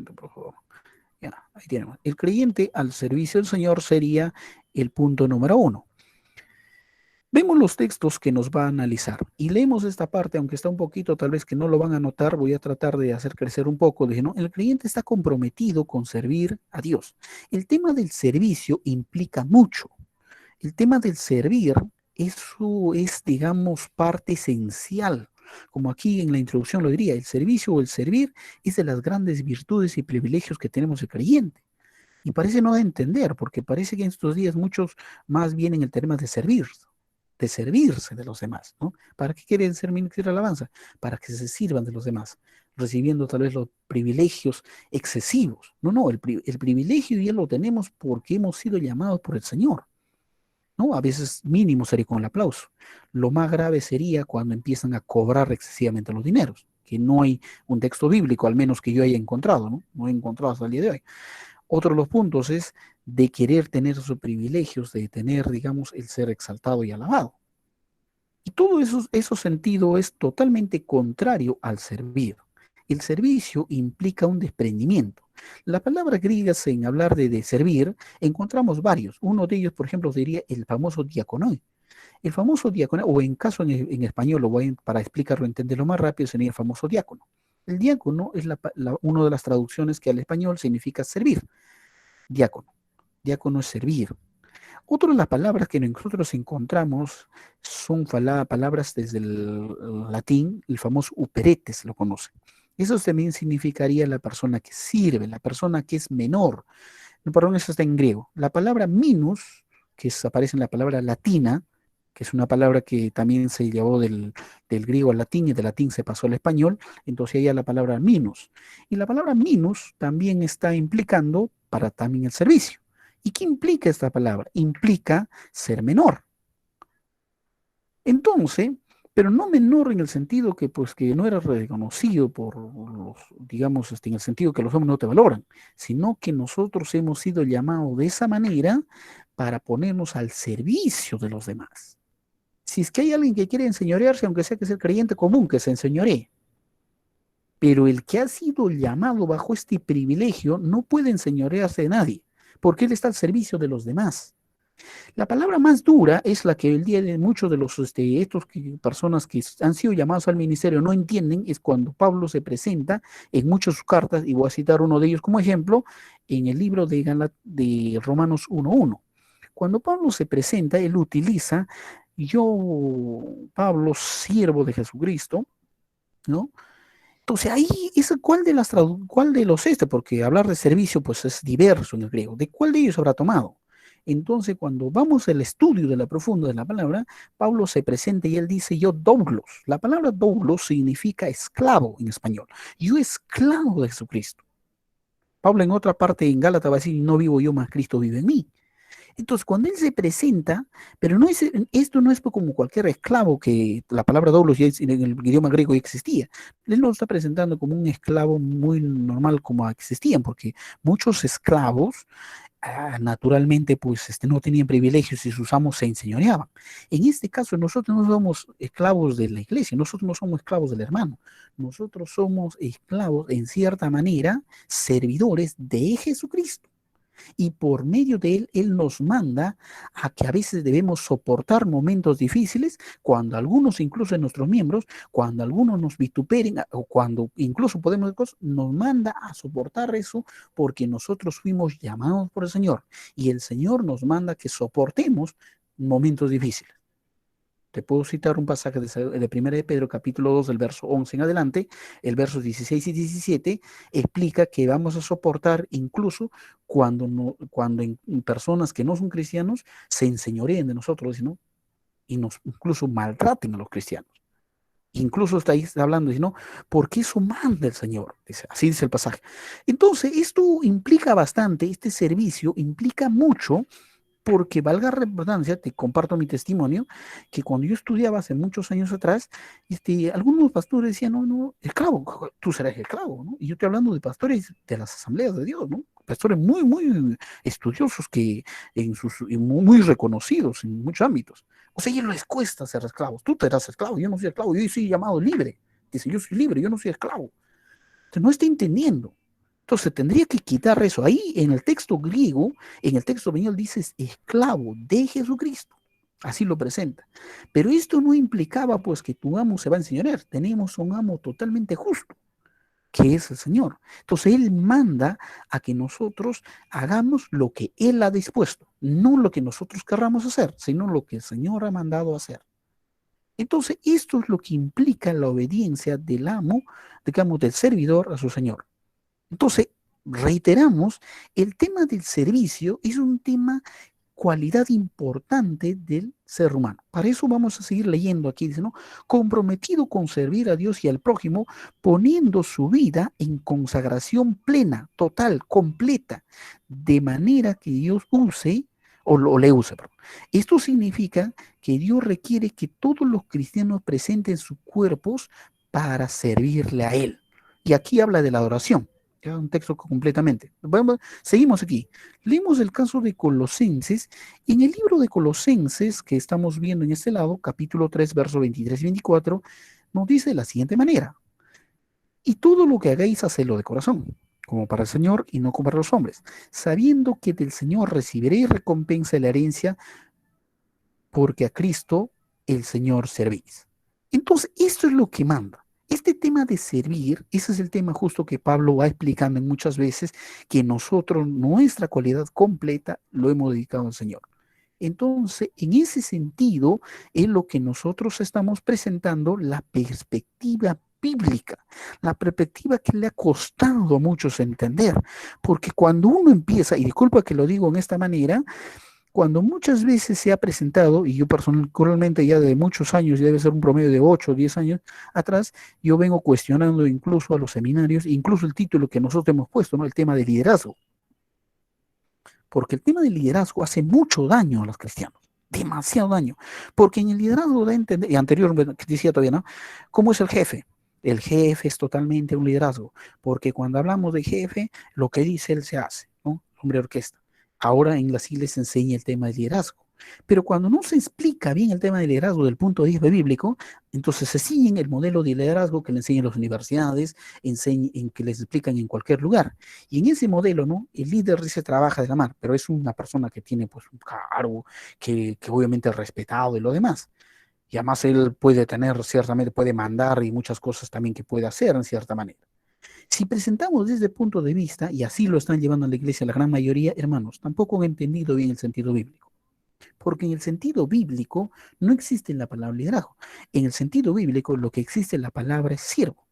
momento, por favor. Ya, ahí tenemos. El creyente al servicio del Señor sería el punto número 1. Vemos los textos que nos va a analizar y leemos esta parte, aunque está un poquito, tal vez que no lo van a notar, voy a tratar de hacer crecer un poco. Dije, no, el creyente está comprometido con servir a Dios. El tema del servicio implica mucho. El tema del servir, eso es, digamos, parte esencial. Como aquí en la introducción lo diría, el servicio o el servir es de las grandes virtudes y privilegios que tenemos el creyente. Y parece no de entender, porque parece que en estos días muchos más vienen el tema de servirse de los demás, ¿no? ¿Para qué quieren ser ministros de alabanza? Para que se sirvan de los demás, recibiendo tal vez los privilegios excesivos. No, no, el privilegio ya lo tenemos porque hemos sido llamados por el Señor, ¿no? A veces mínimo sería con el aplauso. Lo más grave sería cuando empiezan a cobrar excesivamente los dineros, que no hay un texto bíblico, al menos que yo haya encontrado, ¿no? No he encontrado hasta el día de hoy. Otro de los puntos es de querer tener sus privilegios, de tener, digamos, el ser exaltado y alabado. Y todo eso sentido es totalmente contrario al servir. El servicio implica un desprendimiento. La palabra griega en hablar de servir encontramos varios. Uno de ellos, por ejemplo, sería el famoso diaconoi. El famoso diácono, o en caso en español, para explicarlo, entenderlo más rápido, sería el famoso diácono. El diácono es una de las traducciones que al español significa servir. Diácono. Diácono es servir. Otra de las palabras que nosotros encontramos son palabras desde el latín, el famoso uperetes, lo conocen. Eso también significaría la persona que sirve, la persona que es menor. No, perdón, eso está en griego. La palabra minus, aparece en la palabra latina, que es una palabra que también se llevó del griego al latín y del latín se pasó al español, entonces ahí la palabra minus. Y la palabra minus también está implicando para también el servicio. ¿Y qué implica esta palabra? Implica ser menor. Entonces, pero no menor en el sentido que, pues, que no era reconocido por los, digamos, en el sentido que los hombres no te valoran, sino que nosotros hemos sido llamados de esa manera para ponernos al servicio de los demás. Si es que hay alguien que quiere enseñorearse, aunque sea que sea creyente común, que se enseñoree. Pero el que ha sido llamado bajo este privilegio no puede enseñorearse de nadie, porque él está al servicio de los demás. La palabra más dura es la que el día de muchos de los personas que han sido llamados al ministerio no entienden, es cuando Pablo se presenta en muchas de sus cartas, y voy a citar uno de ellos como ejemplo, en el libro de Romanos 1:1. Cuando Pablo se presenta, él utiliza, yo, Pablo, siervo de Jesucristo, ¿no? Entonces ahí es cuál de los porque hablar de servicio pues es diverso en el griego, ¿de cuál de ellos habrá tomado? Entonces cuando vamos al estudio de la profunda de la palabra, Pablo se presenta y él dice yo doulos. La palabra doulos significa esclavo en español. Yo esclavo de Jesucristo. Pablo en otra parte en Gálatas va a decir no vivo yo, más Cristo vive en mí. Entonces, cuando él se presenta, pero no es, esto no es como cualquier esclavo, que la palabra doulos ya en el idioma griego ya existía. Él lo está presentando como un esclavo muy normal como existían, porque muchos esclavos, naturalmente, pues no tenían privilegios y sus amos se enseñoreaban. En este caso, nosotros no somos esclavos de la iglesia, nosotros no somos esclavos del hermano, nosotros somos esclavos, en cierta manera, servidores de Jesucristo. Y por medio de él, él nos manda a que a veces debemos soportar momentos difíciles, cuando algunos, incluso de nuestros miembros, cuando algunos nos vituperen, o cuando incluso podemos, nos manda a soportar eso porque nosotros fuimos llamados por el Señor. Y el Señor nos manda que soportemos momentos difíciles. Te puedo citar un pasaje de 1 de Pedro, capítulo 2, del verso 11 en adelante. El verso 16 y 17 explica que vamos a soportar incluso cuando en personas que no son cristianos se enseñoreen de nosotros, ¿no? Y nos incluso maltraten a los cristianos. Incluso está hablando, ¿no? Porque eso manda el Señor. Así dice el pasaje. Entonces, esto implica bastante, este servicio implica mucho, porque valga la redundancia, te comparto mi testimonio, que cuando yo estudiaba hace muchos años atrás, algunos pastores decían, no, no, esclavo, tú serás esclavo, ¿no? Y yo estoy hablando de pastores de las asambleas de Dios, ¿no? Pastores muy, muy estudiosos y muy reconocidos en muchos ámbitos. O sea, a ellos les cuesta ser esclavos. Tú te serás esclavo, yo no soy esclavo, yo soy llamado libre. Dice, yo soy libre, yo no soy esclavo. Entonces, no está entendiendo. Entonces tendría que quitar eso. Ahí en el texto griego, en el texto español dice esclavo de Jesucristo. Así lo presenta. Pero esto no implicaba pues que tu amo se va a enseñorear. Tenemos un amo totalmente justo, que es el Señor. Entonces Él manda a que nosotros hagamos lo que Él ha dispuesto, no lo que nosotros querramos hacer, sino lo que el Señor ha mandado hacer. Entonces esto es lo que implica la obediencia del amo, digamos, del servidor a su Señor. Entonces, reiteramos, el tema del servicio es un tema, cualidad importante del ser humano. Para eso vamos a seguir leyendo aquí, dice, ¿no? Comprometido con servir a Dios y al prójimo, poniendo su vida en consagración plena, total, completa, de manera que Dios use o le use, perdón. Esto significa que Dios requiere que todos los cristianos presenten sus cuerpos para servirle a Él. Y aquí habla de la adoración. Ya un texto completamente. Bueno, seguimos aquí. Leímos el caso de Colosenses. En el libro de Colosenses, que estamos viendo en este lado, capítulo 3, versos 23 y 24, nos dice de la siguiente manera: y todo lo que hagáis, hacedlo de corazón, como para el Señor y no como para los hombres, sabiendo que del Señor recibiréis recompensa de la herencia, porque a Cristo el Señor servís. Entonces, esto es lo que manda. Este tema de servir, ese es el tema justo que Pablo va explicando en muchas veces, que nosotros, nuestra cualidad completa, lo hemos dedicado al Señor. Entonces, en ese sentido, es lo que nosotros estamos presentando, la perspectiva bíblica, la perspectiva que le ha costado a muchos entender, porque cuando uno empieza, y disculpa que lo digo en esta manera, cuando muchas veces se ha presentado, y yo personalmente ya de muchos años, ya debe ser un promedio de 8 o 10 años atrás, yo vengo cuestionando incluso a los seminarios, incluso el título que nosotros hemos puesto, ¿no? El tema de liderazgo. Porque el tema del liderazgo hace mucho daño a los cristianos, demasiado daño. Porque en el liderazgo da a entender, y anterior decía todavía, ¿no? ¿Cómo es el jefe? El jefe es totalmente un liderazgo, porque cuando hablamos de jefe, lo que dice él se hace, ¿no? Hombre de orquesta. Ahora en las iglesias se enseña el tema del liderazgo. Pero cuando no se explica bien el tema del liderazgo del punto de vista bíblico, entonces se siguen el modelo de liderazgo que le enseñan las universidades, en que les explican en cualquier lugar. Y en ese modelo, ¿no? El líder dice trabaja de la mar, pero es una persona que tiene pues un cargo, que obviamente es respetado y lo demás. Y además él puede tener, ciertamente puede mandar y muchas cosas también que puede hacer en cierta manera. Si presentamos desde el punto de vista, y así lo están llevando a la iglesia la gran mayoría, hermanos, tampoco han entendido bien el sentido bíblico. Porque en el sentido bíblico no existe la palabra liderazgo. En el sentido bíblico lo que existe es la palabra siervo,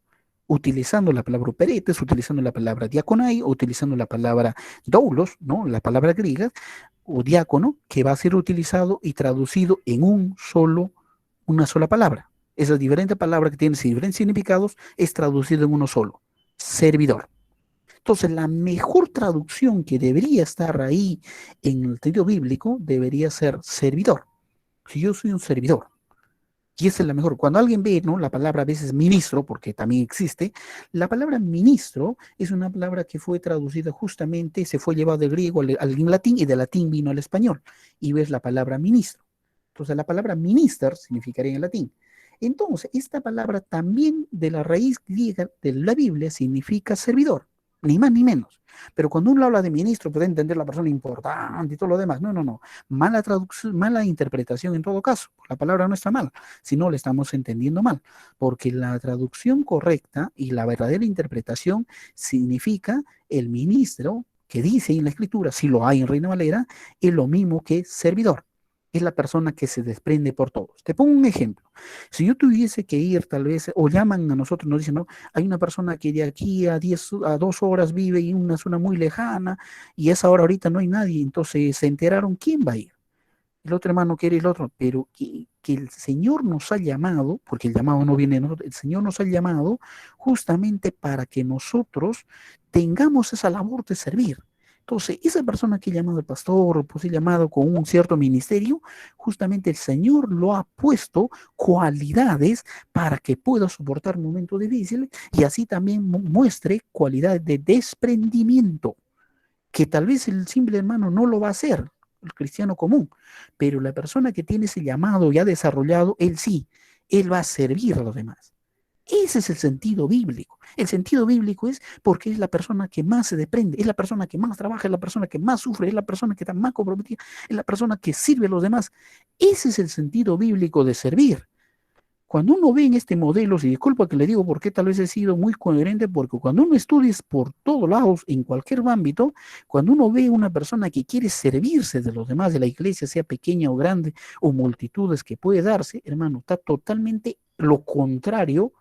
utilizando la palabra operetes, utilizando la palabra diaconai, utilizando la palabra doulos, ¿no? La palabra griega, o diácono, que va a ser utilizado y traducido en una sola palabra. Esas diferentes palabras que tienen diferentes significados es traducido en uno solo: servidor. Entonces, la mejor traducción que debería estar ahí en el texto bíblico debería ser servidor. Si yo soy un servidor, y esa es la mejor. Cuando alguien ve, ¿no?, la palabra a veces ministro, porque también existe, la palabra ministro es una palabra que fue traducida justamente, se fue llevada del griego al latín y del latín vino al español. Y ves la palabra ministro. Entonces la palabra minister significaría en latín. Entonces, esta palabra también de la raíz griega de la Biblia significa servidor, ni más ni menos. Pero cuando uno habla de ministro, puede entender la persona importante y todo lo demás. No, no, no. Mala traducción, mala interpretación en todo caso. La palabra no está mal, sino le estamos entendiendo mal. Porque la traducción correcta y la verdadera interpretación significa el ministro que dice en la escritura, si lo hay en Reina Valera, es lo mismo que servidor. Es la persona que se desprende por todos. Te pongo un ejemplo. Si yo tuviese que ir, tal vez, o llaman a nosotros, nos dicen, no, hay una persona que de aquí a 2 horas vive en una zona muy lejana y esa hora ahorita no hay nadie, entonces se enteraron quién va a ir. El otro hermano quiere el otro, pero que el Señor nos ha llamado, porque el llamado no viene de nosotros, el Señor nos ha llamado justamente para que nosotros tengamos esa labor de servir. Entonces, esa persona que ha llamado al pastor, pues ha llamado con un cierto ministerio, justamente el Señor lo ha puesto cualidades para que pueda soportar momentos difíciles y así también muestre cualidades de desprendimiento, que tal vez el simple hermano no lo va a hacer, el cristiano común, pero la persona que tiene ese llamado ya desarrollado, él sí, él va a servir a los demás. Ese es el sentido bíblico. El sentido bíblico es porque es la persona que más se desprende, es la persona que más trabaja, es la persona que más sufre, es la persona que está más comprometida, es la persona que sirve a los demás. Ese es el sentido bíblico de servir. Cuando uno ve en este modelo, si disculpa que le digo porque tal vez he sido muy coherente, porque cuando uno estudia por todos lados, en cualquier ámbito, cuando uno ve una persona que quiere servirse de los demás, de la iglesia, sea pequeña o grande, o multitudes que puede darse, hermano, está totalmente lo contrario,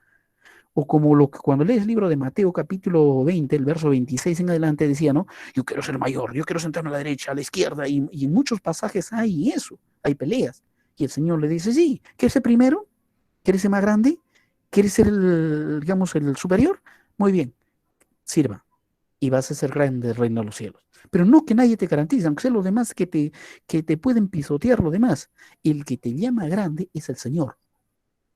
o como lo que cuando lees el libro de Mateo capítulo 20, el verso 26 en adelante decía, ¿no? Yo quiero ser mayor, yo quiero sentarme a la derecha, a la izquierda, y en muchos pasajes hay eso, hay peleas. Y el Señor le dice, sí, ¿quieres ser primero? ¿Quieres ser más grande? ¿Quieres ser el, digamos, el superior? Muy bien, sirva y vas a ser grande del reino de los cielos. Pero no que nadie te garantice, aunque sea los demás que te pueden pisotear lo demás. El que te llama grande es el Señor.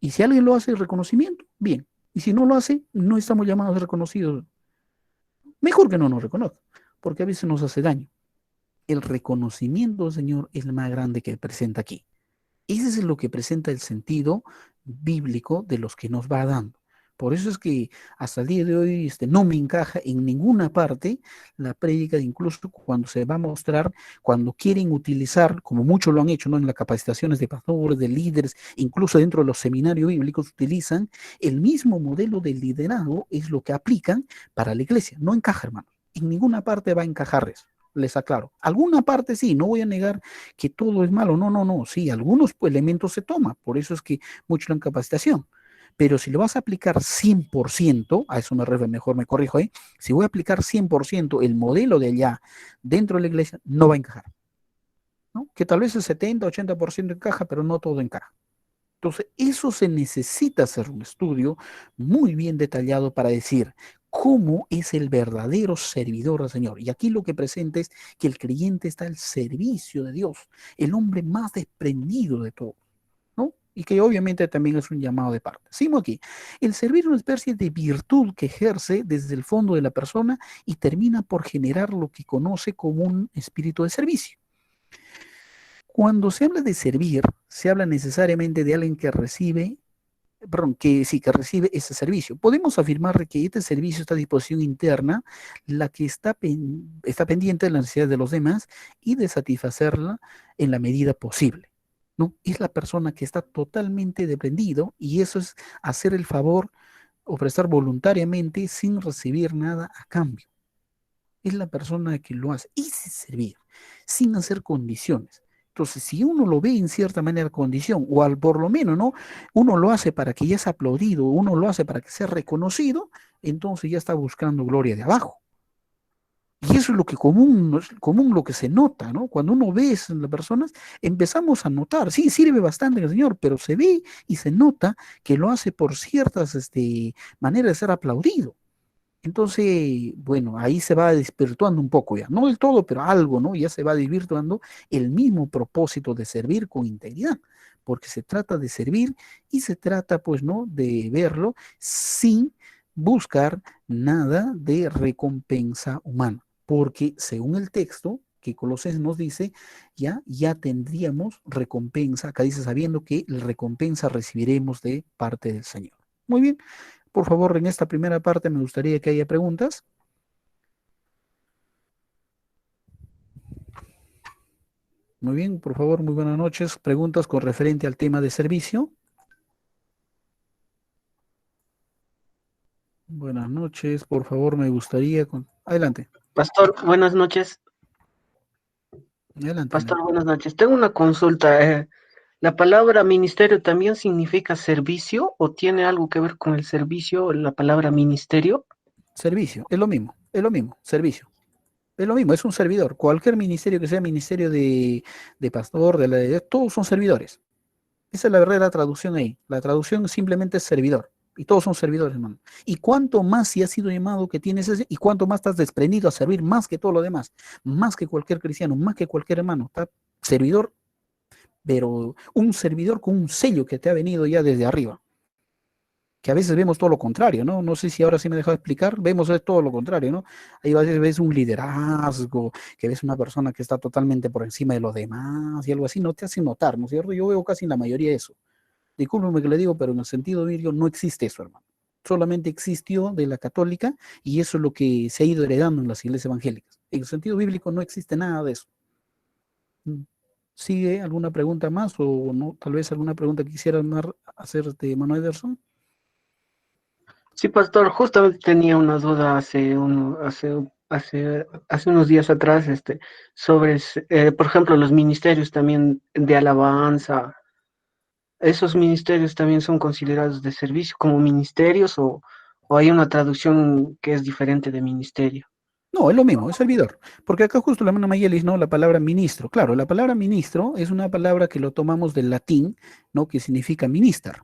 Y si alguien lo hace el reconocimiento, bien. Y si no lo hace, no estamos llamados a ser reconocidos. Mejor que no nos reconozca, porque a veces nos hace daño. El reconocimiento del Señor es el más grande que presenta aquí. Ese es lo que presenta el sentido bíblico de los que nos va dando. Por eso es que hasta el día de hoy no me encaja en ninguna parte la prédica, incluso cuando se va a mostrar, cuando quieren utilizar, como muchos lo han hecho, ¿no? En las capacitaciones de pastores, de líderes, incluso dentro de los seminarios bíblicos, utilizan el mismo modelo de liderazgo, es lo que aplican para la iglesia. No encaja, hermano. En ninguna parte va a encajar eso. Les aclaro. Alguna parte sí, no voy a negar que todo es malo. No, no, no. Sí, algunos pues, elementos se toman. Por eso es que mucho en capacitación. Pero si lo vas a aplicar 100%, a eso me refiero, mejor me corrijo, ¿eh? Si voy a aplicar 100% el modelo de allá dentro de la iglesia, no va a encajar, ¿no? Que tal vez el 70, 80% encaja, pero no todo encaja. Entonces, eso se necesita hacer un estudio muy bien detallado para decir cómo es el verdadero servidor del Señor. Y aquí lo que presenta es que el creyente está al servicio de Dios, el hombre más desprendido de todos, ¿no? Y que obviamente también es un llamado de parte. Seguimos aquí. El servir es una especie de virtud que ejerce desde el fondo de la persona y termina por generar lo que conoce como un espíritu de servicio. Cuando se habla de servir, se habla necesariamente de alguien que recibe, perdón, que sí, que recibe ese servicio. Podemos afirmar que este servicio, esta disposición interna, la que está pendiente de la necesidad de los demás y de satisfacerla en la medida posible, ¿no? Es la persona que está totalmente dependido y eso es hacer el favor o prestar voluntariamente sin recibir nada a cambio. Es la persona que lo hace. Ese es servir, sin hacer condiciones. Entonces, si uno lo ve en cierta manera condición, o al por lo menos, ¿no? Uno lo hace para que ya sea aplaudido, uno lo hace para que sea reconocido, entonces ya está buscando gloria de abajo. Y eso es lo que común, es común lo que se nota, ¿no? Cuando uno ve eso en las personas, empezamos a notar, sí, sirve bastante el Señor, pero se ve y se nota que lo hace por ciertas maneras de ser aplaudido. Entonces, bueno, ahí se va desvirtuando un poco ya, no del todo, pero algo, ¿no? Ya se va desvirtuando el mismo propósito de servir con integridad, porque se trata de servir y se trata, pues, ¿no? De verlo sin buscar nada de recompensa humana, porque según el texto que Colosenses nos dice, ya tendríamos recompensa, acá dice sabiendo que la recompensa recibiremos de parte del Señor. Muy bien. Por favor, en esta primera parte me gustaría que haya preguntas. Muy bien, por favor, muy buenas noches. Preguntas con referente al tema de servicio. Buenas noches, por favor, me gustaría... Adelante, Pastor, buenas noches. adelante, Pastor, adelante. buenas noches. Tengo una consulta. ¿La palabra ministerio también significa servicio o tiene algo que ver con el servicio, la palabra ministerio? Servicio, es lo mismo, servicio. Es lo mismo, es un servidor. Cualquier ministerio que sea ministerio de pastor, todos son servidores. Esa es la verdadera traducción ahí. La traducción simplemente es servidor. Y todos son servidores, hermano. Y cuánto más si has sido llamado que tienes ese, y cuánto más estás desprendido a servir más que todo lo demás, más que cualquier cristiano, más que cualquier hermano. Está servidor, pero un servidor con un sello que te ha venido ya desde arriba. Que a veces vemos todo lo contrario, ¿no? No sé si ahora sí me he dejado explicar, vemos todo lo contrario, ¿no? Ahí a veces ves un liderazgo, que ves una persona que está totalmente por encima de los demás y algo así, no te hace notar, ¿no es cierto? Yo veo casi en la mayoría eso. Discúlpeme que le digo, pero en el sentido bíblico no existe eso, hermano. solamente existió de la católica y eso es lo que se ha ido heredando en las iglesias evangélicas. En el sentido bíblico no existe nada de eso. ¿Sigue alguna pregunta más o no? Tal vez alguna pregunta que quisiera hacerte, Manuel Ederson. Sí, pastor, justamente tenía una duda hace unos días atrás, sobre, por ejemplo, los ministerios también de alabanza. ¿Esos ministerios también son considerados de servicio como ministerios o hay una traducción que es diferente de ministerio? No, es lo mismo, es servidor. Porque acá justo la hermana Mayelis, ¿no? La palabra ministro. Claro, la palabra ministro es una palabra que lo tomamos del latín, ¿no? Que significa minister.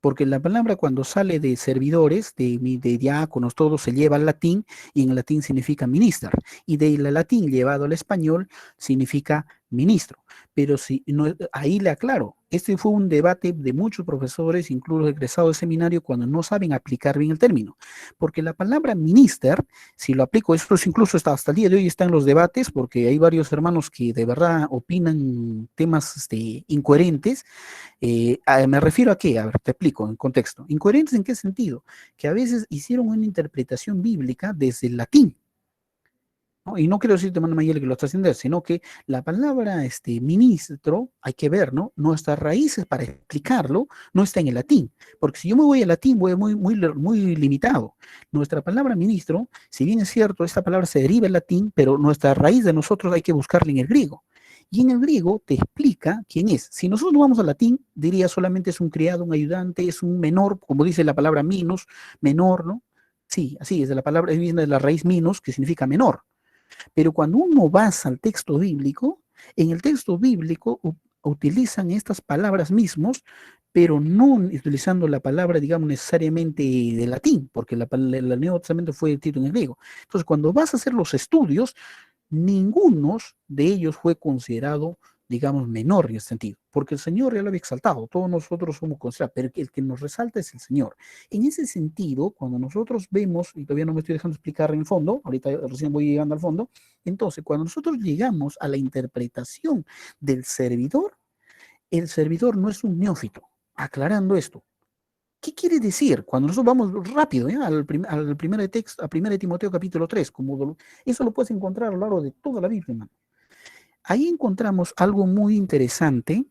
Porque la palabra cuando sale de servidores, de diáconos, todo se lleva al latín y en latín significa minister. Y del latín llevado al español significa ministro. Pero si no, ahí le aclaro, este fue un debate de muchos profesores, incluso egresados de seminario, cuando no saben aplicar bien el término. Porque la palabra minister, si lo aplico, esto es incluso hasta el día de hoy está en los debates, porque hay varios hermanos que de verdad opinan temas incoherentes. Me refiero a qué, a ver, te explico en contexto. Incoherentes en qué sentido? Que a veces hicieron una interpretación bíblica desde el latín, ¿no? Y no quiero decirte, mano Mayele, que lo está haciendo, sino que la palabra ministro, hay que ver, ¿no? Nuestras raíces para explicarlo no está en el latín, porque si yo me voy al latín voy muy limitado. Nuestra palabra ministro, si bien es cierto, esta palabra se deriva del latín, pero nuestra raíz de nosotros hay que buscarla en el griego. Y en el griego te explica quién es. Si nosotros no vamos al latín, diría solamente es un criado, un ayudante, es un menor, como dice la palabra minus, menor, ¿no? Sí, así es, de la palabra, viene de la raíz minus, que significa menor. Pero cuando uno basa al texto bíblico, en el texto bíblico utilizan estas palabras mismos, pero no utilizando la palabra, digamos, necesariamente de latín, porque el Nuevo Testamento fue escrito en el griego. Entonces, cuando vas a hacer los estudios, ninguno de ellos fue considerado, digamos, menor en ese sentido, porque el Señor ya lo había exaltado, todos nosotros somos considerados, pero el que nos resalta es el Señor. En ese sentido, cuando nosotros vemos, y todavía no me estoy dejando explicar en el fondo, ahorita recién voy llegando al fondo, entonces, cuando nosotros llegamos a la interpretación del servidor, el servidor no es un neófito, aclarando esto. ¿Qué quiere decir? Cuando nosotros vamos rápido al primer texto, a 1 Timoteo capítulo 3, eso lo puedes encontrar a lo largo de toda la Biblia, hermano. Ahí encontramos algo muy interesante,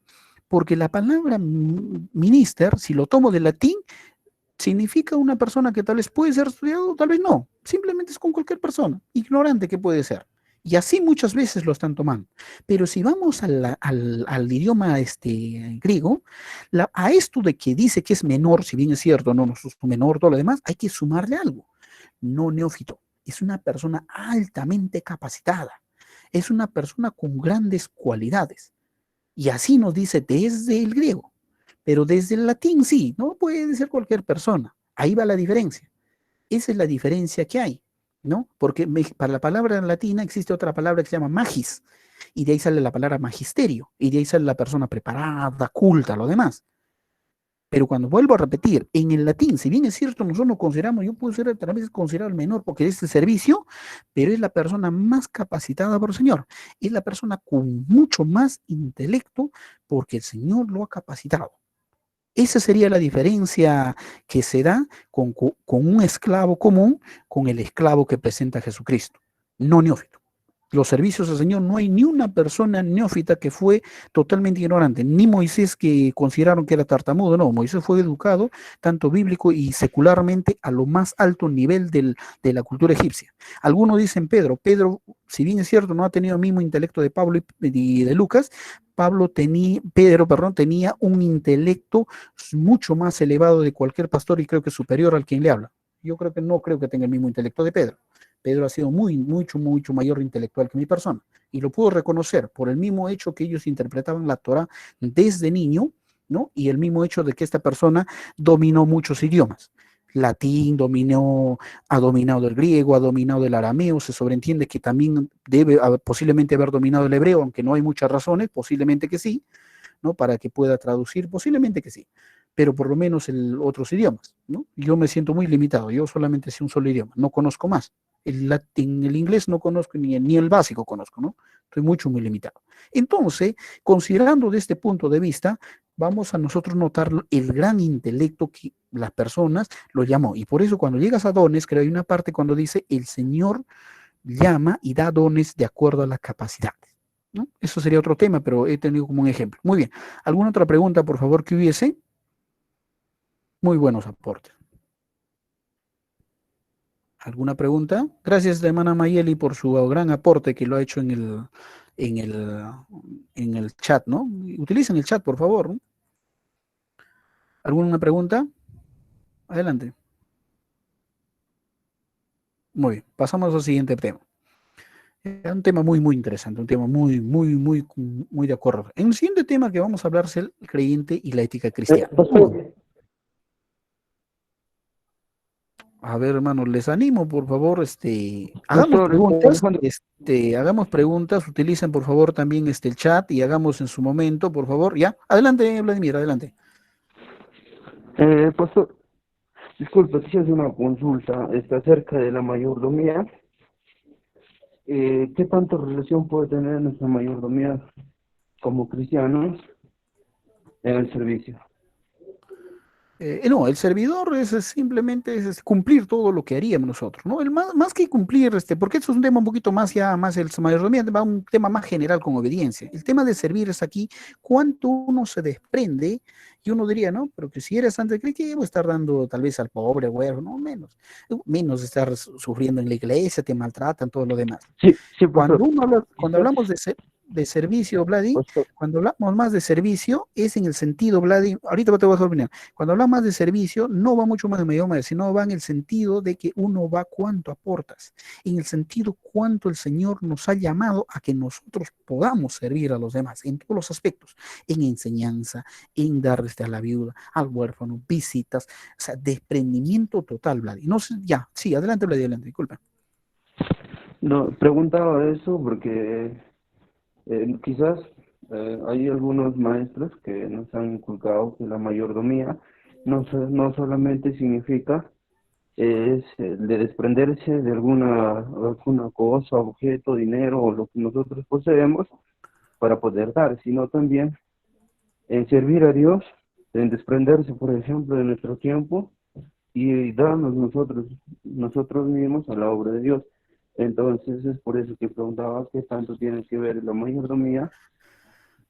porque la palabra minister, si lo tomo del latín, significa una persona que tal vez puede ser estudiado, tal vez no. Simplemente es con cualquier persona, ignorante que puede ser. Y así muchas veces lo están tomando. Pero si vamos al idioma griego, a esto de que dice que es menor, si bien es cierto, no es menor, todo lo demás, hay que sumarle algo. No neófito, es una persona altamente capacitada, es una persona con grandes cualidades. Y así nos dice desde el griego. Pero desde el latín sí, no puede ser cualquier persona. Ahí va la diferencia. Esa es la diferencia que hay, ¿no? Porque para la palabra latina existe otra palabra que se llama magis, y de ahí sale la palabra magisterio, y de ahí sale la persona preparada, culta, lo demás. Pero cuando vuelvo a repetir, en el latín, si bien es cierto, nosotros no consideramos, yo puedo ser tal vez considerado el menor porque es el servicio, pero es la persona más capacitada por el Señor. Es la persona con mucho más intelecto porque el Señor lo ha capacitado. Esa sería la diferencia que se da con un esclavo común, con el esclavo que presenta a Jesucristo, no neófito. Los servicios del Señor no hay ni una persona neófita que fue totalmente ignorante, ni Moisés que consideraron que era tartamudo, no, Moisés fue educado tanto bíblico y secularmente a lo más alto nivel de la cultura egipcia. Algunos dicen Pedro, si bien es cierto, no ha tenido el mismo intelecto de Pablo y de Lucas, Pedro, tenía un intelecto mucho más elevado de cualquier pastor y creo que superior al quien le habla. Yo no creo que tenga el mismo intelecto de Pedro. Pedro ha sido mucho mayor intelectual que mi persona. Y lo puedo reconocer por el mismo hecho que ellos interpretaban la Torah desde niño, ¿no? Y el mismo hecho de que esta persona dominó muchos idiomas. Latín, ha dominado el griego, ha dominado el arameo, se sobreentiende que también debe posiblemente haber dominado el hebreo, aunque no hay muchas razones, posiblemente que sí, ¿no? Para que pueda traducir, posiblemente que sí, pero por lo menos otros idiomas, ¿no? Yo me siento muy limitado, yo solamente sé un solo idioma, no conozco más. El inglés no conozco, ni el básico conozco, ¿no? Estoy muy limitado. Entonces, considerando de este punto de vista, vamos a nosotros notar el gran intelecto las personas lo llamó. Y por eso cuando llegas a dones, creo que hay una parte cuando dice, el Señor llama y da dones de acuerdo a las capacidades, ¿no? Eso sería otro tema, pero he tenido como un ejemplo. Muy bien. ¿Alguna otra pregunta, por favor, que hubiese? Muy buenos aportes. ¿Alguna pregunta? Gracias, hermana Mayeli, por su gran aporte que lo ha hecho en el, en el chat, ¿no? Utilicen el chat, por favor, ¿no? ¿Alguna pregunta? Adelante. Muy bien, pasamos al siguiente tema. Es un tema muy, muy interesante, un tema muy, muy, muy, muy de acuerdo. En el siguiente tema que vamos a hablar es el creyente y la ética cristiana. A ver, hermanos, les animo, por favor, hagamos Pastor, preguntas, Alejandro, hagamos preguntas, utilicen, por favor, también el chat y hagamos en su momento, por favor. Ya, adelante, Vladimir, adelante. pastor, disculpe, quisiera hacer una consulta acerca de la mayordomía. ¿Qué tanta relación puede tener nuestra mayordomía como cristianos en el servicio? No, el servidor es simplemente es cumplir todo lo que haríamos nosotros, ¿no? Más que cumplir, porque eso es un tema un poquito más ya, más el mayordomía va un tema más general con obediencia. El tema de servir es aquí cuánto uno se desprende y uno diría, no, pero que si eres santo de Cristo, voy a estar dando tal vez al pobre, huérfano, no, menos estar sufriendo en la iglesia, te maltratan, todo lo demás. Sí, sí, pastor. Cuando hablamos de servicio, Vladi, Pastor, cuando hablamos más de servicio, es en el sentido, Vladi, ahorita te voy a opinar, cuando hablamos más de servicio, no va mucho más de medio sino va en el sentido de que uno va cuánto aportas, en el sentido cuánto el Señor nos ha llamado a que nosotros podamos servir a los demás, en todos los aspectos, en enseñanza, en dar a la viuda, al huérfano, visitas, o sea, desprendimiento total, Vladi. No sé, ya, sí, adelante, Vladi, adelante, disculpa. no, preguntaba eso porque quizás hay algunos maestros que nos han inculcado que la mayordomía no solamente significa es el de desprenderse de alguna cosa, objeto, dinero o lo que nosotros poseemos para poder dar, sino también en servir a Dios, en desprenderse, por ejemplo, de nuestro tiempo y darnos nosotros mismos a la obra de Dios. Entonces es por eso que preguntaba qué tanto tiene que ver la mayordomía con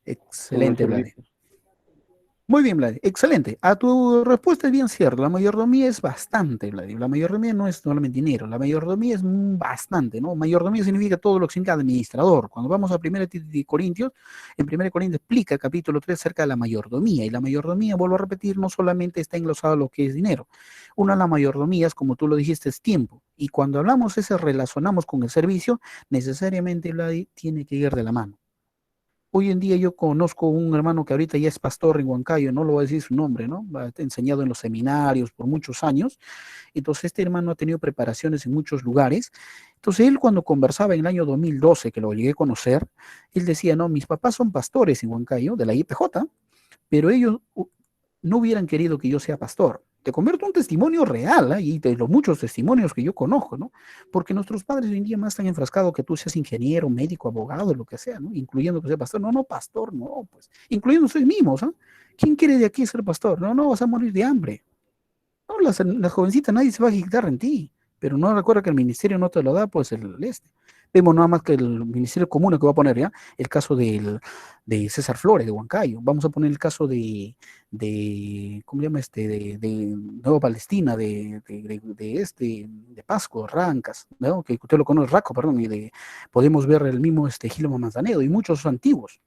el Excelente, Vladi. servicio. Muy bien, Vladi. Excelente. A tu respuesta es bien cierta. La mayordomía es bastante, Vladi. La mayordomía no es solamente dinero. La mayordomía es bastante, ¿no? Mayordomía significa todo lo que significa administrador. Cuando vamos a 1 Corintios, en 1 Corintios explica capítulo 3 acerca de la mayordomía. Y la mayordomía, vuelvo a repetir, no solamente está englosado lo que es dinero. Una de las mayordomías, como tú lo dijiste, es tiempo. Y cuando hablamos ese, relacionamos con el servicio, necesariamente, Vladi, tiene que ir de la mano. Hoy en día yo conozco un hermano que ahorita ya es pastor en Huancayo, no lo voy a decir su nombre, ¿no? Ha enseñado en los seminarios por muchos años. Entonces este hermano ha tenido preparaciones en muchos lugares. Entonces él cuando conversaba en el año 2012, que lo llegué a conocer, él decía, no, mis papás son pastores en Huancayo, de la IPJ, pero ellos no hubieran querido que yo sea pastor. Te convierto en un testimonio real, ¿eh? Y de los muchos testimonios que yo conozco, ¿no? Porque nuestros padres hoy en día más están enfrascados que tú seas ingeniero, médico, abogado, lo que sea, ¿no? Incluyendo que sea pastor. No, no, pastor, no, pues. Incluyendo ustedes mismos, ¿eh? ¿Quién quiere de aquí ser pastor? No, no, vas a morir de hambre. No, las jovencitas, nadie se va a quitar en ti. Pero no recuerda que el ministerio no te lo da, pues el este. Vemos nada más que el Ministerio Común que va a poner ya el caso de César Flores, de Huancayo. Vamos a poner el caso ¿cómo se llama de Nueva Palestina, de Pasco, Rancas, ¿no? Que usted lo conoce, Raco, perdón, podemos ver el mismo Gilmo Manzanedo y muchos antiguos,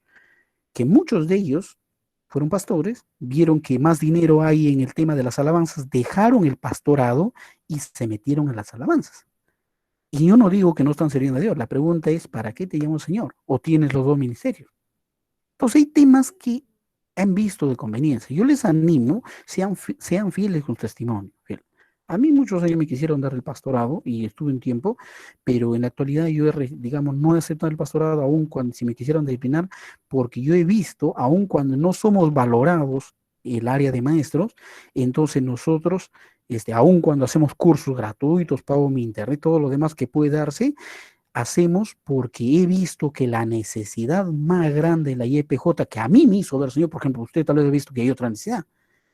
que muchos de ellos fueron pastores, vieron que más dinero hay en el tema de las alabanzas, dejaron el pastorado y se metieron a las alabanzas. Y yo no digo que no están sirviendo a Dios. La pregunta es, ¿para qué te llama el Señor? ¿O tienes los dos ministerios? Entonces hay temas que han visto de conveniencia. Yo les animo, sean fieles con su testimonio. A mí muchos años me quisieron dar el pastorado y estuve un tiempo, pero en la actualidad yo, digamos, no he aceptado el pastorado aún cuando si me quisieron disciplinar, porque yo he visto, aún cuando no somos valorados el área de maestros, entonces nosotros, aún cuando hacemos cursos gratuitos, pago mi internet, todo lo demás que puede darse, hacemos porque he visto que la necesidad más grande de la IEPJ, que a mí me hizo ver, señor, por ejemplo, usted tal vez ha visto que hay otra necesidad,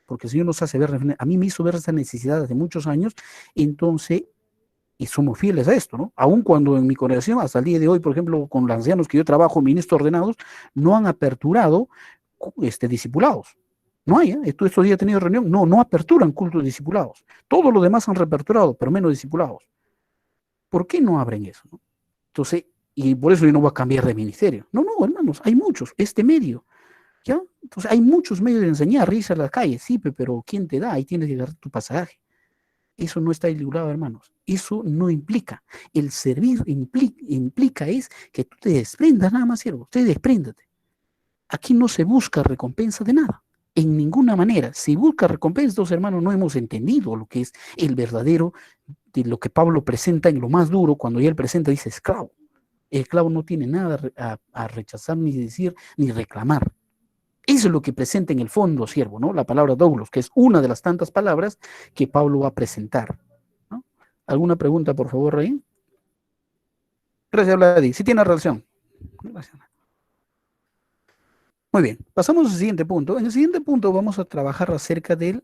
porque el Señor nos hace ver, a mí me hizo ver esa necesidad hace muchos años, entonces, y somos fieles a esto, ¿no? Aun cuando en mi congregación, hasta el día de hoy, por ejemplo, con los ancianos que yo trabajo, ministros ordenados, no han aperturado discipulados. No hay, ¿eh? Estos días he tenido reunión, no aperturan cultos discipulados. Todos los demás han reaperturado, pero menos discipulados. ¿Por qué no abren eso? ¿No? Entonces, y por eso yo no voy a cambiar de ministerio. No, hermanos, hay muchos, este medio. ¿Ya? Entonces hay muchos medios de enseñar, irse a la calle, sí, pero ¿quién te da? Ahí tienes que dar tu pasaje. Eso no está regulado, hermanos. Eso no implica. El servir implica es que tú te desprendas nada más, siervo. Usted despréndate. Aquí no se busca recompensa de nada. En ninguna manera. Si busca recompensa, entonces, hermanos, no hemos entendido lo que es el verdadero, de lo que Pablo presenta en lo más duro, cuando ya él presenta, dice esclavo. El esclavo no tiene nada a rechazar, ni decir, ni reclamar. Eso es lo que presenta en el fondo, siervo, ¿no? La palabra doulos, que es una de las tantas palabras que Pablo va a presentar, ¿no? ¿Alguna pregunta, por favor, Rey? Gracias, Vladi. Sí tiene relación. Gracias. Muy bien, pasamos al siguiente punto. En el siguiente punto vamos a trabajar acerca del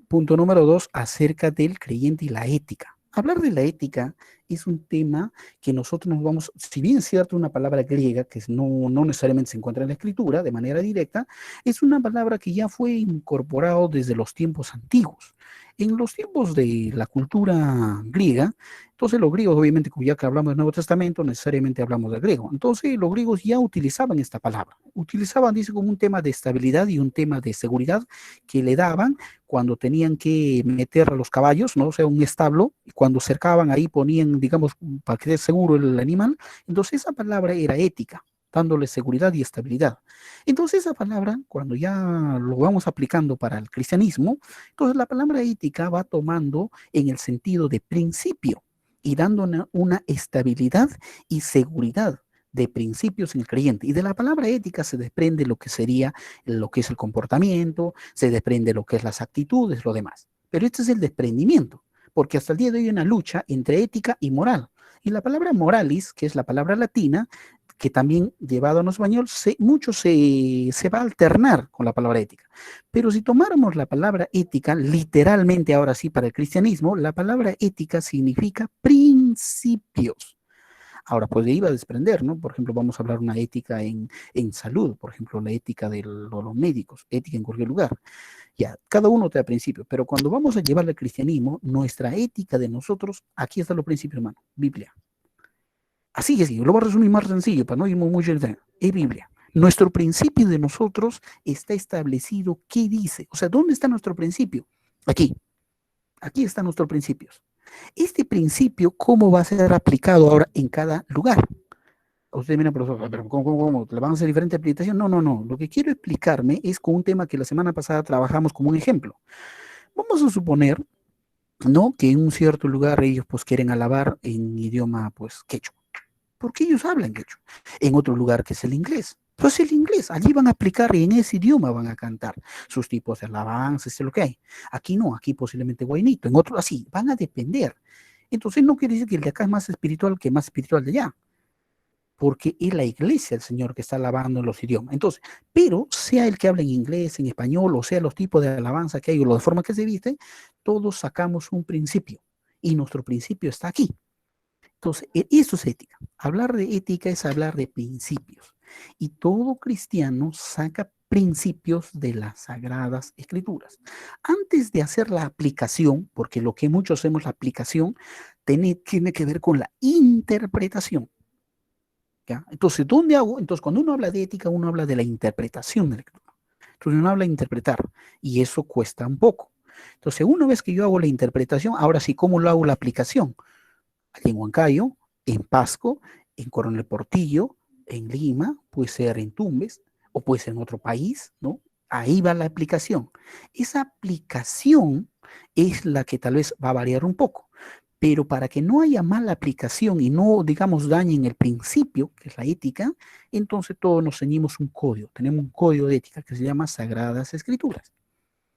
punto número 2, acerca del creyente y la ética. Hablar de la ética es un tema que nosotros nos vamos, si bien es cierto una palabra griega que no necesariamente se encuentra en la escritura de manera directa, es una palabra que ya fue incorporado desde los tiempos antiguos. En los tiempos de la cultura griega, entonces los griegos, obviamente, como ya que hablamos del Nuevo Testamento, necesariamente hablamos del griego. Entonces los griegos ya utilizaban esta palabra. Utilizaban, dice, como un tema de estabilidad y un tema de seguridad que le daban cuando tenían que meter a los caballos, ¿no? O sea, un establo, y cuando cercaban ahí ponían, digamos, para que esté seguro el animal. Entonces esa palabra era ética, dándole seguridad y estabilidad. Entonces esa palabra, cuando ya lo vamos aplicando para el cristianismo, entonces la palabra ética va tomando en el sentido de principio y dando una estabilidad y seguridad de principios en el creyente. Y de la palabra ética se desprende lo que sería, lo que es el comportamiento, se desprende lo que es las actitudes, lo demás. Pero este es el desprendimiento, porque hasta el día de hoy hay una lucha entre ética y moral. Y la palabra moralis, que es la palabra latina, que también llevado a nuestro español, mucho se va a alternar con la palabra ética. Pero si tomáramos la palabra ética, literalmente ahora sí para el cristianismo, la palabra ética significa principios. Ahora, pues de ahí va a desprender, ¿no? Por ejemplo, vamos a hablar una ética en salud, por ejemplo, la ética de los médicos, ética en cualquier lugar. Ya, cada uno te da principios, pero cuando vamos a llevarle al cristianismo, nuestra ética de nosotros, aquí están los principios, hermano, Biblia. Así es, yo lo voy a resumir más sencillo, para no irme mucho, es Biblia. Nuestro principio de nosotros está establecido, ¿qué dice? O sea, ¿dónde está nuestro principio? Aquí están nuestros principios. Este principio, ¿cómo va a ser aplicado ahora en cada lugar? Usted mira, profesor, pero ¿cómo? ¿Le van a hacer diferente aplicación? No. Lo que quiero explicarme es con un tema que la semana pasada trabajamos como un ejemplo. Vamos a suponer, ¿no?, que en un cierto lugar ellos pues quieren alabar en idioma pues quechua, porque ellos hablan quechua. En otro lugar que es el inglés. Pues el inglés, allí van a aplicar y en ese idioma van a cantar sus tipos de alabanzas, es lo que hay. Aquí no, aquí posiblemente guainito, en otro así, van a depender. Entonces no quiere decir que el de acá es más espiritual que más espiritual de allá, porque es la iglesia el Señor que está alabando en los idiomas. Entonces, pero sea el que habla en inglés, en español, o sea los tipos de alabanza que hay, o la forma que se viste, todos sacamos un principio, y nuestro principio está aquí. Entonces, eso es ética. Hablar de ética es hablar de principios. Y todo cristiano saca principios de las Sagradas Escrituras. Antes de hacer la aplicación, porque lo que muchos hacemos la aplicación, tiene que ver con la interpretación. ¿Ya? Entonces, ¿dónde hago? Entonces, cuando uno habla de ética, uno habla de la interpretación de la Escritura. Entonces, uno habla de interpretar, y eso cuesta un poco. Entonces, una vez que yo hago la interpretación, ahora sí, ¿cómo lo hago la aplicación? Aquí en Huancayo, en Pasco, en Coronel Portillo, en Lima, puede ser en Tumbes, o puede ser en otro país, ¿no? Ahí va la aplicación. Esa aplicación es la que tal vez va a variar un poco, pero para que no haya mala aplicación y no, digamos, dañen el principio, que es la ética, entonces todos nos ceñimos un código. Tenemos un código de ética que se llama Sagradas Escrituras.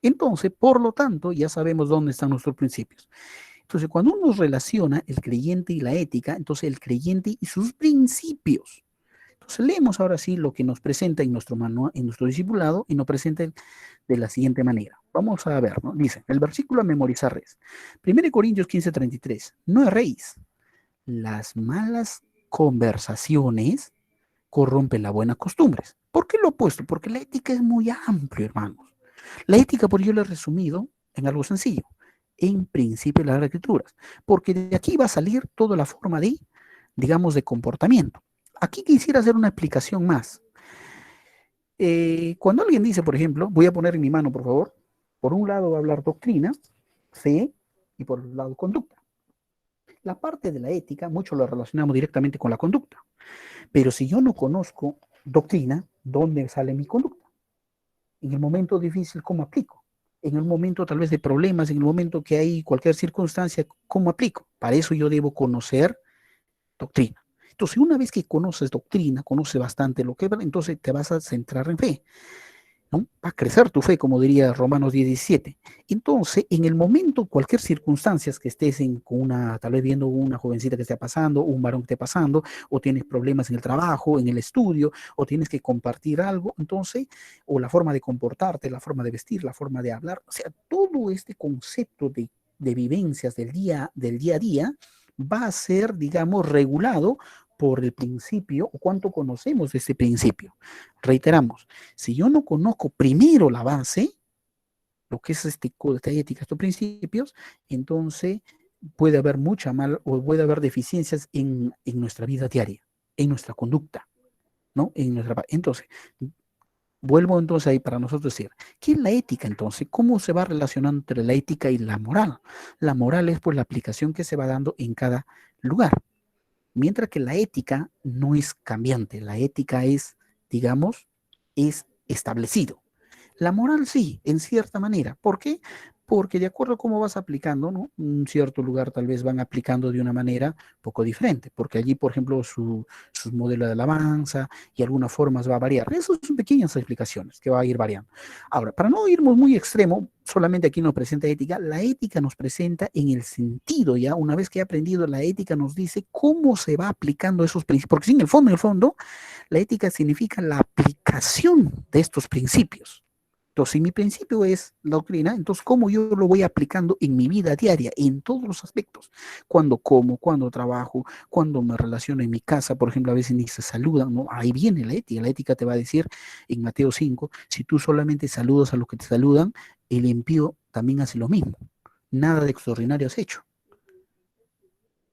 Entonces, por lo tanto, ya sabemos dónde están nuestros principios. Entonces, cuando uno relaciona el creyente y la ética, entonces el creyente y sus principios. Entonces, leemos ahora sí lo que nos presenta en nuestro manual, en nuestro discipulado, y nos presenta de la siguiente manera. vamos a ver, ¿no? Dice, el versículo a memorizar es, 1 Corintios 15:33, no erréis, las malas conversaciones corrompen las buenas costumbres. ¿Por qué lo opuesto? Porque la ética es muy amplio, hermanos. La ética, por yo lo he resumido en algo sencillo, en principio de las escrituras, porque de aquí va a salir toda la forma de, digamos, de comportamiento. Aquí quisiera hacer una explicación más. Cuando alguien dice, por ejemplo, voy a poner en mi mano, por favor, por un lado va a hablar doctrina, fe, y por el lado conducta. La parte de la ética, mucho lo relacionamos directamente con la conducta, pero si yo no conozco doctrina, ¿dónde sale mi conducta? En el momento difícil, ¿cómo aplico? En el momento tal vez de problemas, en el momento que hay cualquier circunstancia, ¿cómo aplico? Para eso yo debo conocer doctrina. Entonces, una vez que conoces doctrina, conoces bastante lo que va, entonces te vas a centrar en fe, ¿no? Va a crecer tu fe, como diría Romanos 10:17. Entonces, en el momento, cualquier circunstancia que estés con una, tal vez viendo una jovencita que esté pasando, un varón que esté pasando, o tienes problemas en el trabajo, en el estudio, o tienes que compartir algo, entonces, o la forma de comportarte, la forma de vestir, la forma de hablar, o sea, todo este concepto de vivencias del día a día va a ser, digamos, regulado por el principio o cuánto conocemos de ese principio. Reiteramos, si yo no conozco primero la base, lo que es esta ética, estos principios, entonces puede haber mucha mal o puede haber deficiencias en nuestra vida diaria, en nuestra conducta, ¿no? Entonces, vuelvo entonces ahí para nosotros decir, ¿qué es la ética entonces? ¿Cómo se va relacionando entre la ética y la moral? La moral es pues la aplicación que se va dando en cada lugar. Mientras que la ética no es cambiante, la ética es, digamos, es establecido. La moral sí, en cierta manera. ¿Por qué? Porque de acuerdo a cómo vas aplicando, ¿no? Un cierto lugar tal vez van aplicando de una manera poco diferente, porque allí, por ejemplo, sus modelos de alabanza y algunas formas va a variar. Esas son pequeñas explicaciones que va a ir variando. Ahora, para no irnos muy extremo, solamente aquí nos presenta ética, la ética nos presenta en el sentido, ya una vez que he aprendido la ética nos dice cómo se va aplicando esos principios, porque sí, en el fondo, la ética significa la aplicación de estos principios. Entonces, si mi principio es la doctrina, entonces, ¿cómo yo lo voy aplicando en mi vida diaria, en todos los aspectos? Cuando como, cuando trabajo, cuando me relaciono en mi casa, por ejemplo, a veces ni se saludan, ¿no? Ahí viene la ética. La ética te va a decir en Mateo 5, si tú solamente saludas a los que te saludan, el impío también hace lo mismo. Nada de extraordinario has hecho.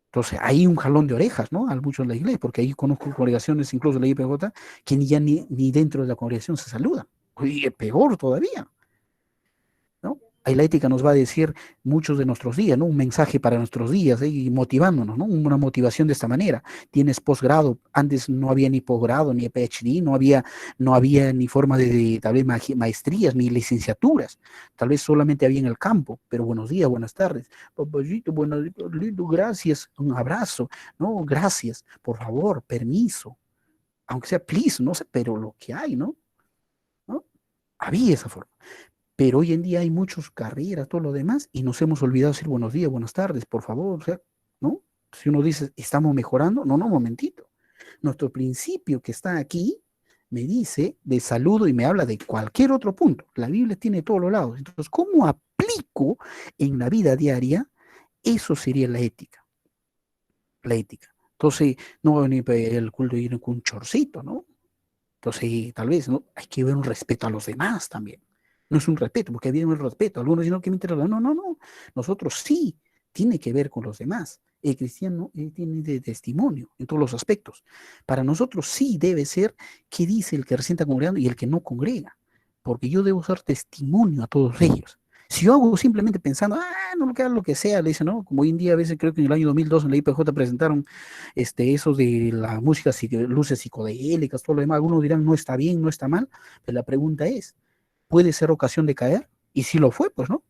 Entonces, hay un jalón de orejas, ¿no? A muchos de la iglesia, porque ahí conozco congregaciones, incluso la IPJ, que ya ni dentro de la congregación se saludan. Y peor todavía, ¿no? Ahí la ética nos va a decir muchos de nuestros días, ¿no? Un mensaje para nuestros días, y motivándonos, ¿no? Una motivación de esta manera. Tienes posgrado, antes no había ni posgrado, ni PhD, no había ni forma de tal vez maestrías, ni licenciaturas. Tal vez solamente había en el campo, pero buenos días, buenas tardes. Papayito, lindo, gracias, un abrazo, ¿no? Gracias, por favor, permiso. Aunque sea please, no sé, pero lo que hay, ¿no? ¿No? Había esa forma. Pero hoy en día hay muchas carreras, todo lo demás, y nos hemos olvidado decir buenos días, buenas tardes, por favor, o sea, ¿no? Si uno dice, estamos mejorando, no, momentito. Nuestro principio que está aquí me dice de saludo y me habla de cualquier otro punto. La Biblia tiene todos los lados. Entonces, ¿cómo aplico en la vida diaria? Eso sería la ética. La ética. Entonces, no va a venir el culto y ir con un chorcito, ¿no? Entonces, tal vez, ¿no? Hay que ver un respeto a los demás también. No es un respeto, porque viene el respeto. Algunos dicen que me interesa. No, no, no. Nosotros sí tiene que ver con los demás. El cristiano tiene de testimonio en todos los aspectos. Para nosotros sí debe ser qué dice el que recién está congregando y el que no congrega, porque yo debo ser testimonio a todos ellos. Si yo hago simplemente pensando, no lo que haga lo que sea, le dice, ¿no? Como hoy en día, a veces creo que en el año 2002 en la IPJ presentaron esos de la música, luces psicodélicas, todo lo demás. Algunos dirán, no está bien, no está mal, pero la pregunta es, ¿puede ser ocasión de caer? Y si lo fue, pues, ¿no?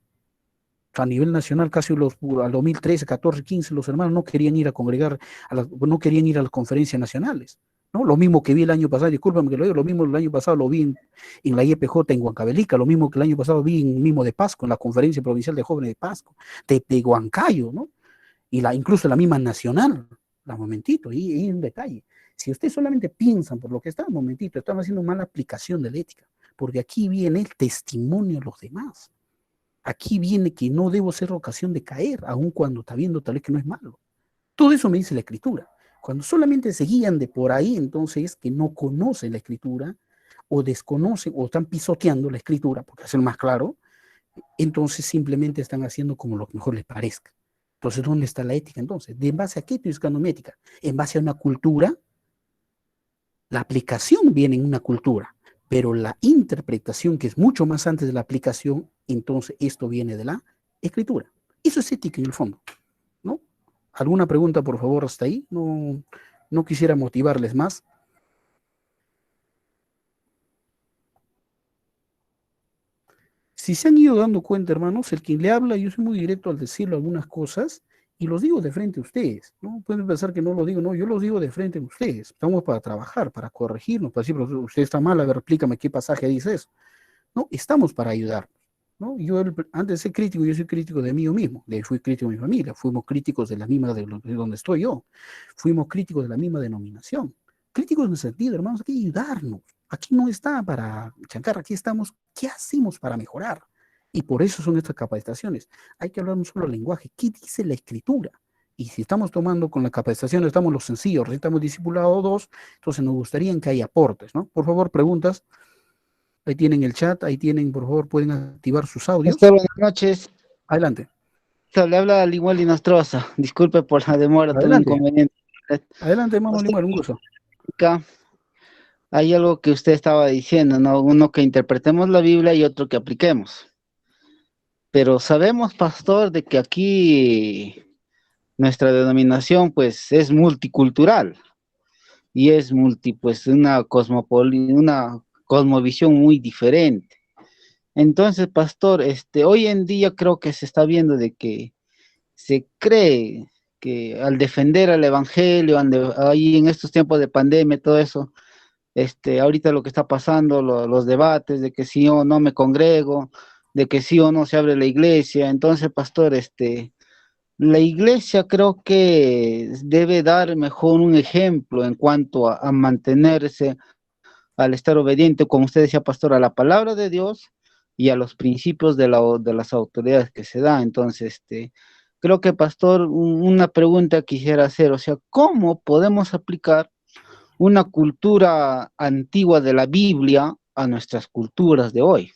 A nivel nacional, casi al 2013, 14, 15, los hermanos no querían ir a congregar, no querían ir a las conferencias nacionales, ¿no? Lo mismo que vi el año pasado, discúlpame que lo digo, lo mismo el año pasado lo vi en la IEPJ en Huancavelica, lo mismo que el año pasado vi en mismo de Pasco, en la Conferencia Provincial de Jóvenes de Pasco, de Huancayo, ¿no? Y incluso la misma nacional, un momentito, y un detalle. Si ustedes solamente piensan por lo que está, un momentito, están haciendo mala aplicación de la ética, porque aquí viene el testimonio de los demás. Aquí viene que no debo ser ocasión de caer, aun cuando está viendo tal vez que no es malo. Todo eso me dice la Escritura. Cuando solamente se guían de por ahí, entonces que no conocen la Escritura, o desconocen, o están pisoteando la Escritura, porque hacerlo más claro, entonces simplemente están haciendo como lo que mejor les parezca. Entonces, ¿dónde está la ética entonces? ¿De en base a qué estoy buscando mi ética? En base a una cultura. La aplicación viene en una cultura, pero la interpretación, que es mucho más antes de la aplicación, entonces esto viene de la escritura. Eso es ética en el fondo, ¿no? ¿Alguna pregunta, por favor, hasta ahí? No, no quisiera motivarles más. Si se han ido dando cuenta, hermanos, el quien le habla, yo soy muy directo al decirle algunas cosas y los digo de frente a ustedes, ¿no? Pueden pensar que no lo digo, no, yo los digo de frente a ustedes. Estamos para trabajar, para corregirnos, para decir, usted está mal, a ver, explícame qué pasaje dice eso. No, estamos para ayudar. ¿No? Yo antes de ser crítico, yo soy crítico de mí mismo, fui crítico de mi familia, fuimos críticos de la misma de donde estoy yo, fuimos críticos de la misma denominación. Críticos en el sentido, hermanos, hay que ayudarnos. Aquí no está para chancar, aquí estamos, ¿qué hacemos para mejorar? Y por eso son estas capacitaciones. Hay que hablar un solo lenguaje. ¿Qué dice la escritura? Y si estamos tomando con la capacitación, estamos los sencillos, estamos discipulados dos, entonces nos gustaría que haya aportes, ¿no? Por favor, preguntas. Ahí tienen el chat, ahí tienen, por favor, pueden activar sus audios. Buenas noches. Adelante. Le habla Limuel Inostroza. Disculpe por la demora, tuve Adelante. inconveniente. Adelante, hermano Limuel, un gusto. Hay algo que usted estaba diciendo, ¿no? Uno que interpretemos la Biblia y otro que apliquemos. Pero sabemos, pastor, de que aquí nuestra denominación, pues, es multicultural y es pues, una cosmovisión muy diferente. Entonces, pastor, hoy en día creo que se está viendo de que se cree que al defender al evangelio, ahí en estos tiempos de pandemia, todo eso, ahorita lo que está pasando, los debates de que sí o no me congrego, de que sí o no se abre la iglesia. Entonces, pastor, la iglesia creo que debe dar mejor un ejemplo en cuanto a mantenerse, al estar obediente, como usted decía, pastor, a la palabra de Dios y a los principios de las autoridades que se da. Entonces, creo que, pastor, una pregunta quisiera hacer, o sea, ¿cómo podemos aplicar una cultura antigua de la Biblia a nuestras culturas de hoy?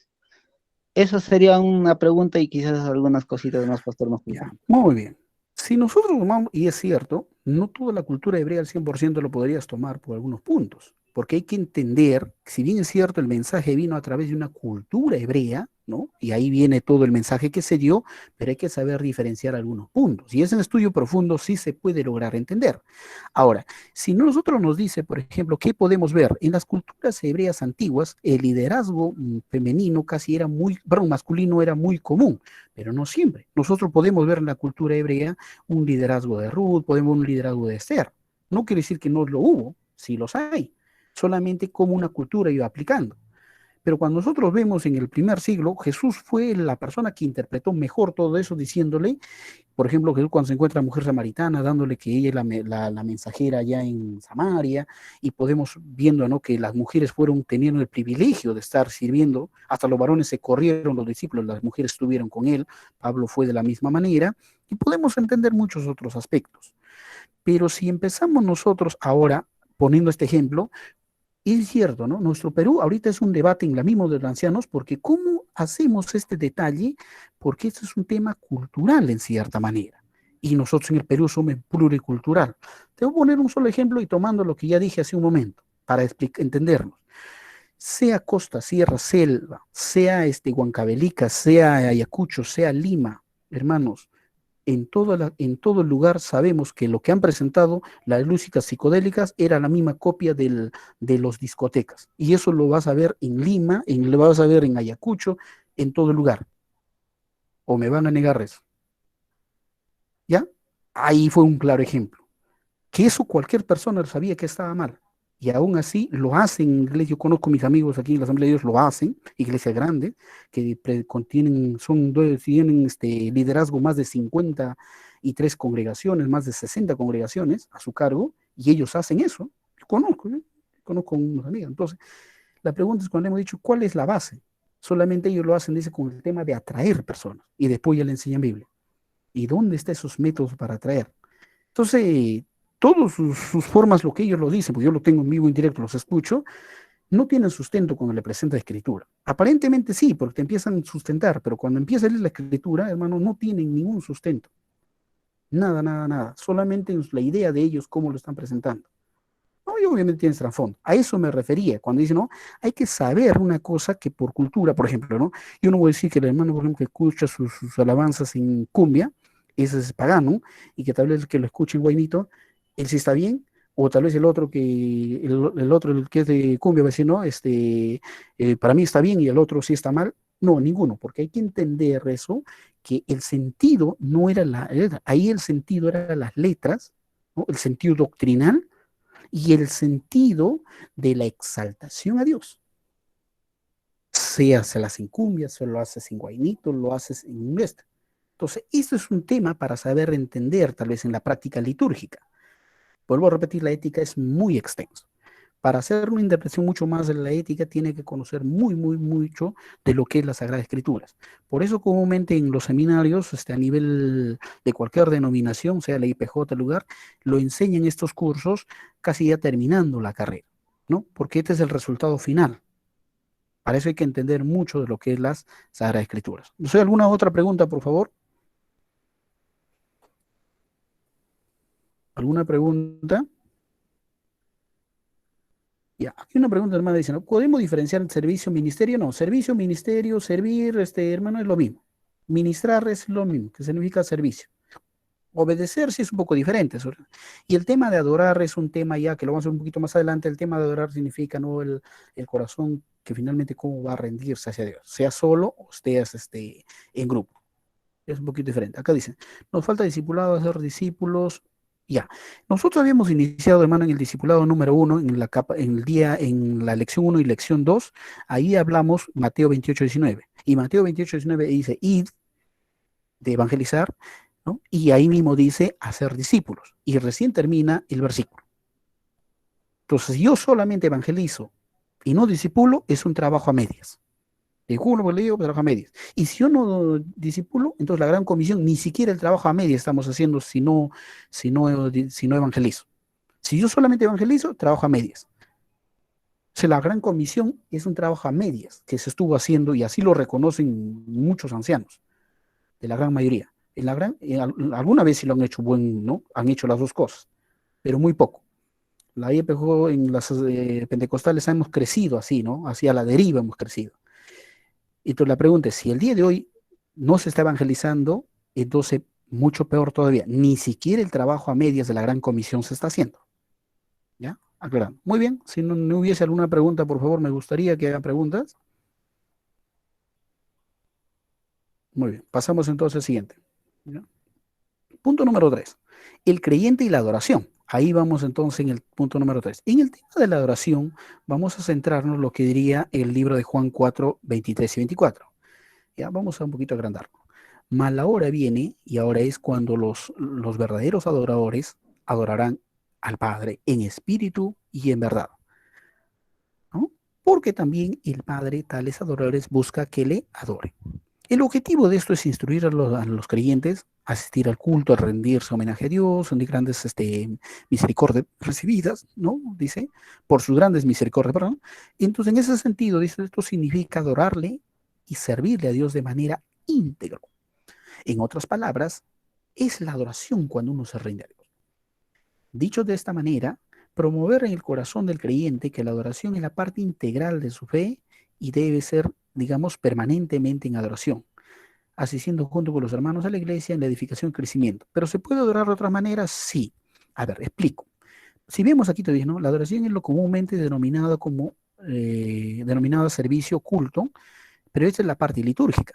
Esa sería una pregunta y quizás algunas cositas más, pastor, más. Ya, muy bien. Si nosotros tomamos, y es cierto, no toda la cultura hebrea al 100% lo podrías tomar por algunos puntos, porque hay que entender, si bien es cierto, el mensaje vino a través de una cultura hebrea, ¿no? Y ahí viene todo el mensaje que se dio, pero hay que saber diferenciar algunos puntos. Y ese estudio profundo sí se puede lograr entender. Ahora, si nosotros nos dice, por ejemplo, ¿qué podemos ver? En las culturas hebreas antiguas, el liderazgo femenino casi era muy, perdón, masculino era muy común, pero no siempre. Nosotros podemos ver en la cultura hebrea un liderazgo de Ruth, podemos ver un liderazgo de Esther. No quiere decir que no lo hubo, sí los hay, solamente como una cultura iba aplicando. Pero cuando nosotros vemos en el primer siglo, Jesús fue la persona que interpretó mejor todo eso, diciéndole, por ejemplo, Jesús cuando se encuentra la mujer samaritana, dándole que ella es la mensajera allá en Samaria, y podemos viendo, ¿no?, que las mujeres fueron teniendo el privilegio de estar sirviendo, hasta los varones se corrieron, los discípulos, las mujeres estuvieron con él, Pablo fue de la misma manera, y podemos entender muchos otros aspectos. Pero si empezamos nosotros ahora, poniendo este ejemplo, es cierto, ¿no? Nuestro Perú ahorita es un debate en la misma de los ancianos, porque ¿cómo hacemos este detalle? Porque este es un tema cultural en cierta manera. Y nosotros en el Perú somos pluricultural. Te voy a poner un solo ejemplo y tomando lo que ya dije hace un momento, para entendernos. Sea Costa, Sierra, Selva, sea Huancavelica, sea Ayacucho, sea Lima, hermanos, en todo lugar sabemos que lo que han presentado las músicas psicodélicas era la misma copia de los discotecas. Y eso lo vas a ver en Lima, lo vas a ver en Ayacucho, en todo lugar. ¿O me van a negar eso? ¿Ya? Ahí fue un claro ejemplo. Que eso cualquier persona sabía que estaba mal. Y aún así lo hacen, yo conozco a mis amigos aquí en la Asamblea de Dios, lo hacen, iglesia grande, que tienen liderazgo más de 53 congregaciones, más de 60 congregaciones a su cargo, y ellos hacen eso. Yo conozco unos amigos. Entonces, la pregunta es cuando hemos dicho, ¿cuál es la base? Solamente ellos lo hacen, dice, con el tema de atraer personas y después ya le enseñan Biblia. ¿Y dónde están esos métodos para atraer? Entonces, todas sus formas, lo que ellos lo dicen, porque yo lo tengo en vivo, en directo, los escucho, no tienen sustento cuando le presenta escritura. Aparentemente sí, porque te empiezan a sustentar, pero cuando empieza a leer la escritura, hermano, no tienen ningún sustento. Nada, nada, nada. Solamente es la idea de ellos, cómo lo están presentando. No, y obviamente tienes trasfondo. A eso me refería, cuando dice, no, hay que saber una cosa que por cultura, por ejemplo, ¿no? Yo no voy a decir que el hermano, por ejemplo, que escucha sus alabanzas en cumbia, ese es pagano, y que tal vez el que lo escuche en guainito, él sí está bien, o tal vez el otro el otro, el que es de cumbia, va a decir, no, para mí está bien y el otro sí está mal. No, ninguno, porque hay que entender eso, que el sentido no era ahí el sentido era las letras, ¿no? El sentido doctrinal y el sentido de la exaltación a Dios. Sea se las en cumbia, se lo haces en guainito, lo haces en esto. Entonces, esto es un tema para saber entender, tal vez en la práctica litúrgica. Vuelvo a repetir, la ética es muy extensa. Para hacer una interpretación mucho más de la ética, tiene que conocer mucho de lo que es las Sagradas Escrituras. Por eso, comúnmente en los seminarios, a nivel de cualquier denominación, sea la IPJ, lugar, lo enseñan estos cursos casi ya terminando la carrera, ¿no? Porque este es el resultado final. Para eso hay que entender mucho de lo que es las Sagradas Escrituras. ¿No sé, alguna otra pregunta, por favor? ¿Alguna pregunta? Ya, aquí una pregunta, hermano, dice, ¿no? ¿Podemos diferenciar el servicio ministerio? No, servicio, ministerio, servir, hermano, es lo mismo. Ministrar es lo mismo, que significa servicio. Obedecer sí es un poco diferente. Y el tema de adorar es un tema ya que lo vamos a ver un poquito más adelante. El tema de adorar significa, ¿no? El corazón que finalmente cómo va a rendirse hacia Dios, sea solo o estés en grupo. Es un poquito diferente. Acá dice, nos falta discipulado, hacer discípulos. Ya, nosotros habíamos iniciado, hermano, en el discipulado número 1, en la lección 1 y lección 2, ahí hablamos Mateo 28:19. Y Mateo 28:19 dice, id de evangelizar, ¿no? Y ahí mismo dice, hacer discípulos. Y recién termina el versículo. Entonces, yo solamente evangelizo y no discipulo, es un trabajo a medias. Discipulo, pues le digo, trabajo a medias. Y si yo no discipulo, entonces la gran comisión, ni siquiera el trabajo a medias estamos haciendo si no evangelizo. Si yo solamente evangelizo, trabajo a medias. O sea, la gran comisión es un trabajo a medias que se estuvo haciendo y así lo reconocen muchos ancianos, de la gran mayoría. Alguna vez sí lo han hecho ¿no? Han hecho las dos cosas, pero muy poco. La IPJ en las pentecostales hemos crecido así, ¿no? Hacia la deriva hemos crecido. Y tú la pregunta es, si el día de hoy no se está evangelizando, entonces mucho peor todavía, ni siquiera el trabajo a medias de la gran comisión se está haciendo. ¿Ya? Aclarando. Muy bien, si no hubiese alguna pregunta, por favor, me gustaría que hagan preguntas. Muy bien, pasamos entonces al siguiente. ¿Ya? Punto número 3, el creyente y la adoración. Ahí vamos entonces en el punto número 3. En el tema de la adoración, vamos a centrarnos en lo que diría el libro de Juan 4, 23 y 24. Ya vamos a un poquito agrandarlo. Mas la hora viene, y ahora es cuando los verdaderos adoradores adorarán al Padre en espíritu y en verdad, ¿no? Porque también el Padre, tales adoradores, busca que le adoren. El objetivo de esto es instruir a los creyentes a asistir al culto, a rendirse homenaje a Dios, son de grandes misericordias recibidas, ¿no? Dice, por sus grandes misericordias, perdón. Entonces, en ese sentido, dice, esto significa adorarle y servirle a Dios de manera íntegra. En otras palabras, es la adoración cuando uno se rinde a Dios. Dicho de esta manera, promover en el corazón del creyente que la adoración es la parte integral de su fe y debe ser, digamos, permanentemente en adoración, asistiendo junto con los hermanos a la iglesia en la edificación y crecimiento. ¿Pero se puede adorar de otras maneras? Sí. A ver, explico. Si vemos aquí todavía, ¿no? La adoración es lo comúnmente denominado servicio, culto, pero esta es la parte litúrgica,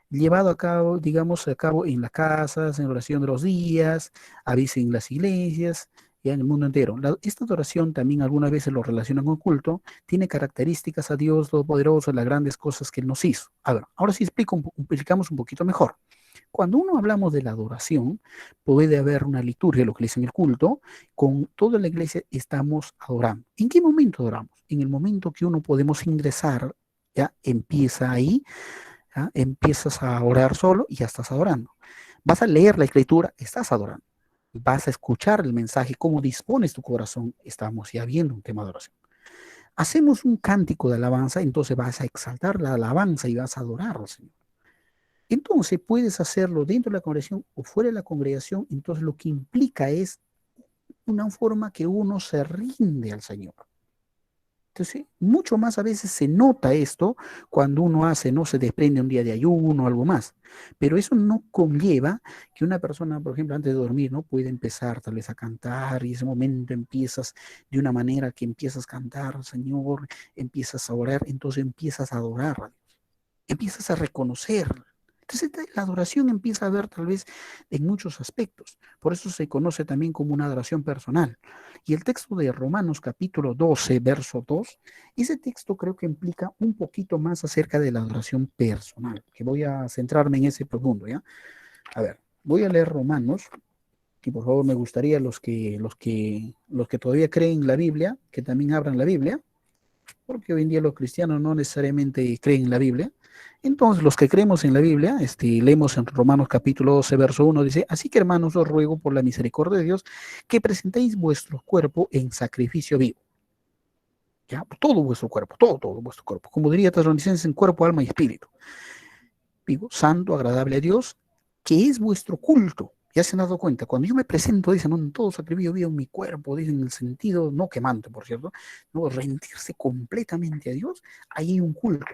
llevado a cabo, digamos, en las casas, en oración de los días, a veces en las iglesias, ya en el mundo entero. Esta adoración también algunas veces lo relacionan con culto, tiene características a Dios Todopoderoso, las grandes cosas que Él nos hizo. A ver, ahora sí explicamos un poquito mejor. Cuando uno hablamos de la adoración, puede haber una liturgia, lo que le dicen el culto, con toda la iglesia estamos adorando. ¿En qué momento adoramos? En el momento que uno podemos ingresar ya empieza ahí, ¿ya? Empiezas a orar solo y ya estás adorando. Vas a leer la escritura, estás adorando. Vas a escuchar el mensaje, cómo dispones tu corazón, estamos ya viendo un tema de oración. Hacemos un cántico de alabanza, entonces vas a exaltar la alabanza y vas a adorar al Señor. Entonces puedes hacerlo dentro de la congregación o fuera de la congregación, entonces lo que implica es una forma que uno se rinde al Señor. Entonces, mucho más a veces se nota esto cuando uno hace, no se desprende un día de ayuno o algo más. Pero eso no conlleva que una persona, por ejemplo, antes de dormir, ¿no? Puede empezar tal vez a cantar y ese momento empiezas de una manera que empiezas a cantar, Señor, empiezas a orar, entonces empiezas a adorar, empiezas a reconocer. Entonces la adoración empieza a ver tal vez en muchos aspectos. Por eso se conoce también como una adoración personal. Y el texto de Romanos capítulo 12, verso 2, ese texto creo que implica un poquito más acerca de la adoración personal, que voy a centrarme en ese profundo, ¿ya? A ver, voy a leer Romanos, y por favor me gustaría los que todavía creen en la Biblia, que también abran la Biblia, porque hoy en día los cristianos no necesariamente creen en la Biblia. Entonces, los que creemos en la Biblia, leemos en Romanos capítulo 12, verso 1, dice, así que hermanos, os ruego por la misericordia de Dios que presentéis vuestro cuerpo en sacrificio vivo. ¿Ya? Todo vuestro cuerpo, todo vuestro cuerpo. Como diría Tesalonicenses, en cuerpo, alma y espíritu. Vivo, santo, agradable a Dios, que es vuestro culto. Ya se han dado cuenta, cuando yo me presento, dicen, no, en todo sacrificio vivo mi cuerpo, dicen en el sentido, no quemante, por cierto, no, rendirse completamente a Dios, ahí hay un culto.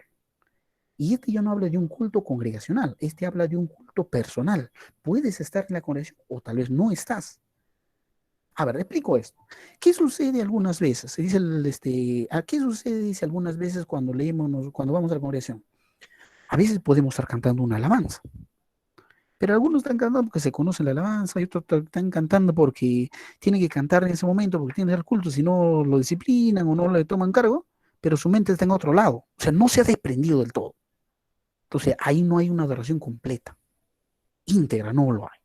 Y este ya no habla de un culto congregacional, este habla de un culto personal. Puedes estar en la congregación o tal vez no estás. A ver, explico esto. ¿Qué sucede algunas veces? Se dice ¿qué sucede dice algunas veces cuando leemos, cuando vamos a la congregación? A veces podemos estar cantando una alabanza, pero algunos están cantando porque se conocen la alabanza y otros están cantando porque tienen que cantar en ese momento, porque tienen el culto, si no lo disciplinan o no le toman cargo, pero su mente está en otro lado. O sea, no se ha desprendido del todo. Entonces, ahí no hay una adoración completa, íntegra, no lo hay.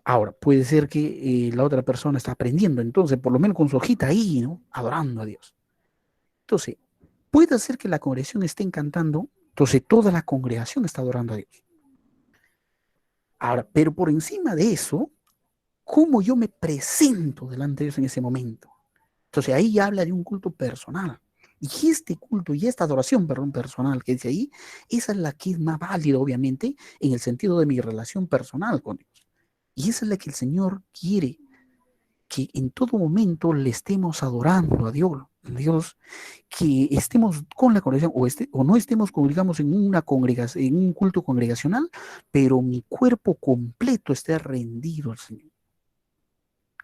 Ahora, puede ser que la otra persona está aprendiendo, entonces, por lo menos con su hojita ahí, ¿no? Adorando a Dios. Entonces, puede ser que la congregación esté cantando, entonces toda la congregación está adorando a Dios. Ahora, pero por encima de eso, ¿cómo yo me presento delante de Dios en ese momento? Entonces, ahí habla de un culto personal. Y este culto y esta adoración, perdón, personal que dice ahí, esa es la que es más válida, obviamente, en el sentido de mi relación personal con Dios. Y esa es la que el Señor quiere, que en todo momento le estemos adorando a Dios, que estemos con la congregación o no estemos, digamos, en una congregación, en un culto congregacional, pero mi cuerpo completo esté rendido al Señor,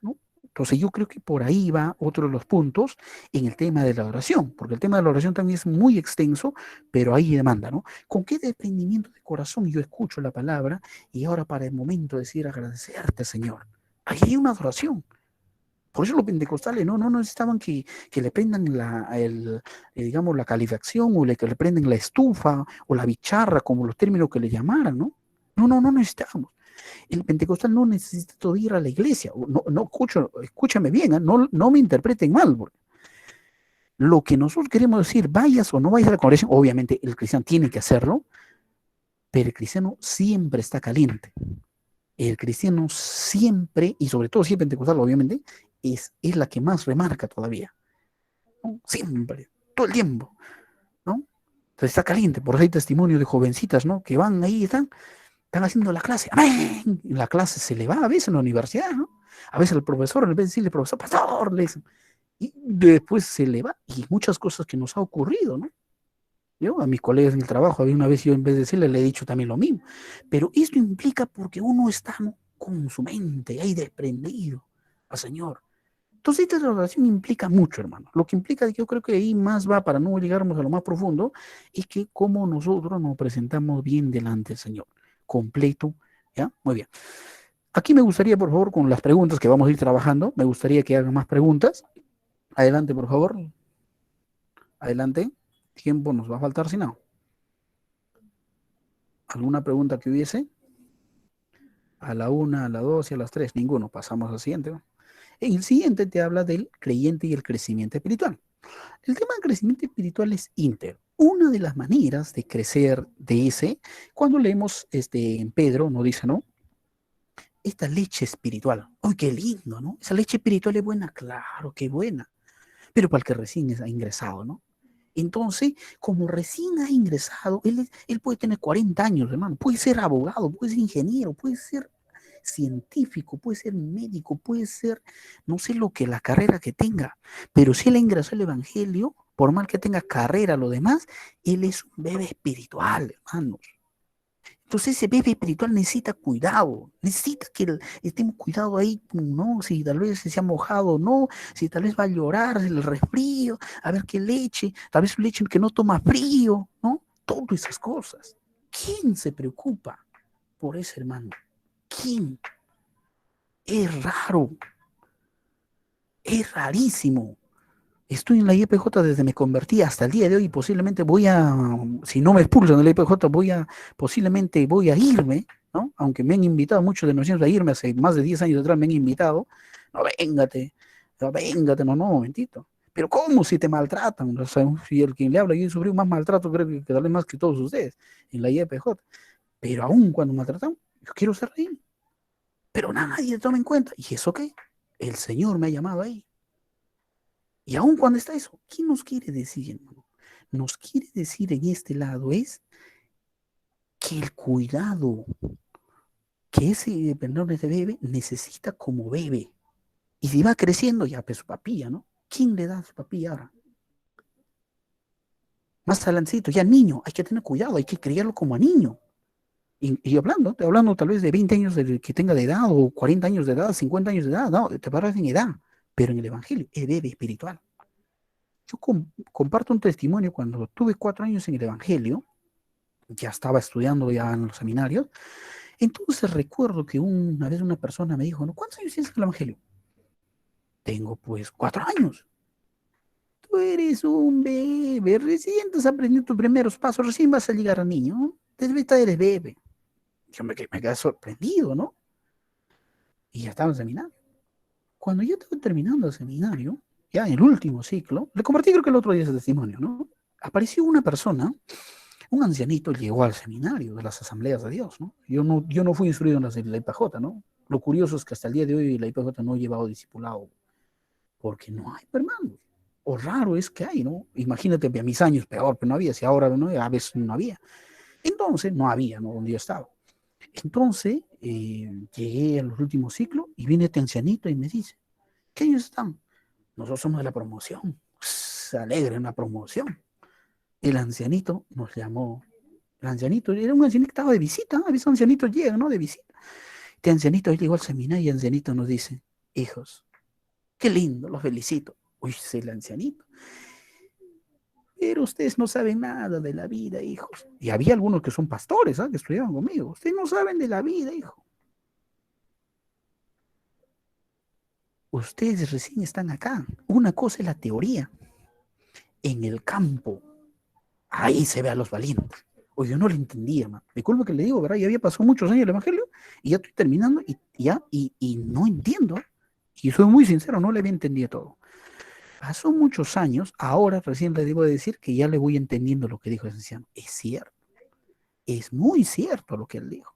¿no? Entonces yo creo que por ahí va otro de los puntos en el tema de la oración, porque el tema de la oración también es muy extenso, pero ahí demanda, ¿no? ¿Con qué desprendimiento de corazón yo escucho la palabra y ahora para el momento de decir agradecerte, Señor? Ahí hay una adoración. Por eso los pentecostales no necesitaban que le prendan digamos, la calefacción o que le prendan la estufa o la bicharra, como los términos que le llamaran, ¿no? No necesitábamos. El pentecostal no necesita todo ir a la iglesia. Escúchame bien, ¿eh? No me interpreten mal. Lo que nosotros queremos decir, vayas o no vayas a la congregación, obviamente el cristiano tiene que hacerlo, pero el cristiano siempre está caliente. El cristiano siempre, y sobre todo si es pentecostal, obviamente, es la que más remarca todavía, ¿no? Siempre, todo el tiempo, ¿no? Entonces está caliente, por eso hay testimonios de jovencitas, ¿no? Que van ahí, están haciendo la clase, ¡amén! Y la clase se le va a veces en la universidad, ¿no? A veces el profesor, en vez de decirle, profesor, pastor, le dicen, y después se le va, y muchas cosas que nos ha ocurrido, ¿no? Yo a mis colegas en el trabajo, había una vez yo en vez de decirle, le he dicho también lo mismo. Pero esto implica porque uno está, ¿no?, con su mente ahí desprendido al Señor. Entonces esta oración implica mucho, hermano. Lo que implica, yo creo que ahí más va, para no llegarnos a lo más profundo, es que como nosotros nos presentamos bien delante del Señor. Completo, ¿ya? Muy bien. Aquí me gustaría, por favor, con las preguntas que vamos a ir trabajando, me gustaría que hagan más preguntas. Adelante, por favor. Adelante. Tiempo nos va a faltar, si no. ¿Alguna pregunta que hubiese? A la 1, a la 2 y a las 3. Ninguno. Pasamos al siguiente, ¿no? En el siguiente te habla del creyente y el crecimiento espiritual. El tema del crecimiento espiritual es íntegro. Una de las maneras de crecer de ese, cuando leemos en Pedro, no dice, ¿no? Esta leche espiritual. ¡Ay, qué lindo!, ¿no? Esa leche espiritual es buena, claro, qué buena. Pero para el que recién ha ingresado, ¿no? Entonces, como recién ha ingresado, él puede tener 40 años, hermano, puede ser abogado, puede ser ingeniero, puede ser científico, puede ser médico, puede ser, no sé lo que la carrera que tenga, pero si él ingresó al Evangelio, por mal que tenga carrera, lo demás, él es un bebé espiritual, hermanos. Entonces ese bebé espiritual necesita cuidado, necesita que estemos cuidado ahí, ¿no? Si tal vez se ha mojado o no, si tal vez va a llorar, el resfrío, a ver qué leche, tal vez leche que no toma frío, ¿no? Todas esas cosas. ¿Quién se preocupa por ese hermano? ¿Quién? Es raro, es rarísimo. Estoy en la IEPJ desde que me convertí hasta el día de hoy y posiblemente si no me expulsan de la IEPJ, posiblemente voy a irme, ¿no? Aunque me han invitado muchos de nosotros a irme, hace más de 10 años atrás me han invitado. No, véngate, no, momentito. Pero ¿cómo si te maltratan? O sea, si el quien le habla, yo he sufrido más maltrato, creo que tal vez más que todos ustedes, en la IEPJ. Pero aún cuando maltratan, yo quiero ser ahí. Pero nadie toma en cuenta. ¿Y eso qué? El Señor me ha llamado ahí. Y aún cuando está eso, ¿qué nos quiere decir, hermano? Nos quiere decir en este lado es que el cuidado que ese menor de bebé necesita como bebé. Y si va creciendo, ya pues su papilla, ¿no? ¿Quién le da su papilla ahora? Más adelantito, ya niño, hay que tener cuidado, hay que criarlo como a niño. Y hablando, tal vez de 20 años que tenga de edad, o 40 años de edad, 50 años de edad, no, te paras en edad, pero en el Evangelio es bebé espiritual. Yo comparto un testimonio cuando tuve 4 años en el Evangelio, ya estaba estudiando ya en los seminarios, entonces recuerdo que una vez una persona me dijo, ¿no? ¿Cuántos años tienes en el Evangelio? Tengo pues 4 años. Tú eres un bebé, recién estás aprendiendo tus primeros pasos, recién vas a llegar a niño, desde esta eres bebé. Yo me quedé sorprendido, ¿no? Y ya estaba en el seminario. Cuando yo estaba terminando el seminario, ya en el último ciclo, le compartí creo que el otro día ese testimonio, ¿no? Apareció una persona, un ancianito, llegó al seminario de las asambleas de Dios, ¿no? Yo no fui instruido en la IPJ, ¿no? Lo curioso es que hasta el día de hoy la IPJ no ha llevado discipulado, porque no hay hermanos. O raro es que hay, ¿no? Imagínate, a mis años peor, pero no había, si ahora no, a veces no había. Entonces, no había, ¿no? Donde yo estaba. Entonces, llegué a los últimos ciclos y viene este ancianito y me dice, ¿qué años están? Nosotros somos de la promoción. Se alegra en la promoción. El ancianito nos llamó. El ancianito, era un ancianito que estaba de visita, ¿no? A veces ancianitos llegan, ¿no? De visita. Este ancianito llegó al seminario y el ancianito nos dice, hijos, qué lindo, los felicito. Uy, es el ancianito. Pero ustedes no saben nada de la vida, hijos. Y había algunos que son pastores, ¿eh? Que estudiaban conmigo. Ustedes no saben de la vida, hijo. Ustedes recién están acá. Una cosa es la teoría. En el campo, ahí se ve a los valientes. Oye, yo no lo entendía, hermano. Disculpe que le digo, ¿verdad? Ya había pasado muchos años el Evangelio y ya estoy terminando y no entiendo. Y soy muy sincero, no le había entendido todo. Pasó muchos años, ahora recién le debo decir que ya le voy entendiendo lo que dijo ese anciano. Es cierto, es muy cierto lo que él dijo.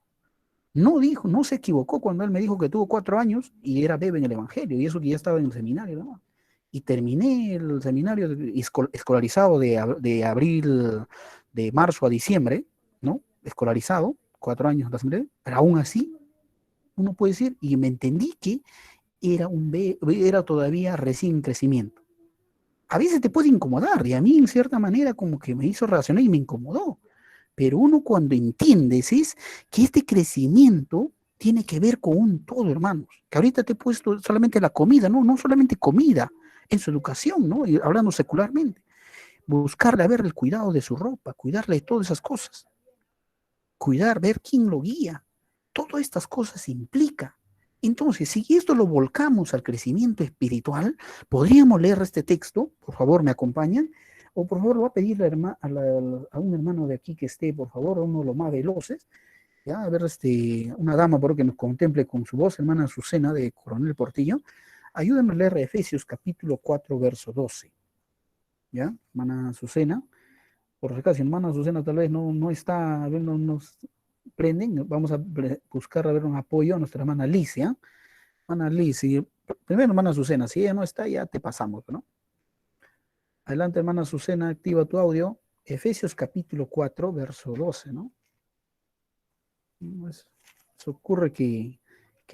No se equivocó cuando él me dijo que tuvo 4 años y era bebé en el Evangelio, y eso que ya estaba en el seminario, ¿no? Y terminé el seminario escolarizado de marzo a diciembre, ¿no? Escolarizado, 4 años de asamblea, pero aún así, uno puede decir, y me entendí que era todavía recién crecimiento. A veces te puede incomodar, y a mí en cierta manera como que me hizo reaccionar y me incomodó. Pero uno cuando entiendes es que este crecimiento tiene que ver con un todo, hermanos. Que ahorita te he puesto solamente la comida, no solamente comida, en su educación, ¿no? Y hablando secularmente. Buscarle a ver el cuidado de su ropa, cuidarle de todas esas cosas. Cuidar, ver quién lo guía. Todas estas cosas implica. Entonces, si esto lo volcamos al crecimiento espiritual, podríamos leer este texto, por favor, me acompañan, o por favor, voy a pedirle a un hermano de aquí que esté, por favor, uno de los más veloces, ya, a ver, una dama por que nos contemple con su voz, hermana Azucena de Coronel Portillo, ayúdenme a leer Efesios capítulo 4, verso 12. ¿ya? Hermana Azucena, por si acaso, hermana Azucena tal vez no está, a ver, no nos prenden, vamos a buscar a ver un apoyo a nuestra hermana Alicia. Hermana Alicia, primero hermana Azucena, si ella no está, ya te pasamos, ¿no? Adelante, hermana Azucena, activa tu audio. Efesios capítulo 4, verso 12, ¿no? Eso ocurre que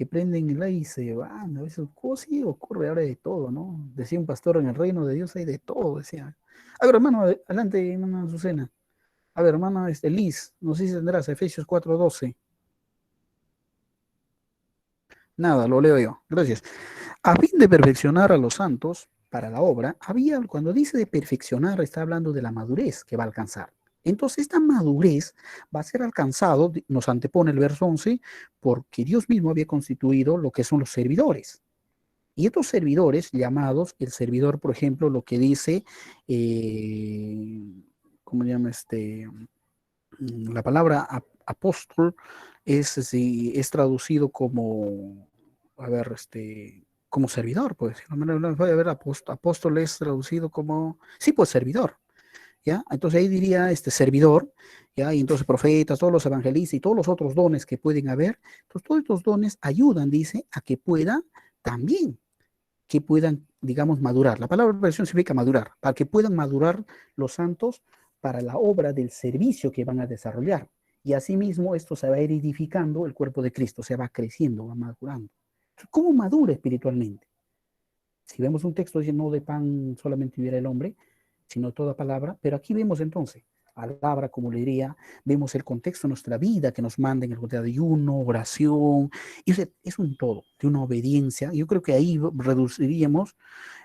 prenden el aire y se van, a veces sí ocurre ahora de todo, ¿no? Decía un pastor, en el reino de Dios hay de todo, decía. A ver, hermano, adelante, hermana Azucena. A ver, hermana Liz, no sé si tendrás Efesios 4:12. Nada, lo leo yo. Gracias. A fin de perfeccionar a los santos para la obra, cuando dice de perfeccionar, está hablando de la madurez que va a alcanzar. Entonces, esta madurez va a ser alcanzado, nos antepone el verso 11, porque Dios mismo había constituido lo que son los servidores. Y estos servidores llamados, el servidor, por ejemplo, lo que dice, ¿cómo se llama la palabra apóstol es traducido como, a ver, como servidor, pues. A ver, apóstol es traducido como, sí, pues servidor, ¿ya? Entonces ahí diría servidor, ¿ya? Y entonces profetas, todos los evangelistas y todos los otros dones que pueden haber, entonces todos estos dones ayudan, dice, a que puedan también, que puedan, digamos, madurar. La palabra perfección significa madurar, para que puedan madurar los santos para la obra del servicio que van a desarrollar. Y asimismo esto se va a ir edificando el cuerpo de Cristo, se va creciendo, va madurando. ¿Cómo madura espiritualmente? Si vemos un texto dice no de pan solamente vivirá el hombre, sino toda palabra, pero aquí vemos entonces palabra, como le diría, vemos el contexto de nuestra vida que nos manda en el contexto de ayuno, oración, y es un todo, de una obediencia. Yo creo que ahí reduciríamos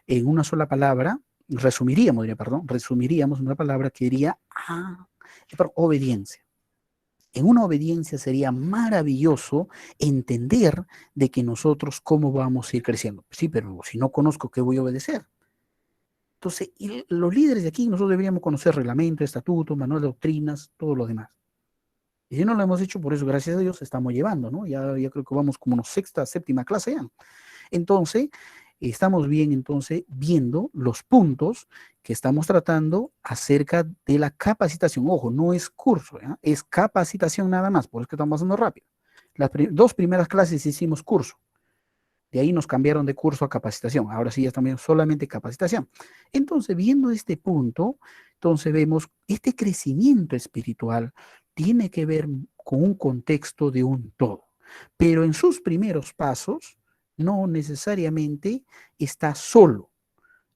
en una sola palabra, resumiríamos una palabra que diría obediencia. En una obediencia sería maravilloso entender de que nosotros cómo vamos a ir creciendo. Sí, pero si no conozco, ¿qué voy a obedecer? Entonces, los líderes de aquí, nosotros deberíamos conocer reglamentos, estatutos, manual de doctrinas, todo lo demás. Y si no lo hemos hecho, por eso, gracias a Dios, estamos llevando, ¿no? Ya creo que vamos como una sexta, séptima clase ya. Entonces, estamos bien, entonces, viendo los puntos que estamos tratando acerca de la capacitación. Ojo, no es curso, ¿ya? Es capacitación nada más, por eso que estamos haciendo rápido. Las dos primeras clases hicimos curso. De ahí nos cambiaron de curso a capacitación. Ahora sí ya estamos solamente capacitación. Entonces, viendo este punto, entonces vemos este crecimiento espiritual tiene que ver con un contexto de un todo. Pero en sus primeros pasos, no necesariamente está solo.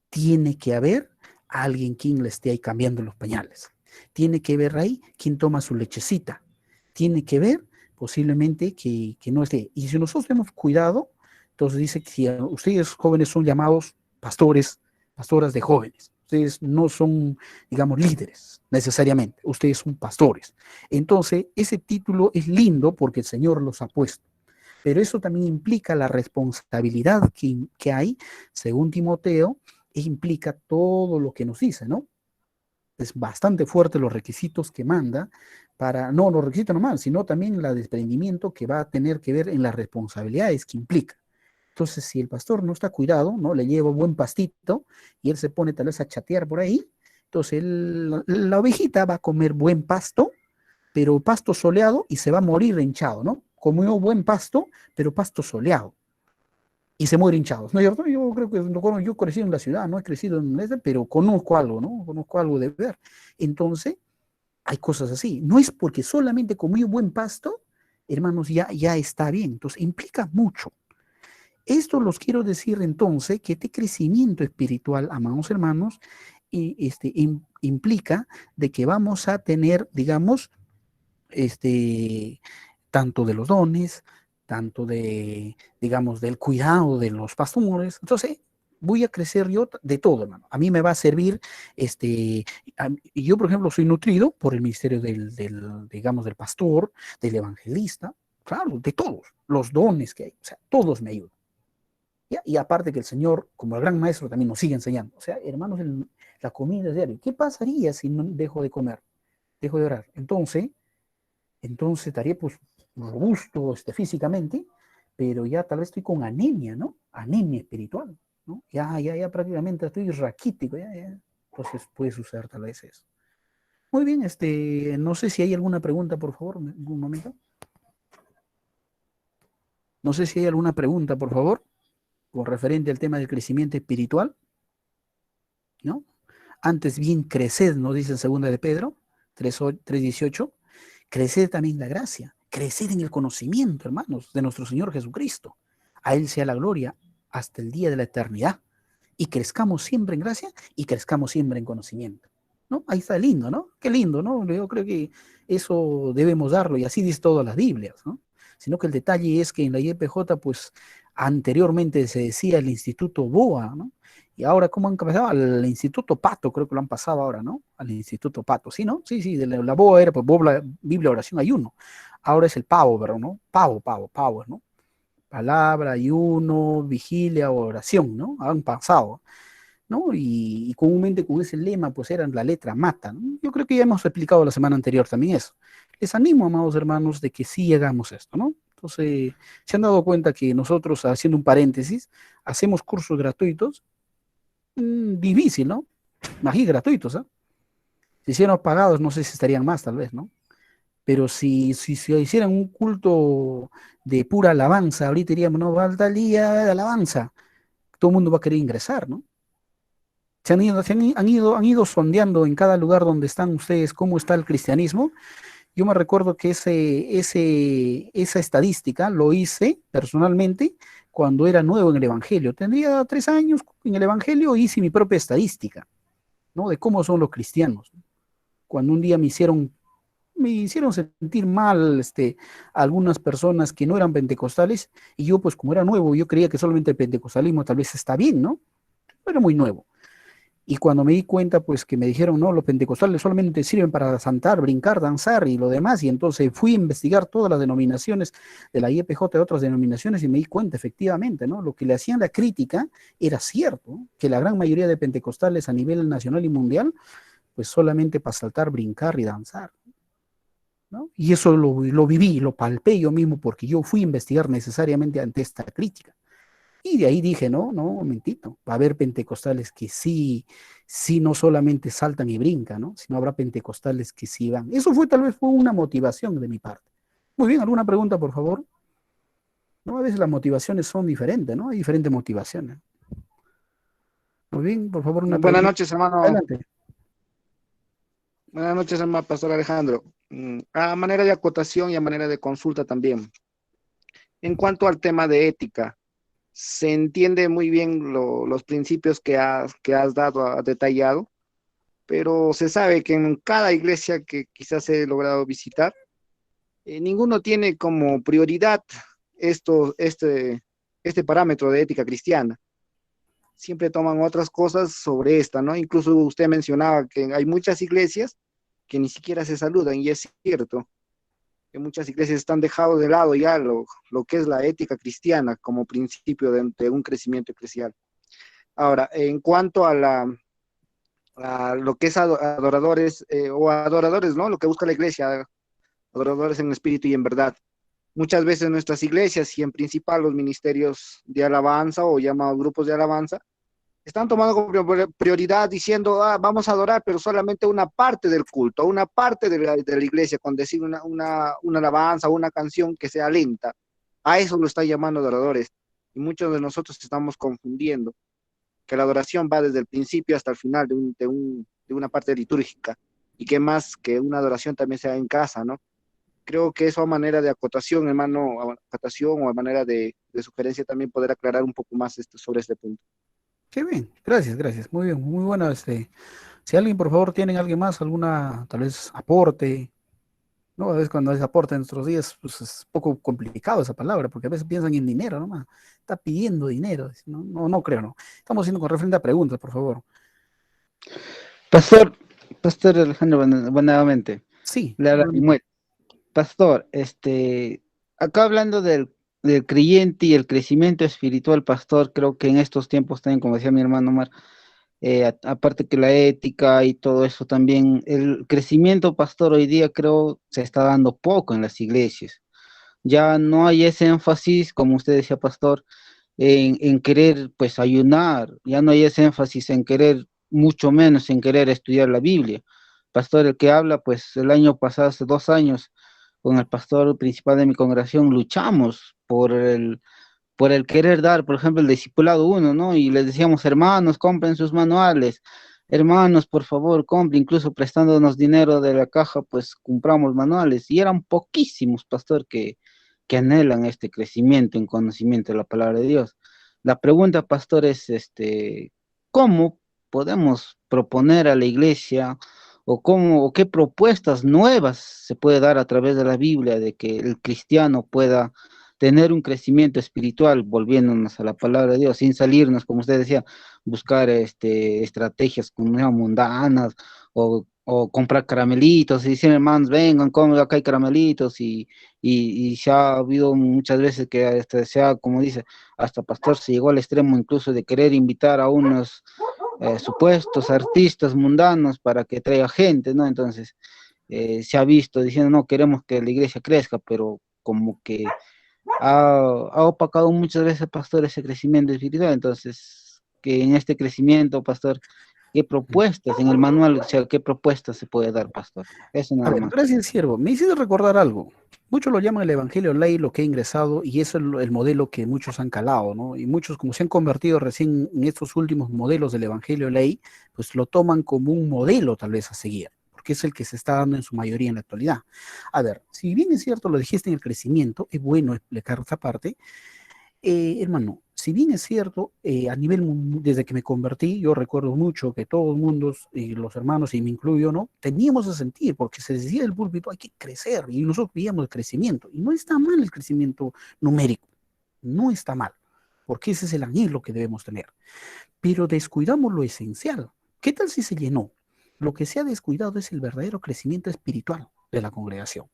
Tiene que haber alguien quien le esté ahí cambiando los pañales. Tiene que ver ahí quien toma su lechecita. Tiene que ver posiblemente que no esté. Y si nosotros tenemos cuidado, entonces dice que si ustedes jóvenes son llamados pastores, pastoras de jóvenes. Ustedes no son, digamos, líderes necesariamente. Ustedes son pastores. Entonces, ese título es lindo porque el Señor los ha puesto. Pero eso también implica la responsabilidad que hay, según Timoteo, e implica todo lo que nos dice, ¿no? Es bastante fuerte los requisitos que manda no los requisitos nomás, sino también el desprendimiento que va a tener que ver en las responsabilidades que implica. Entonces, si el pastor no está cuidado, ¿no? Le lleva buen pastito y él se pone tal vez a chatear por ahí, entonces la ovejita va a comer buen pasto, pero pasto soleado y se va a morir hinchado, ¿no? Comió buen pasto, pero pasto soleado y se muere hinchado, ¿no es cierto? Yo creo que yo crecí en la ciudad, no he crecido en ese, pero conozco algo, ¿no? Conozco algo de ver. Entonces, hay cosas así. No es porque solamente comió buen pasto, hermanos, ya está bien. Entonces, implica mucho. Esto los quiero decir entonces que este crecimiento espiritual, amados hermanos, implica de que vamos a tener, digamos, tanto de los dones, tanto de, digamos, del cuidado de los pastores. Entonces, voy a crecer yo de todo, hermano. A mí me va a servir, y yo, por ejemplo, soy nutrido por el ministerio digamos, del pastor, del evangelista, claro, de todos, los dones que hay, o sea, todos me ayudan. ¿Ya? Y aparte que el Señor, como el gran maestro, también nos sigue enseñando. O sea, hermanos, la comida es diaria. ¿Qué pasaría si no dejo de comer? Dejo de orar. Entonces estaría pues robusto físicamente, pero ya tal vez estoy con anemia, ¿no? Anemia espiritual, ¿no? Ya prácticamente estoy raquítico, ya. Entonces puede suceder tal vez eso. Muy bien, no sé si hay alguna pregunta, por favor, un momento. No sé si hay alguna pregunta, por favor, con referente al tema del crecimiento espiritual, ¿no? Antes bien creced, nos dice en segunda de Pedro 3:18, creced también en la gracia, creced en el conocimiento, hermanos, de nuestro Señor Jesucristo. A Él sea la gloria hasta el día de la eternidad. Y crezcamos siempre en gracia y crezcamos siempre en conocimiento, ¿no? Ahí está lindo, ¿no? Qué lindo, ¿no? Yo creo que eso debemos darlo y así dice todas las Biblias, ¿no? Sino que el detalle es que en la IEPJ, pues anteriormente se decía el Instituto BOA, ¿no? Y ahora, ¿cómo han pasado? Al Instituto Pato, creo que lo han pasado ahora, ¿no? Al Instituto Pato, ¿sí, no? Sí, sí, de la BOA era, pues, Biblia, oración, ayuno. Ahora es el pavo, ¿verdad? ¿No? Pavo, ¿no? Palabra, ayuno, vigilia, oración, ¿no? Han pasado, ¿no? Y comúnmente con ese lema, pues eran la letra mata, ¿no? Yo creo que ya hemos explicado la semana anterior también eso. Les animo, amados hermanos, de que sí hagamos esto, ¿no? Entonces, se han dado cuenta que nosotros, haciendo un paréntesis, hacemos cursos gratuitos, difícil, ¿no? Magí gratuitos, ¿ah? Si hicieran pagados, no sé si estarían más, tal vez, ¿no? Pero si se hicieran un culto de pura alabanza, ahorita diríamos, no, falta el día de alabanza, todo el mundo va a querer ingresar, ¿no? Han ido sondeando en cada lugar donde están ustedes cómo está el cristianismo. Yo me recuerdo que esa estadística lo hice personalmente cuando era nuevo en el Evangelio. Tendría 3 años en el Evangelio, hice mi propia estadística, ¿no? De cómo son los cristianos. Cuando un día me hicieron sentir mal algunas personas que no eran pentecostales, y yo pues como era nuevo, yo creía que solamente el pentecostalismo tal vez está bien, ¿no? Pero era muy nuevo. Y cuando me di cuenta, pues que me dijeron, no, los pentecostales solamente sirven para cantar, brincar, danzar y lo demás, y entonces fui a investigar todas las denominaciones de la IEPJ, de otras denominaciones, y me di cuenta efectivamente, ¿no? Lo que le hacían la crítica era cierto, ¿no? Que la gran mayoría de pentecostales a nivel nacional y mundial, pues solamente para saltar, brincar y danzar, ¿no? Y eso lo viví, lo palpé yo mismo, porque yo fui a investigar necesariamente ante esta crítica. Y de ahí dije, no, no, un momentito, va a haber pentecostales que sí, sí, no solamente saltan y brincan, ¿no? Sino habrá pentecostales que sí van. Eso tal vez fue una motivación de mi parte. Muy bien, ¿alguna pregunta, por favor? ¿No? A veces las motivaciones son diferentes, ¿no? Hay diferentes motivaciones. Muy bien, por favor, una Buenas pregunta. noches, hermano. Adelante. Buenas noches, hermano Pastor Alejandro. A manera de acotación y a manera de consulta también. En cuanto al tema de ética, se entiende muy bien los principios que has dado, detallado, pero se sabe que en cada iglesia que quizás he logrado visitar, ninguno tiene como prioridad esto, este parámetro de ética cristiana. Siempre toman otras cosas sobre esta, ¿no? Incluso usted mencionaba que hay muchas iglesias que ni siquiera se saludan, y es cierto, que muchas iglesias están dejado de lado ya lo que es la ética cristiana como principio de un crecimiento eclesial. Ahora, en cuanto a lo que es adoradores o adoradores, ¿no? Lo que busca la iglesia, adoradores en espíritu y en verdad. Muchas veces nuestras iglesias y en principal los ministerios de alabanza o llamados grupos de alabanza están tomando como prioridad diciendo, vamos a adorar, pero solamente una parte del culto, una parte de la iglesia, con decir una alabanza o una canción que sea lenta. A eso lo está llamando adoradores. Y muchos de nosotros estamos confundiendo que la adoración va desde el principio hasta el final de una parte litúrgica. Y que más que una adoración también sea en casa, ¿no? Creo que eso a manera de acotación, hermano, acotación o a manera de sugerencia también poder aclarar un poco más sobre este punto. Qué bien, gracias, gracias. Muy bien, muy bueno. Si alguien, por favor, tienen alguien más, alguna, tal vez, aporte, ¿no? A veces cuando es aporte en nuestros días, pues es un poco complicado esa palabra, porque a veces piensan en dinero, ¿no? Está pidiendo dinero, no, no, no creo, ¿no? Estamos haciendo con referente a preguntas, por favor. Pastor Alejandro, nuevamente, Sí, le habla Samuel. Pastor, acá hablando del creyente y el crecimiento espiritual, pastor, creo que en estos tiempos también, como decía mi hermano Omar, aparte que la ética y todo eso también, el crecimiento, pastor, hoy día creo se está dando poco en las iglesias. Ya no hay ese énfasis, como usted decía, pastor, en querer pues ayunar, ya no hay ese énfasis en querer mucho menos en querer estudiar la Biblia. Pastor, el que habla, pues el año pasado, hace 2 años, con el pastor principal de mi congregación, luchamos por el querer dar, por ejemplo, el discipulado uno, ¿no? Y les decíamos, hermanos, compren sus manuales, hermanos, por favor, compren, incluso prestándonos dinero de la caja, pues compramos manuales. Y eran poquísimos, pastor, que anhelan este crecimiento en conocimiento de la palabra de Dios. La pregunta, pastor, es, ¿cómo podemos proponer a la iglesia o cómo, o qué propuestas nuevas se puede dar a través de la Biblia de que el cristiano pueda tener un crecimiento espiritual, volviéndonos a la palabra de Dios, sin salirnos, como usted decía, buscar estrategias como mundanas o comprar caramelitos y decir, hermanos, vengan, comen, acá hay caramelitos y se ha habido muchas veces que se ha, como dice, hasta pastor se llegó al extremo incluso de querer invitar a unos supuestos artistas mundanos para que traiga gente, ¿no? Entonces, se ha visto diciendo, no, queremos que la iglesia crezca, pero como que ha opacado muchas veces, pastor, ese crecimiento espiritual. Entonces, que en este crecimiento, pastor, ¿qué propuestas en el manual, o sea, qué propuestas se puede dar, pastor? Eso A nada ver, más. gracias, siervo. Me hiciste recordar algo. Muchos lo llaman el Evangelio Ley, lo que ha ingresado, y eso es el modelo que muchos han calado, ¿no? Y muchos, como se han convertido recién en estos últimos modelos del Evangelio Ley, pues lo toman como un modelo tal vez a seguir, porque es el que se está dando en su mayoría en la actualidad. A ver, si bien es cierto, lo dijiste en el crecimiento, es bueno explicar esta parte. Hermano, si bien es cierto, desde que me convertí, yo recuerdo mucho que todo el mundo, y los hermanos, y me incluyo, ¿no? Teníamos que sentir, porque se decía del púlpito, hay que crecer, y nosotros veíamos el crecimiento, y no está mal el crecimiento numérico, no está mal, porque ese es el anhelo que debemos tener, pero descuidamos lo esencial. ¿Qué tal si se llenó? Lo que se ha descuidado es el verdadero crecimiento espiritual de la congregación.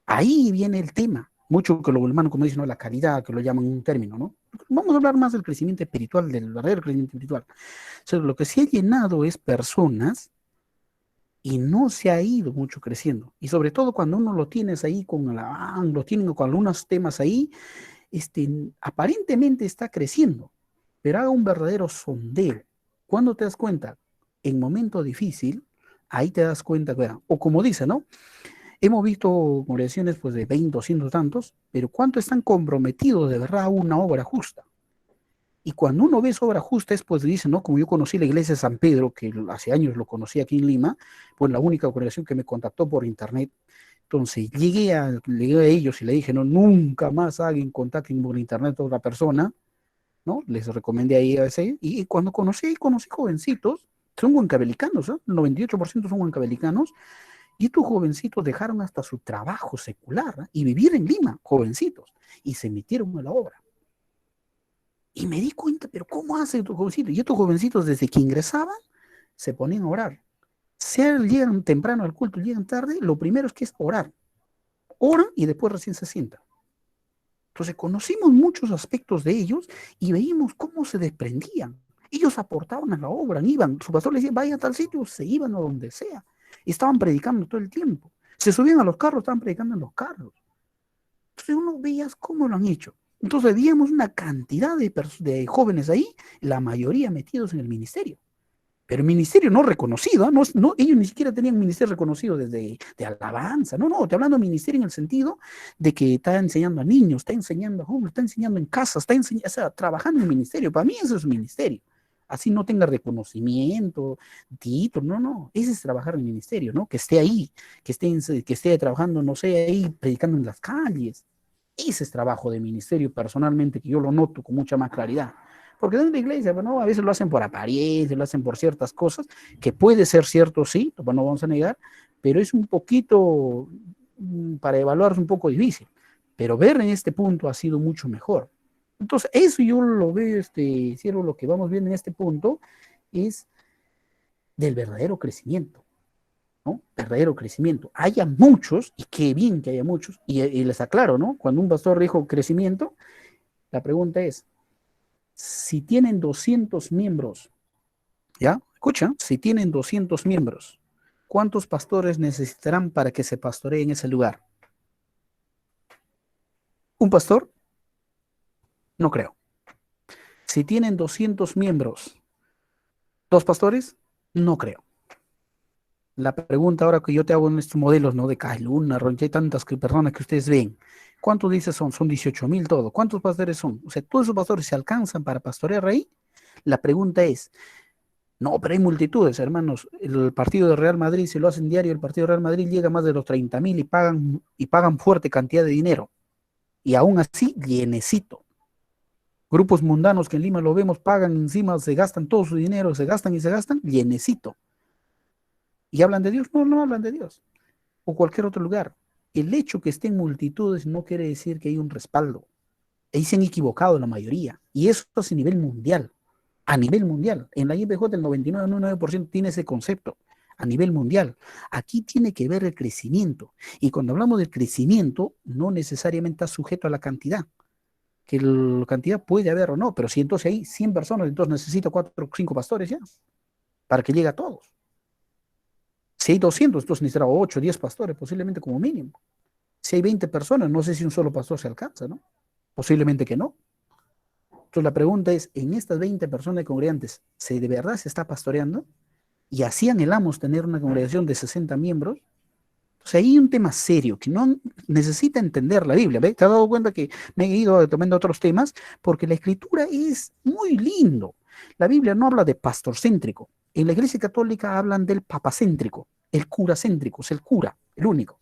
Ahí viene el tema. Mucho que los hermanos, como dicen, ¿no? La caridad, que lo llaman un término, ¿no? Vamos a hablar más del crecimiento espiritual, del verdadero crecimiento espiritual. O sea, lo que se ha llenado es personas y no se ha ido mucho creciendo. Y sobre todo cuando uno lo tienes ahí lo tienen con algunos temas ahí, aparentemente está creciendo, pero haga un verdadero sondeo. ¿Cuándo te das cuenta? En momento difícil, ahí te das cuenta, o como dice, ¿no? Hemos visto congregaciones pues de 20, 200 tantos, pero ¿cuánto están comprometidos de verdad a una obra justa? Y cuando uno ve esa obra justa es pues dice, ¿no? Como yo conocí la iglesia de San Pedro, que hace años lo conocí aquí en Lima, pues la única congregación que me contactó por internet. Entonces llegué a ellos y le dije, no, nunca más hagan contacto por internet a otra persona, ¿no? Les recomendé ahí a ese, y cuando conocí jovencitos, son huancavelicanos, ¿eh? El 98% son huancavelicanos, y estos jovencitos dejaron hasta su trabajo secular, ¿eh? Y vivir en Lima, jovencitos, y se metieron a la obra. Y me di cuenta, pero ¿cómo hacen estos jovencitos? Y estos jovencitos desde que ingresaban se ponían a orar. Sean llegan temprano al culto, llegan tarde, lo primero es que es orar. Oran y después recién se sientan. Entonces conocimos muchos aspectos de ellos y veíamos cómo se desprendían. Ellos aportaban a la obra, iban, su pastor les decía, vaya a tal sitio, se iban a donde sea. Y estaban predicando todo el tiempo. Se subían a los carros, estaban predicando en los carros. Entonces uno veías cómo lo han hecho. Entonces veíamos una cantidad de jóvenes ahí, la mayoría metidos en el ministerio. Pero el ministerio no reconocido, ¿eh? No, ellos ni siquiera tenían un ministerio reconocido desde de alabanza. No, te hablando de ministerio en el sentido de que está enseñando a niños, está enseñando a jóvenes, está enseñando en casa, o sea, trabajando en el ministerio. Para mí eso es un ministerio. Así no tenga reconocimiento, título, no. Ese es trabajar en el ministerio, ¿no? Que esté ahí, que esté trabajando, no sé, ahí predicando en las calles. Ese es trabajo de ministerio personalmente, que yo lo noto con mucha más claridad. Porque dentro de la iglesia, bueno, a veces lo hacen por apariencia, lo hacen por ciertas cosas, que puede ser cierto, sí, pues no vamos a negar, pero es un poquito, para evaluar es un poco difícil. Pero ver en este punto ha sido mucho mejor. Entonces, eso yo lo veo, Cierro, lo que vamos viendo en este punto es del verdadero crecimiento, ¿no? Verdadero crecimiento. Haya muchos, y qué bien que haya muchos, y les aclaro, ¿no? Cuando un pastor dijo crecimiento, la pregunta es, si tienen 200 miembros, ¿ya? Escucha, si tienen 200 miembros, ¿cuántos pastores necesitarán para que se pastoree en ese lugar? ¿Un pastor? No creo. Si tienen 200 miembros, ¿2 pastores? No creo. La pregunta ahora que yo te hago en estos modelos, ¿no? De Luna, Ronche, hay tantas personas que ustedes ven. ¿Cuántos dices son? Son 18.000 todo. ¿Cuántos pastores son? O sea, ¿todos esos pastores se alcanzan para pastorear ahí? La pregunta es, no, pero hay multitudes, hermanos. El partido de Real Madrid, si lo hacen diario, el partido de Real Madrid llega a más de los 30.000 y pagan fuerte cantidad de dinero. Y aún así, llenecito. Grupos mundanos que en Lima lo vemos, pagan encima, se gastan todo su dinero, se gastan y se gastan, llenecito. ¿Y hablan de Dios? No, no hablan de Dios. O cualquier otro lugar. El hecho que estén multitudes no quiere decir que hay un respaldo. Ahí se han equivocado la mayoría. Y eso es a nivel mundial. A nivel mundial. En la IPJ el 99.9% tiene ese concepto. A nivel mundial. Aquí tiene que ver el crecimiento. Y cuando hablamos del crecimiento, no necesariamente está sujeto a la cantidad. Que la cantidad puede haber o no, pero si entonces hay 100 personas, entonces necesito 4 o 5 pastores ya, para que llegue a todos. Si hay 200, entonces necesitará 8 o 10 pastores, posiblemente como mínimo. Si hay 20 personas, no sé si un solo pastor se alcanza, ¿no? Posiblemente que no. Entonces la pregunta es, ¿en estas 20 personas congregantes, ¿se de verdad se está pastoreando? Y así anhelamos tener una congregación de 60 miembros. O sea, hay un tema serio que no necesita entender la Biblia. ¿Ve? ¿Te has dado cuenta que me he ido tomando otros temas? Porque la escritura es muy lindo. La Biblia no habla de pastorcéntrico. En la Iglesia Católica hablan del papacéntrico, el curacéntrico, es el cura, el único.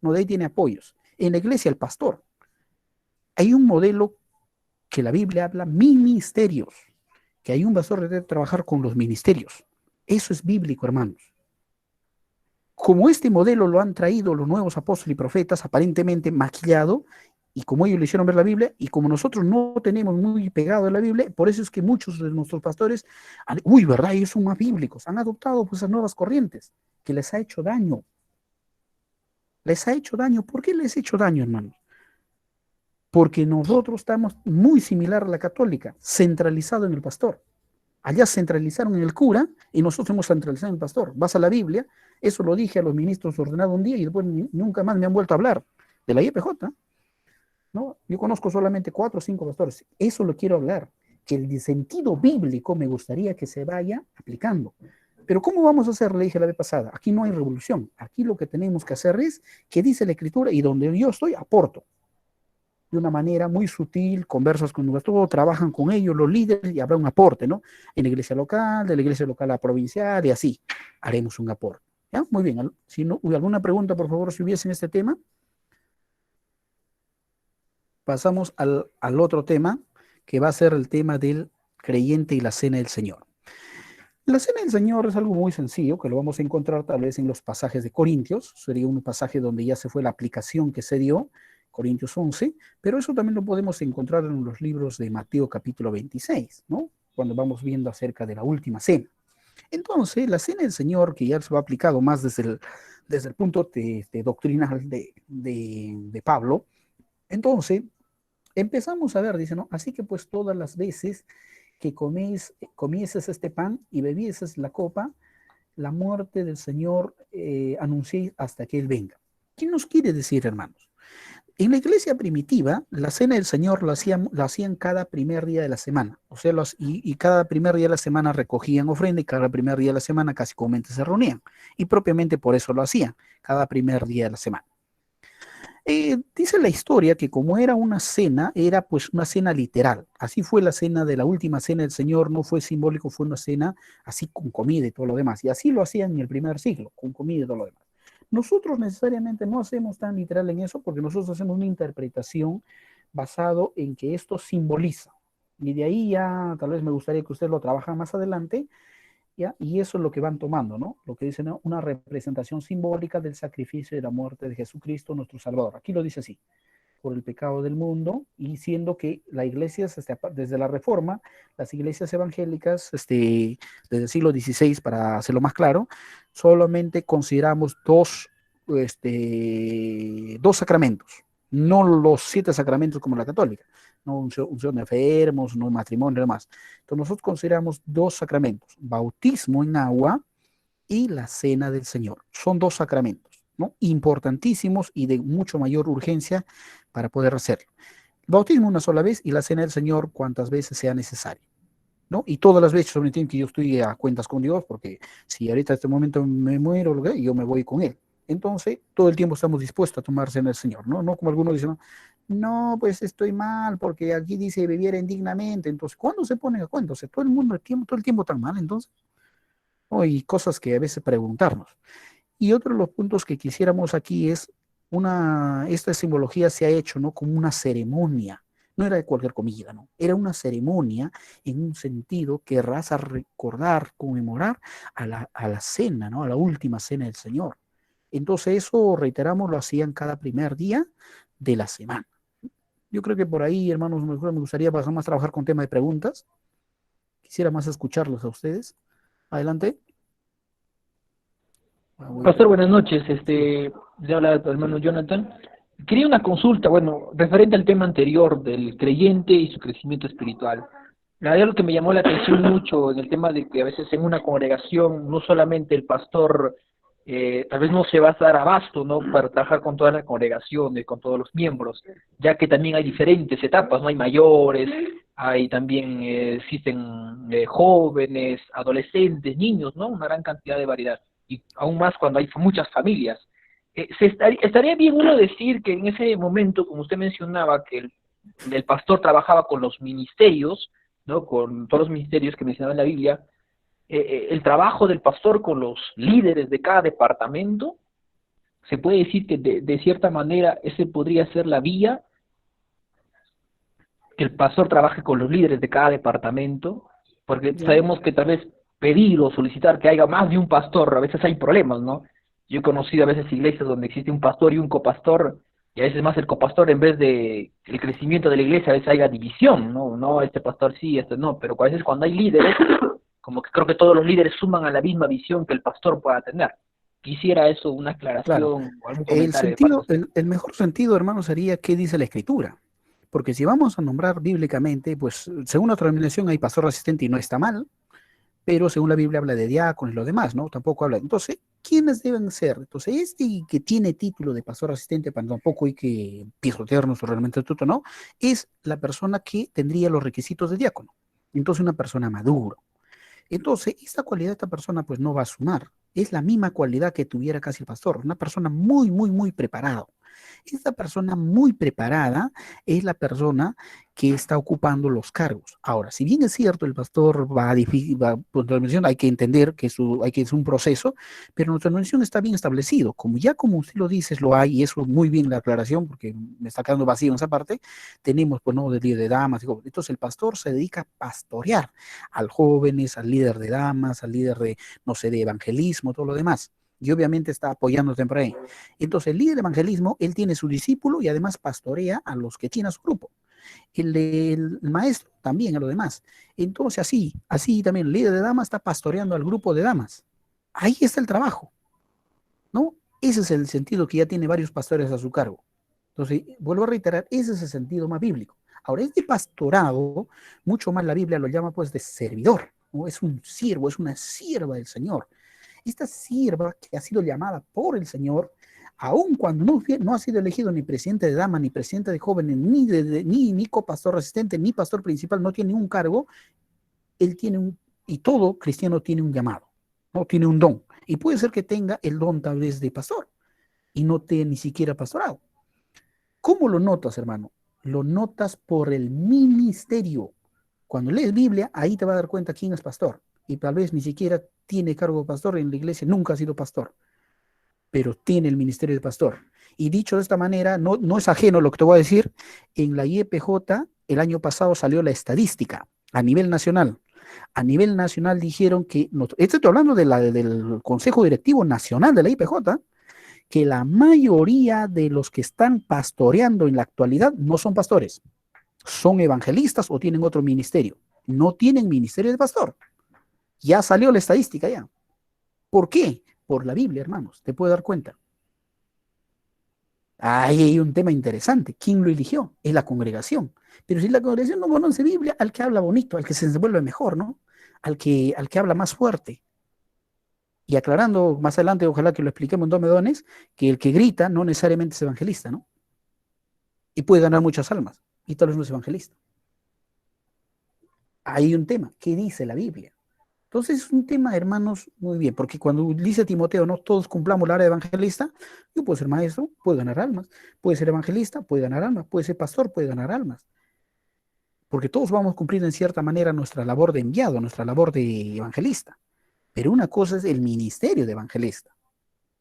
No, de ahí tiene apoyos. En la Iglesia, el pastor. Hay un modelo que la Biblia habla ministerios, que hay un pastor que debe trabajar con los ministerios. Eso es bíblico, hermanos. Como este modelo lo han traído los nuevos apóstoles y profetas, aparentemente maquillado, y como ellos le hicieron ver la Biblia, y como nosotros no tenemos muy pegado a la Biblia, por eso es que muchos de nuestros pastores, ¿verdad? Ellos son más bíblicos, han adoptado pues esas nuevas corrientes, que les ha hecho daño. Les ha hecho daño. ¿Por qué les ha hecho daño, hermanos? Porque nosotros estamos muy similar a la católica, centralizado en el pastor. Allá centralizaron en el cura y nosotros hemos centralizado en el pastor. Vas a la Biblia, eso lo dije a los ministros ordenados un día y después nunca más me han vuelto a hablar de la IPJ. ¿No? Yo conozco solamente 4 o 5 pastores. Eso lo quiero hablar, que el sentido bíblico me gustaría que se vaya aplicando. Pero ¿cómo vamos a hacer? Le dije la vez pasada, aquí no hay revolución. Aquí lo que tenemos que hacer es que dice la Escritura y donde yo estoy, aporto. De una manera muy sutil, conversas con nosotros, trabajan con ellos los líderes y habrá un aporte, ¿no? En la iglesia local, de la iglesia local a la provincial y así, haremos un aporte. ¿Ya? Muy bien, si no, alguna pregunta, por favor, si hubiese en este tema. Pasamos al otro tema, que va a ser el tema del creyente y la cena del Señor. La cena del Señor es algo muy sencillo, que lo vamos a encontrar tal vez en los pasajes de Corintios, sería un pasaje donde ya se fue la aplicación que se dio, Corintios 11, pero eso también lo podemos encontrar en los libros de Mateo capítulo 26, ¿no? Cuando vamos viendo acerca de la última cena. Entonces, la cena del Señor, que ya se va aplicado más desde el punto doctrinal de Pablo, entonces empezamos a ver, dice, ¿no? Así que pues todas las veces que comieses este pan y bebieses la copa, la muerte del Señor anunciéis hasta que Él venga. ¿Qué nos quiere decir, hermanos? En la iglesia primitiva, la cena del Señor la hacían cada primer día de la semana. O sea, y cada primer día de la semana recogían ofrenda y cada primer día de la semana casi comúnmente se reunían. Y propiamente por eso lo hacían, cada primer día de la semana. Dice la historia que como era una cena, era pues una cena literal. Así fue la cena de la última cena del Señor, no fue simbólico, fue una cena así con comida y todo lo demás. Y así lo hacían en el primer siglo, con comida y todo lo demás. Nosotros necesariamente no hacemos tan literal en eso porque nosotros hacemos una interpretación basado en que esto simboliza. Y de ahí ya tal vez me gustaría que usted lo trabaje más adelante, ¿ya? Y eso es lo que van tomando, ¿no? Lo que dicen, ¿no? Una representación simbólica del sacrificio y de la muerte de Jesucristo, nuestro Salvador. Aquí lo dice así, por el pecado del mundo, y siendo que la iglesia, desde la Reforma, las iglesias evangélicas, desde el siglo XVI, para hacerlo más claro, solamente consideramos dos sacramentos, no los 7 sacramentos como la católica, no unción de enfermos, no matrimonio y demás. Entonces nosotros consideramos 2 sacramentos, bautismo en agua y la cena del Señor. Son 2 sacramentos, ¿no? Importantísimos y de mucho mayor urgencia para poder hacerlo. El bautismo una sola vez y la cena del Señor cuantas veces sea necesario. ¿no? Y todas las veces sobre que yo estoy a cuentas con Dios, porque si ahorita en este momento me muero, yo me voy con Él. Entonces, todo el tiempo estamos dispuestos a tomarse en el Señor, ¿no? No como algunos dicen, no, pues estoy mal, porque aquí dice vivir indignamente. Entonces, ¿cuándo se ponen a cuenta? O sea, todo el mundo, todo el tiempo tan mal, entonces. ¿No? Y cosas que a veces preguntarnos. Y otro de los puntos que quisiéramos aquí es esta simbología se ha hecho, ¿no? Como una ceremonia. No era de cualquier comida, ¿no? Era una ceremonia en un sentido que raza recordar, conmemorar a la cena, ¿no? A la última cena del Señor. Entonces eso, reiteramos, lo hacían cada primer día de la semana. Yo creo que por ahí, hermanos, me gustaría pasar más a trabajar con tema de preguntas. Quisiera más escucharlos a ustedes. Adelante. Pastor, buenas noches. Le habla tu hermano Jonathan. Quería una consulta, bueno, referente al tema anterior del creyente y su crecimiento espiritual. La verdad, lo que me llamó la atención mucho en el tema de que a veces en una congregación no solamente el pastor tal vez no se va a dar abasto, ¿no? Para trabajar con toda la congregación y con todos los miembros, ya que también hay diferentes etapas, ¿no? Hay mayores, hay también existen jóvenes, adolescentes, niños, ¿no? Una gran cantidad de variedad. Y aún más cuando hay muchas familias. Estaría bien uno decir que en ese momento, como usted mencionaba, que el pastor trabajaba con los ministerios, ¿no? Con todos los ministerios que mencionaba en la Biblia, el trabajo del pastor con los líderes de cada departamento, se puede decir que de cierta manera ese podría ser la vía, que el pastor trabaje con los líderes de cada departamento, porque sabemos que tal vez pedir o solicitar que haya más de un pastor, a veces hay problemas, ¿no? Yo he conocido a veces iglesias donde existe un pastor y un copastor, y a veces más el copastor en vez de el crecimiento de la iglesia, a veces haya división, ¿no? No, este pastor sí, este no, pero a veces cuando hay líderes, como que creo que todos los líderes suman a la misma visión que el pastor pueda tener. Quisiera eso, una aclaración Claro. o algún El comentario de parte de sentido, usted. el mejor sentido, hermano, sería qué dice la Escritura. Porque si vamos a nombrar bíblicamente, pues según otra denominación hay pastor asistente y no está mal, pero según la Biblia habla de diáconos y lo demás, ¿no? Tampoco habla. Entonces, ¿quiénes deben ser? Entonces, este que tiene título de pastor asistente, para tampoco hay que pisotear nuestro reglamento estatuto, ¿no? Es la persona que tendría los requisitos de diácono. Entonces, una persona madura. Entonces, esta cualidad de esta persona, pues no va a sumar. Es la misma cualidad que tuviera casi el pastor, una persona muy, muy, muy preparada. Esta persona muy preparada es la persona que está ocupando los cargos. Ahora, si bien es cierto, el pastor pues, la mención, hay que entender que es un proceso, pero nuestra mención está bien establecido. Como usted lo dice, lo hay, y eso muy bien la aclaración, porque me está quedando vacío en esa parte, tenemos, pues, no, de líder de damas. Entonces, el pastor se dedica a pastorear al jóvenes, al líder de damas, al líder de, no sé, de evangelismo, todo lo demás. Y obviamente está apoyándote por ahí. Entonces, el líder de evangelismo, él tiene su discípulo y además pastorea a los que tiene a su grupo. El maestro también a los demás. Entonces, así también el líder de damas está pastoreando al grupo de damas. Ahí está el trabajo, ¿no? Ese es el sentido que ya tiene varios pastores a su cargo. Entonces, vuelvo a reiterar, ese es el sentido más bíblico. Ahora, este pastorado, mucho más la Biblia lo llama pues de servidor, ¿no? Es un siervo, es una sierva del Señor. Esta sierva que ha sido llamada por el Señor, aun cuando no ha sido elegido ni presidente de dama, ni presidente de jóvenes, ni copastor asistente, ni pastor principal, no tiene ningún cargo, él tiene y todo cristiano tiene un llamado, no tiene un don. Y puede ser que tenga el don tal vez de pastor y no tenga ni siquiera pastorado. ¿Cómo lo notas, hermano? Lo notas por el ministerio. Cuando lees Biblia, ahí te vas a dar cuenta quién es pastor. Y tal vez ni siquiera tiene cargo de pastor en la iglesia, nunca ha sido pastor, pero tiene el ministerio de pastor. Y dicho de esta manera, no es ajeno lo que te voy a decir, en la IEPJ el año pasado salió la estadística a nivel nacional. A nivel nacional dijeron que, estoy hablando del Consejo Directivo Nacional de la IPJ, que la mayoría de los que están pastoreando en la actualidad no son pastores, son evangelistas o tienen otro ministerio, no tienen ministerio de pastor. Ya salió la estadística ya. ¿Por qué? Por la Biblia, hermanos, te puedes dar cuenta. Ahí hay un tema interesante. ¿Quién lo eligió? Es la congregación. Pero si la congregación no conoce Biblia, al que habla bonito, al que se desenvuelve mejor, ¿no? Al que habla más fuerte. Y aclarando más adelante, ojalá que lo expliquemos en dos medones, que el que grita no necesariamente es evangelista, ¿no? Y puede ganar muchas almas. Y tal vez no es evangelista. hay un tema, ¿qué dice la Biblia? Entonces es un tema, hermanos, muy bien, porque cuando dice Timoteo, no todos cumplamos la área de evangelista, yo puedo ser maestro, puedo ganar almas, puede ser evangelista, puede ganar almas, puede ser pastor, puede ganar almas, porque todos vamos a cumplir en cierta manera nuestra labor de enviado, nuestra labor de evangelista, pero una cosa es el ministerio de evangelista.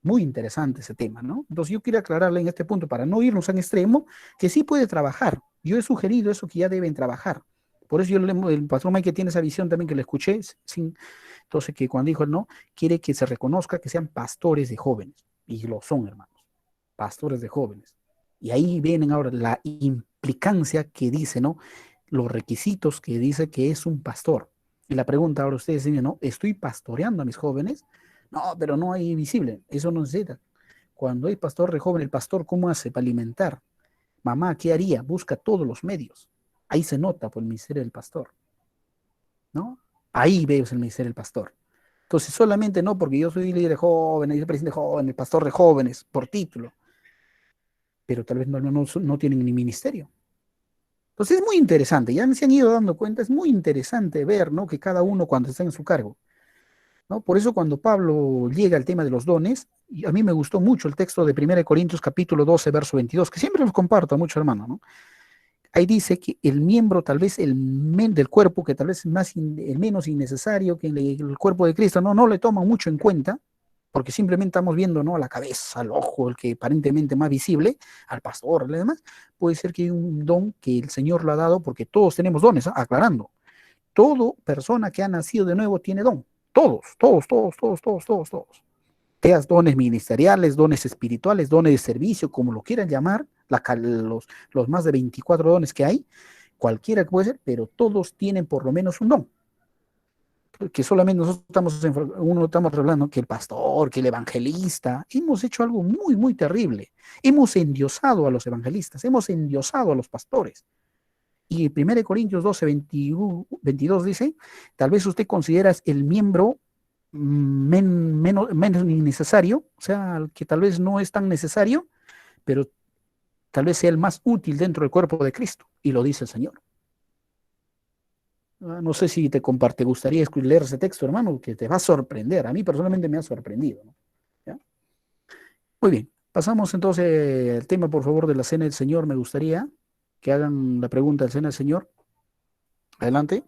Muy interesante ese tema, ¿no? Entonces yo quiero aclararle en este punto, para no irnos a un extremo, que sí puede trabajar. Yo he sugerido eso, que ya deben trabajar. Por eso el pastor Mike tiene esa visión también que le escuché, entonces que cuando dijo el no, quiere que se reconozca que sean pastores de jóvenes, y lo son, hermanos, pastores de jóvenes. Y ahí vienen ahora la implicancia que dice, ¿no? Los requisitos que dice que es un pastor. Y la pregunta ahora ustedes dicen, ¿no? ¿Estoy pastoreando a mis jóvenes? No, pero no hay visible, eso no necesita. Cuando hay pastor de joven, el pastor, ¿cómo hace para alimentar? Mamá, ¿qué haría? Busca todos los medios. Ahí se nota por el ministerio del pastor, ¿no? Ahí ves el ministerio del pastor. Entonces, solamente no porque yo soy líder de jóvenes, yo soy presidente de jóvenes, pastor de jóvenes, por título, pero tal vez no tienen ni ministerio. Entonces, es muy interesante, ya se han ido dando cuenta, es muy interesante ver, ¿no? Que cada uno cuando está en su cargo, ¿no? Por eso cuando Pablo llega al tema de los dones, y a mí me gustó mucho el texto de 1 Corintios capítulo 12, verso 22, que siempre los comparto a muchos hermanos, ¿no? Ahí dice que el miembro, tal vez del cuerpo, que tal vez es el menos innecesario que el cuerpo de Cristo, no le toma mucho en cuenta, porque simplemente estamos viendo, ¿no? A la cabeza, al ojo, el que aparentemente más visible, al pastor, y demás. Puede ser que hay un don que el Señor lo ha dado, porque todos tenemos dones, ¿ah? Aclarando. Toda persona que ha nacido de nuevo tiene don. Todos, todos, todos, todos, todos, todos, todos. Seas dones ministeriales, dones espirituales, dones de servicio, como lo quieran llamar, los más de 24 dones que hay, cualquiera que puede ser, pero todos tienen por lo menos un don. Que solamente nosotros estamos hablando que el pastor, que el evangelista, hemos hecho algo muy, muy terrible. Hemos endiosado a los evangelistas, hemos endiosado a los pastores. Y 1 Corintios 12, 22 dice, tal vez usted considera el miembro menos innecesario, o sea, que tal vez no es tan necesario, pero tal vez sea el más útil dentro del cuerpo de Cristo. Y lo dice el Señor. No sé si te gustaría leer ese texto, hermano, que te va a sorprender. A mí personalmente me ha sorprendido, ¿no? ¿Ya? Muy bien, pasamos entonces al tema, por favor, de la cena del Señor. Me gustaría que hagan la pregunta del cena del Señor. Adelante.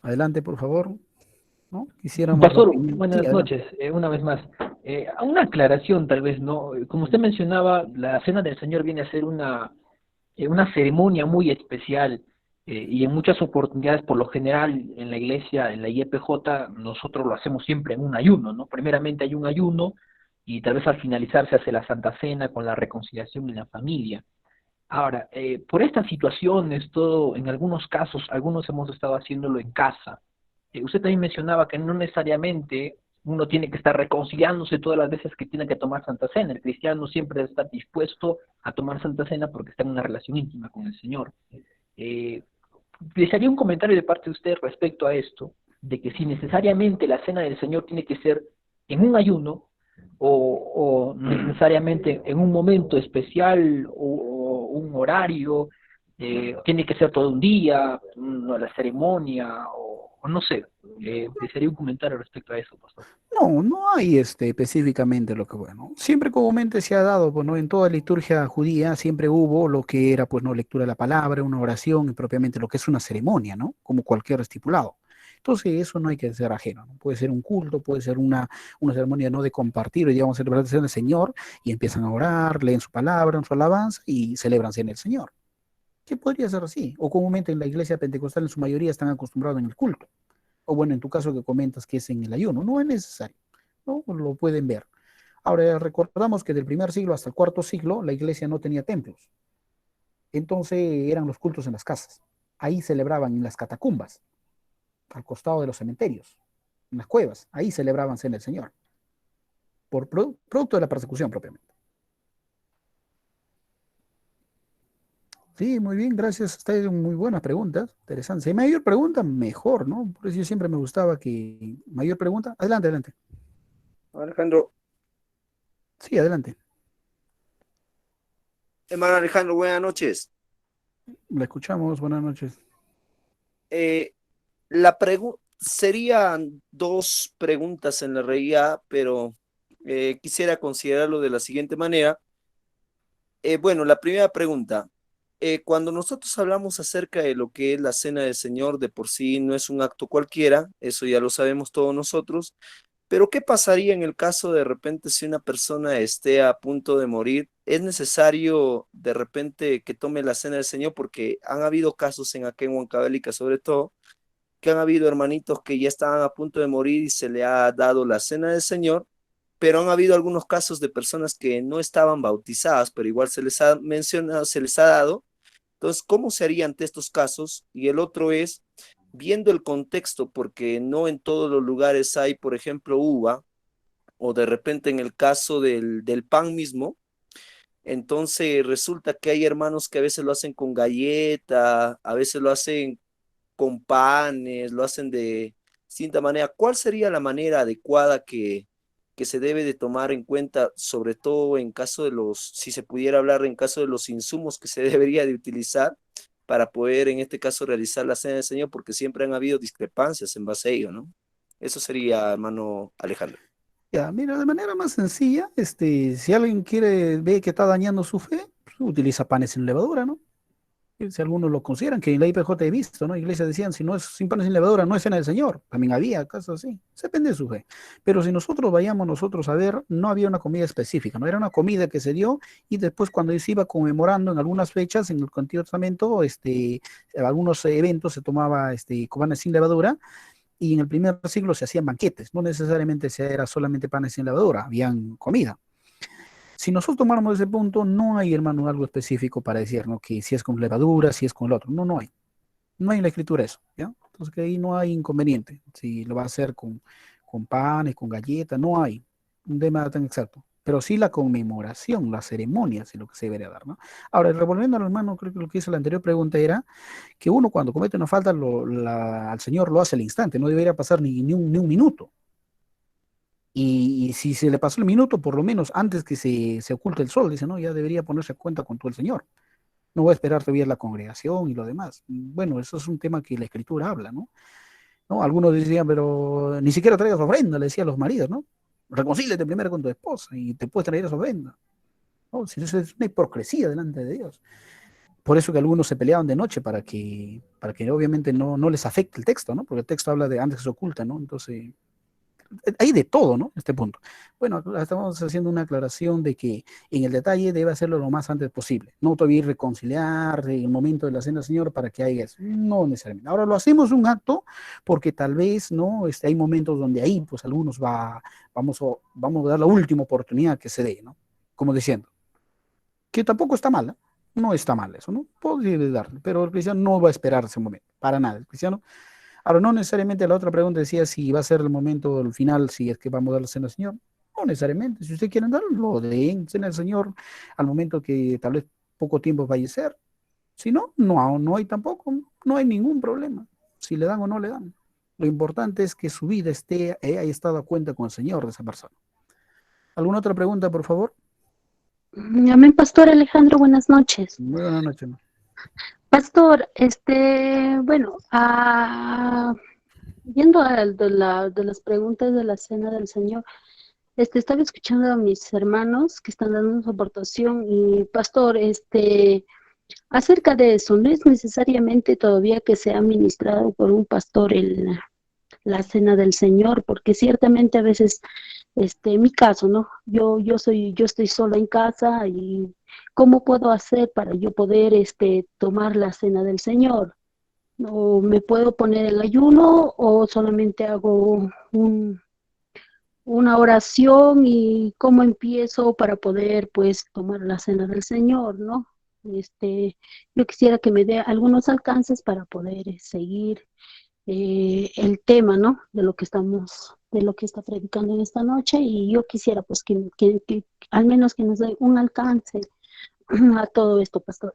Adelante, por favor. ¿No? Quisiéramos la Pastor, opinión. Sí, buenas adelante. noches, una vez más. Una aclaración tal vez, ¿no? Como usted mencionaba, la Cena del Señor viene a ser una ceremonia muy especial y en muchas oportunidades, por lo general, en la iglesia, en la IEPJ, nosotros lo hacemos siempre en un ayuno, ¿no? Primeramente hay un ayuno y tal vez al finalizar se hace la Santa Cena con la reconciliación en la familia. Ahora, por estas situaciones, todo, en algunos casos, algunos hemos estado haciéndolo en casa. Usted también mencionaba que no necesariamente uno tiene que estar reconciliándose todas las veces que tiene que tomar Santa Cena. El cristiano siempre está dispuesto a tomar Santa Cena porque está en una relación íntima con el Señor. Eh, Desearía un comentario de parte de usted respecto a esto, de que si necesariamente la Cena del Señor tiene que ser en un ayuno o necesariamente en un momento especial o un horario, tiene que ser todo un día, la ceremonia o no sé. Desearía un comentario respecto a eso, pastor. No hay específicamente lo que, bueno, siempre comúnmente se ha dado, pues, ¿no? En toda liturgia judía siempre hubo lo que era, pues, no, lectura de la palabra, una oración y propiamente lo que es una ceremonia, ¿no? Como cualquier estipulado. Entonces, eso no hay que ser ajeno, ¿no? Puede ser un culto, puede ser una ceremonia, ¿no? De compartir, digamos, celebración del Señor y empiezan a orar, leen su palabra, su alabanza y celebran en el Señor. ¿Qué podría ser así? O comúnmente en la iglesia pentecostal en su mayoría están acostumbrados en el culto. O bueno, en tu caso que comentas que es en el ayuno, no es necesario, ¿no? Lo pueden ver. Ahora, recordamos que del primer siglo hasta el cuarto siglo la iglesia no tenía templos. Entonces eran los cultos en las casas. Ahí celebraban en las catacumbas, al costado de los cementerios, en las cuevas. Ahí celebraban en el Señor, por producto de la persecución propiamente. Sí, muy bien, gracias. Esta muy buenas preguntas, interesantes. Si mayor pregunta, mejor, ¿no? Por eso yo siempre me gustaba que mayor pregunta. Adelante, adelante. Alejandro, Sí, adelante. hermano Alejandro, buenas noches. La escuchamos, buenas noches. Serían dos preguntas en la realidad, pero quisiera considerarlo de la siguiente manera. Bueno, la primera pregunta. Cuando nosotros hablamos acerca de lo que es la cena del Señor, de por sí no es un acto cualquiera, eso ya lo sabemos todos nosotros, pero ¿qué pasaría en el caso de repente si una persona esté a punto de morir? ¿Es necesario de repente que tome la cena del Señor? Porque han habido casos en acá en Huancavelica sobre todo, que han habido hermanitos que ya estaban a punto de morir y se le ha dado la cena del Señor, pero han habido algunos casos de personas que no estaban bautizadas, pero igual se les ha mencionado, se les ha dado. Entonces, ¿cómo se haría ante estos casos? Y el otro es, viendo el contexto, porque no en todos los lugares hay, por ejemplo, uva, o de repente en el caso del pan mismo, entonces resulta que hay hermanos que a veces lo hacen con galleta, a veces lo hacen con panes, lo hacen de distinta manera. ¿Cuál sería la manera adecuada que se debe de tomar en cuenta, sobre todo en caso de si se pudiera hablar en caso de los insumos que se debería de utilizar para poder en este caso realizar la cena del Señor? Porque siempre han habido discrepancias en base a ello, ¿no? Eso sería, hermano Alejandro. Ya, mira, de manera más sencilla, si alguien ve que está dañando su fe, pues, utiliza panes sin levadura, ¿no? Y si algunos lo consideran, que en la IPJ he visto, ¿no? Iglesias decían, si no es sin panes sin levadura, no es cena del Señor. También había casos así. Se depende de su fe. Pero si nosotros vayamos nosotros a ver, no había una comida específica, ¿no? Era una comida que se dio y después cuando se iba conmemorando en algunas fechas, en el Antiguo Testamento, algunos eventos se tomaba con panes sin levadura y en el primer siglo se hacían banquetes. No necesariamente era solamente panes sin levadura, habían comida. Si nosotros tomáramos ese punto, no hay, hermano, algo específico para decir, ¿no? Que si es con levadura, si es con el otro. No, no hay. No hay en la escritura eso, ¿ya? Entonces que ahí no hay inconveniente. Si lo va a hacer con panes, con galletas, no hay un tema tan exacto. Pero sí la conmemoración, la ceremonia, es lo que se debería dar, ¿no? Ahora, revolviendo al hermano, creo que lo que hizo la anterior pregunta era que uno cuando comete una falta al Señor lo hace al instante, no debería pasar ni un minuto. Y si se le pasó el minuto, por lo menos antes que se oculte el sol, dice, no, ya debería ponerse a cuenta con todo el Señor. No voy a esperar todavía la congregación y lo demás. Bueno, eso es un tema que la Escritura habla, ¿no? ¿No? Algunos decían, pero ni siquiera traigas ofrenda, le decían los maridos, ¿no? Reconcíliate primero con tu esposa y te puedes traer esa ofrenda. ¿No? Si eso es una hipocresía delante de Dios. Por eso que algunos se peleaban de noche para que obviamente no les afecte el texto, ¿no? Porque el texto habla de antes que se oculta, ¿no? Entonces, hay de todo, ¿no? Este punto. Bueno, estamos haciendo una aclaración de que en el detalle debe hacerlo lo más antes posible. No todavía reconciliar en el momento de la cena, Señor, para que haya eso. No necesariamente. Ahora lo hacemos un acto porque tal vez, ¿no? Hay momentos donde ahí, pues algunos vamos a dar la última oportunidad que se dé, ¿no? Como diciendo, que tampoco está mal, ¿eh? No está mal eso, ¿no? Podría darle, pero el cristiano no va a esperar ese momento, para nada. El cristiano ahora, no necesariamente la otra pregunta decía si va a ser el momento del final, si es que vamos a dar la cena al Señor. No necesariamente. Si ustedes quieren darlo, lo den, cena al Señor al momento que tal vez poco tiempo fallecer. Si no, no hay tampoco, no hay ningún problema. Si le dan o no le dan. Lo importante es que su vida haya estado a cuenta con el Señor de esa persona. ¿Alguna otra pregunta, por favor? Amén, Pastor Alejandro, buenas noches. Muy buenas noches. Pastor, bueno, yendo de las preguntas de la cena del Señor, estaba escuchando a mis hermanos que están dando su aportación y Pastor, acerca de eso, no es necesariamente todavía que sea ministrado por un pastor la cena del Señor, porque ciertamente a veces, en mi caso, ¿no? Yo estoy sola en casa y ¿cómo puedo hacer para yo poder, tomar la cena del Señor? ¿O me puedo poner en ayuno o solamente hago una oración y cómo empiezo para poder, pues, tomar la cena del Señor, ¿no? Yo quisiera que me dé algunos alcances para poder seguir el tema, ¿no? De lo que está predicando en esta noche y yo quisiera pues que al menos que nos dé un alcance a todo esto, pastor.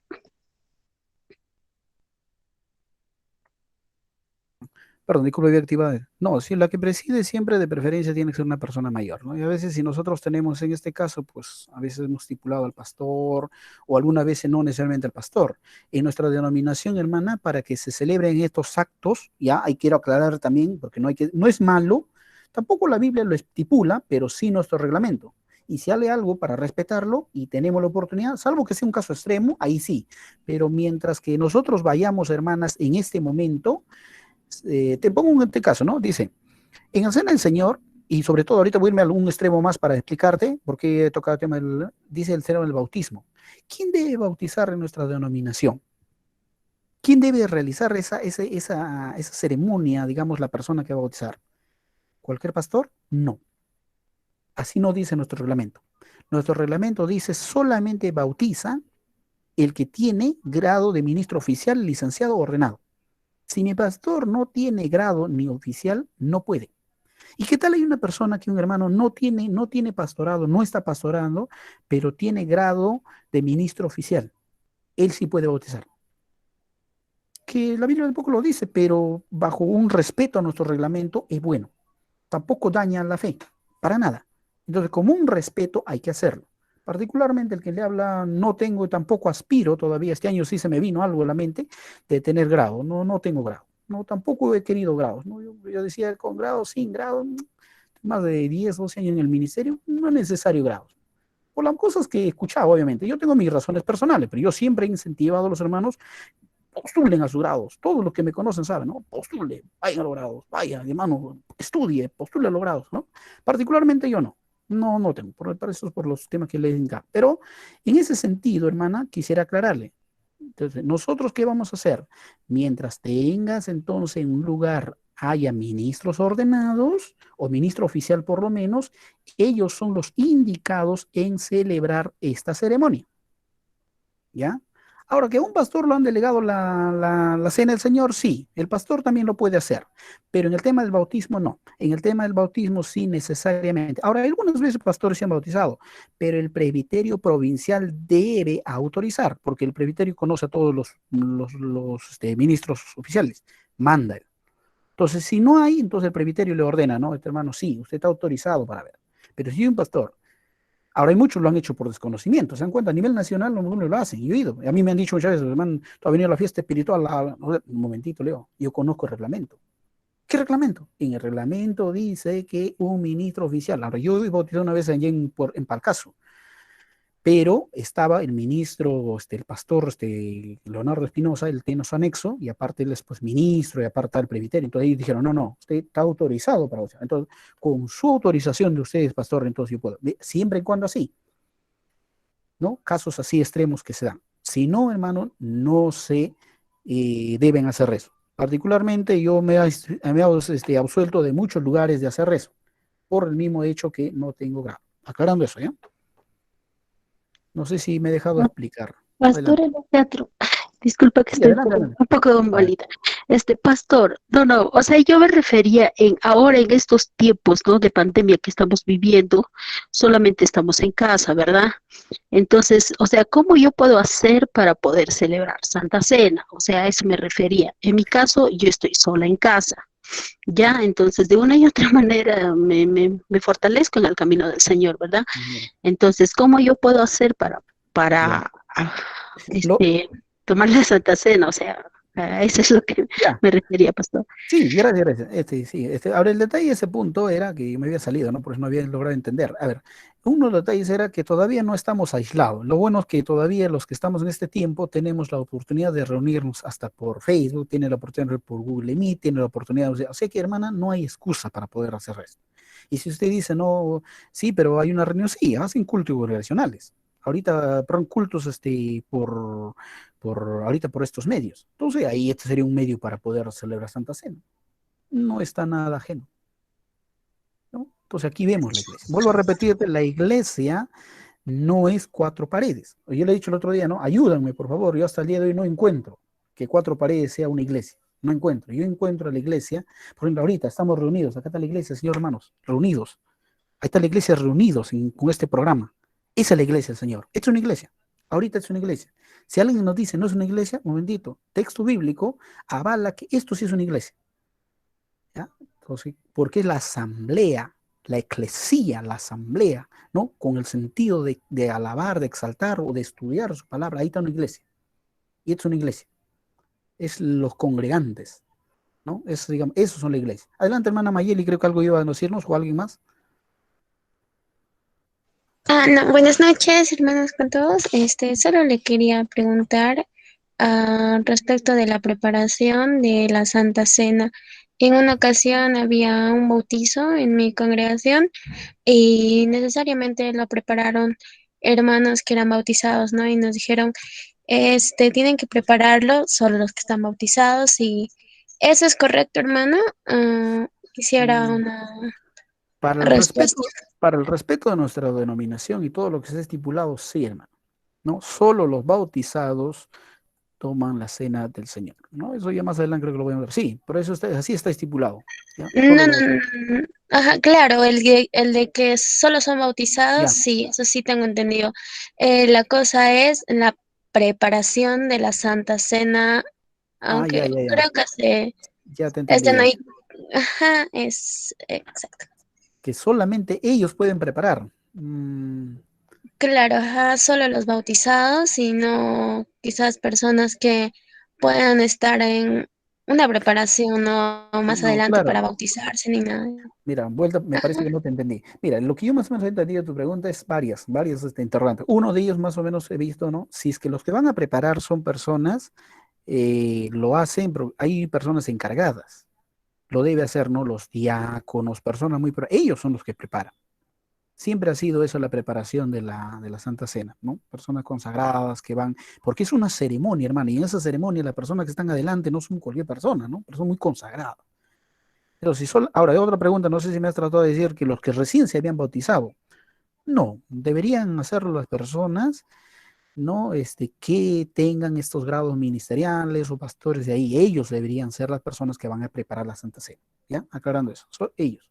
Perdón, disculpe, había activado. No, si la que preside siempre de preferencia tiene que ser una persona mayor, ¿no? Y a veces si nosotros tenemos en este caso, pues a veces hemos estipulado al pastor o alguna vez no necesariamente al pastor. En nuestra denominación, hermana, para que se celebren estos actos, ya, ahí quiero aclarar también, porque no es malo, tampoco la Biblia lo estipula, pero sí nuestro reglamento. Y si sale algo para respetarlo y tenemos la oportunidad, salvo que sea un caso extremo, ahí sí. Pero mientras que nosotros vayamos, hermanas, en este momento, te pongo un caso, ¿no? Dice, en la cena del Señor, y sobre todo ahorita voy a irme a algún extremo más para explicarte, porque he tocado el tema dice el tema del bautismo. ¿Quién debe bautizar en nuestra denominación? ¿Quién debe realizar esa ceremonia, digamos, la persona que va a bautizar? ¿Cualquier pastor? No. Así no dice nuestro reglamento. Nuestro reglamento dice solamente bautiza el que tiene grado de ministro oficial, licenciado o ordenado. Si mi pastor no tiene grado ni oficial, no puede. ¿Y qué tal hay una persona que un hermano no tiene pastorado, no está pastorando, pero tiene grado de ministro oficial? Él sí puede bautizar. Que la Biblia tampoco lo dice, pero bajo un respeto a nuestro reglamento es bueno. Tampoco daña la fe, para nada. Entonces, como un respeto hay que hacerlo. Particularmente el que le habla, no tengo, tampoco aspiro todavía, este año sí se me vino algo a la mente de tener grado, no tengo grado, no, tampoco he querido grados, ¿no? Yo decía con grado, sin grado, más de 10, 12 años en el ministerio, no es necesario grados. Por las cosas que he escuchado, obviamente, yo tengo mis razones personales, pero yo siempre he incentivado a los hermanos, postulen a sus grados, todos los que me conocen saben, ¿no? Postulen, vayan a los grados, vayan, hermano, estudie, postule a los grados, ¿no? Particularmente yo no. No tengo, por eso es por los temas que le indica. Pero en ese sentido, hermana, quisiera aclararle. Entonces, ¿nosotros qué vamos a hacer? Mientras tengas entonces en un lugar haya ministros ordenados o ministro oficial por lo menos, ellos son los indicados en celebrar esta ceremonia. ¿Ya? Ahora, que a un pastor lo han delegado la cena del Señor, sí, el pastor también lo puede hacer, pero en el tema del bautismo no, en el tema del bautismo sí necesariamente. Ahora, algunas veces pastores se han bautizado, pero el presbiterio provincial debe autorizar, porque el presbiterio conoce a todos los ministros oficiales, manda. Entonces, si no hay, entonces el presbiterio le ordena, ¿no? Este hermano, sí, usted está autorizado para ver, pero si hay un pastor. Ahora hay muchos lo han hecho por desconocimiento, ¿se dan cuenta? A nivel nacional no lo hacen, yo he ido. A mí me han dicho muchas veces, hermano, tú has venido a la fiesta espiritual, un momentito, Leo, yo conozco el reglamento. ¿Qué reglamento? En el reglamento dice que un ministro oficial, ahora yo he bautizado una vez allí en Palcaso, pero estaba el ministro, el pastor, Leonardo Espinosa, él tiene su anexo, y aparte él es pues ministro, y aparte el presbiterio. Entonces ellos dijeron, no, usted está autorizado para bautizar. Entonces, con su autorización de ustedes, pastor, entonces yo puedo. Siempre y cuando así, ¿no? Casos así extremos que se dan. Si no, hermano, no se deben hacer eso. Particularmente yo me he absuelto de muchos lugares de hacer eso, por el mismo hecho que no tengo grado. Aclarando eso, ¿ya? No sé si me he dejado explicar. Pastor en el teatro. Disculpa que Sí, estoy adelante. un poco malita. Pastor, no, o sea, yo me refería ahora en estos tiempos, ¿no? De pandemia que estamos viviendo, solamente estamos en casa, ¿verdad? Entonces, o sea, ¿cómo yo puedo hacer para poder celebrar Santa Cena? O sea, a eso me refería. En mi caso, yo estoy sola en casa. Ya, entonces de una y otra manera me fortalezco en el camino del Señor, ¿verdad? Entonces, ¿cómo yo puedo hacer para Lo, tomar la Santa Cena? O sea, a eso es lo que ya. me refería, pastor. Sí, gracias. Ahora, el detalle de ese punto era que me había salido, ¿no? Por eso no había logrado entender. A ver, uno de los detalles era que todavía no estamos aislados. Lo bueno es que todavía los que estamos en este tiempo tenemos la oportunidad de reunirnos hasta por Facebook, tiene la oportunidad de reunir por Google Meet, tiene la oportunidad, o sea que, hermana, no hay excusa para poder hacer esto. Y si usted dice, no, sí, pero hay una reunión, sí, hacen cultos congregacionales. Ahorita, perdón, cultos ahorita por estos medios. Entonces ahí este sería un medio para poder celebrar Santa Cena. No está nada ajeno, ¿no? Entonces aquí vemos la iglesia. Vuelvo a repetirte, la iglesia no es cuatro paredes. Yo le he dicho el otro día, ¿no? Ayúdanme, por favor. Yo hasta el día de hoy no encuentro que cuatro paredes sea una iglesia. No encuentro. Yo encuentro a la iglesia, por ejemplo, ahorita estamos reunidos. Acá está la iglesia, señor hermanos, reunidos. Ahí está la iglesia reunidos con este programa. Esa es la iglesia del Señor. Esta es una iglesia. Ahorita es una iglesia. Si alguien nos dice no es una iglesia, un momentito, texto bíblico avala que esto sí es una iglesia. Entonces, porque es la asamblea, la eclesía, la asamblea, ¿no? Con el sentido de alabar, de exaltar o de estudiar su palabra. Ahí está una iglesia. Y esto es una iglesia. Es los congregantes, ¿no? Es, digamos, esos son la iglesia. Adelante, hermana Mayeli, creo que algo iba a decirnos o alguien más. No, buenas noches, hermanos con todos. Solo le quería preguntar respecto de la preparación de la Santa Cena. En una ocasión había un bautizo en mi congregación y necesariamente lo prepararon hermanos que eran bautizados, ¿no? Y nos dijeron, tienen que prepararlo solo los que están bautizados y eso es correcto, hermano. Quisiera Mm, una Para el respuesta. respeto, para el respeto de nuestra denominación y todo lo que se ha estipulado, sí, hermano, ¿no? Solo los bautizados toman la cena del Señor, ¿no? Eso ya más adelante creo que lo voy a ver. Sí, por eso así está estipulado, ¿ya? Solo No, no, los, no, no. Ajá, claro, el de que solo son bautizados, ya. sí, eso sí tengo entendido. La cosa es la preparación de la Santa Cena, Ah, ya, aunque ya, ya. creo que Ya te entendí no ya. hay, ajá, es exacto. Que solamente ellos pueden preparar. Claro, ajá, solo los bautizados y no quizás personas que puedan estar en una preparación no más No, adelante claro. para bautizarse ni nada. Mira, vuelta, me parece que Ajá. no te entendí. Mira, lo que yo más o menos he entendido de tu pregunta es varias interrogantes. Uno de ellos más o menos he visto, ¿no? Si es que los que van a preparar son personas, lo hacen, pero hay personas encargadas. Lo debe hacer, ¿no? Los diáconos, personas muy... Ellos son los que preparan. Siempre ha sido eso la preparación de la Santa Cena, ¿no? Personas consagradas que van, porque es una ceremonia, hermano, y en esa ceremonia las personas que están adelante no son cualquier persona, ¿no? Personas muy consagradas. Pero si son, ahora hay otra pregunta, no sé si me has tratado de decir que los que recién se habían bautizado, no, deberían hacerlo las personas, ¿no? Que tengan estos grados ministeriales o pastores de ahí, ellos deberían ser las personas que van a preparar la Santa Cena, ¿ya? Aclarando eso, son ellos.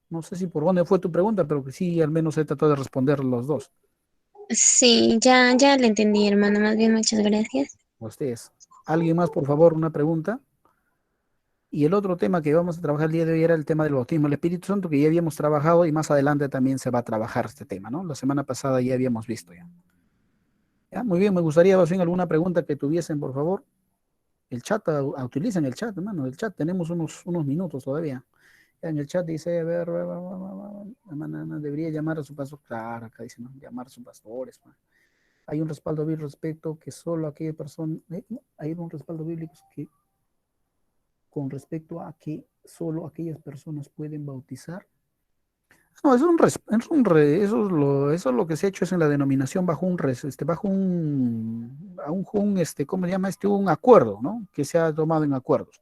No sé si por dónde fue tu pregunta, pero que sí, al menos he tratado de responder los dos. Sí, ya le entendí, hermano. Más bien, muchas gracias. Ustedes. ¿Alguien más, por favor, una pregunta? Y el otro tema que vamos a trabajar el día de hoy era el tema del bautismo del Espíritu Santo, que ya habíamos trabajado y más adelante también se va a trabajar este tema, ¿no? La semana pasada ya habíamos visto ya. ¿Ya? Muy bien, me gustaría, más bien, alguna pregunta que tuviesen, por favor. El chat, utilicen el chat, hermano, el chat, tenemos unos minutos todavía. Ya en el chat dice, a ver, debería llamar a su pastor. Claro, acá dice, ¿no? Llamar a sus pastores. ¿No? Hay un respaldo bíblico respecto que solo aquella persona, no, hay un respaldo bíblico que con respecto a que solo aquellas personas pueden bautizar. No, eso es lo que se ha hecho es en la denominación bajo bajo ¿cómo se llama? Un acuerdo, ¿no? Que se ha tomado en acuerdos.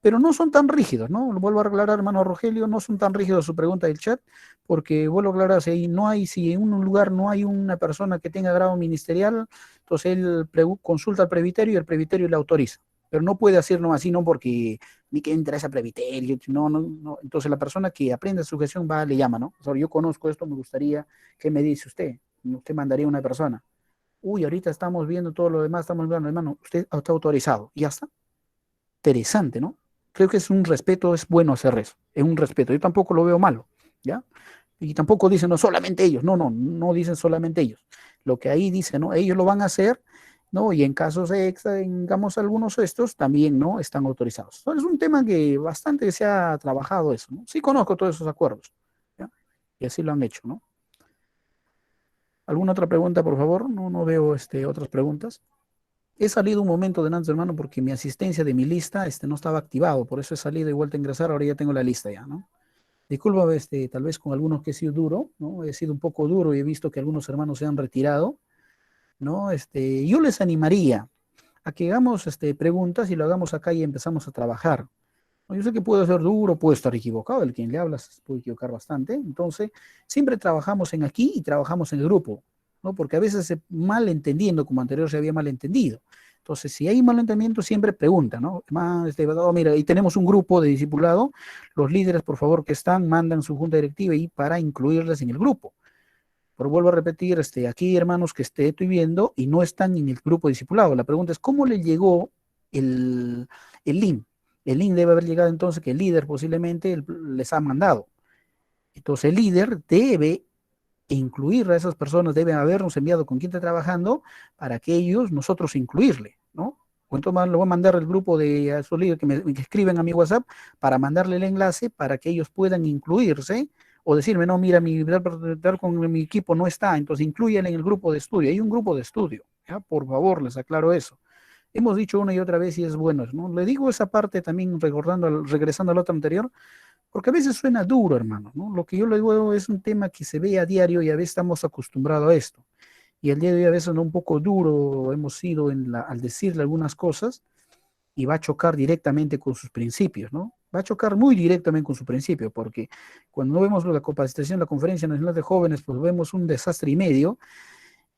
Pero no son tan rígidos, ¿no? Lo vuelvo a aclarar, hermano Rogelio, no son tan rígidos su pregunta del chat, porque vuelvo a aclarar, si en un lugar no hay una persona que tenga grado ministerial, entonces él consulta al presbiterio y el presbiterio le autoriza. Pero no puede hacerlo así, no porque ni que entra ese presbiterio, no, no, no. Entonces la persona que aprende sujeción va, le llama, ¿no? O sea, yo conozco esto, me gustaría, ¿qué me dice usted? Usted mandaría a una persona. Uy, ahorita estamos viendo todo lo demás, estamos viendo, hermano, usted está autorizado, y ya está. Interesante, ¿no? Creo que es un respeto, es bueno hacer eso, es un respeto. Yo tampoco lo veo malo, ¿ya? Y tampoco dicen, no, solamente ellos, no dicen solamente ellos. Lo que ahí dice, ¿no? Ellos lo van a hacer, ¿no? Y en casos extra, digamos, algunos de estos también, ¿no? Están autorizados. Entonces, es un tema que bastante se ha trabajado eso, ¿no? Sí conozco todos esos acuerdos, ¿ya? Y así lo han hecho, ¿no? ¿Alguna otra pregunta, por favor? No veo otras preguntas. He salido un momento de antes, hermano, porque mi asistencia de mi lista no estaba activado, por eso he salido y vuelto a ingresar, ahora ya tengo la lista ya, ¿no? Disculpa, tal vez con algunos que he sido duro, ¿no? He sido un poco duro y he visto que algunos hermanos se han retirado, ¿no? Yo les animaría a que hagamos preguntas y lo hagamos acá y empezamos a trabajar. ¿No? Yo sé que puedo ser duro, puedo estar equivocado, el quien le habla se puede equivocar bastante, entonces siempre trabajamos en aquí y trabajamos en el grupo, ¿no? Porque a veces malentendiendo, como anterior se había malentendido. Entonces, si hay malentendimiento, siempre pregunta, ¿no? Mira, y tenemos un grupo de discipulado, los líderes, por favor, que están, mandan su junta directiva y para incluirles en el grupo. Pero vuelvo a repetir, aquí hermanos que estoy viendo y no están en el grupo discipulado. La pregunta es, ¿cómo le llegó el link? El link debe haber llegado entonces que el líder posiblemente les ha mandado. Entonces el líder debe incluir a esas personas, deben habernos enviado con quién está trabajando para que nosotros incluirle, ¿no? Cuento más, lo voy a mandar al grupo de a esos líderes que escriben a mi WhatsApp para mandarle el enlace para que ellos puedan incluirse o decirme, no, mira, tal con mi equipo no está, entonces incluyen en el grupo de estudio. Hay un grupo de estudio, ¿ya? Por favor, les aclaro eso. Hemos dicho una y otra vez y es bueno, ¿no? Le digo esa parte también regresando al otro anterior, porque a veces suena duro, hermano, ¿no? Lo que yo le digo es un tema que se ve a diario y a veces estamos acostumbrados a esto. Y el día de hoy a veces un poco duro hemos sido al decirle algunas cosas y va a chocar directamente con sus principios, ¿no? Va a chocar muy directamente con su principio, porque cuando no vemos la capacitación, la Conferencia Nacional de Jóvenes, pues vemos un desastre y medio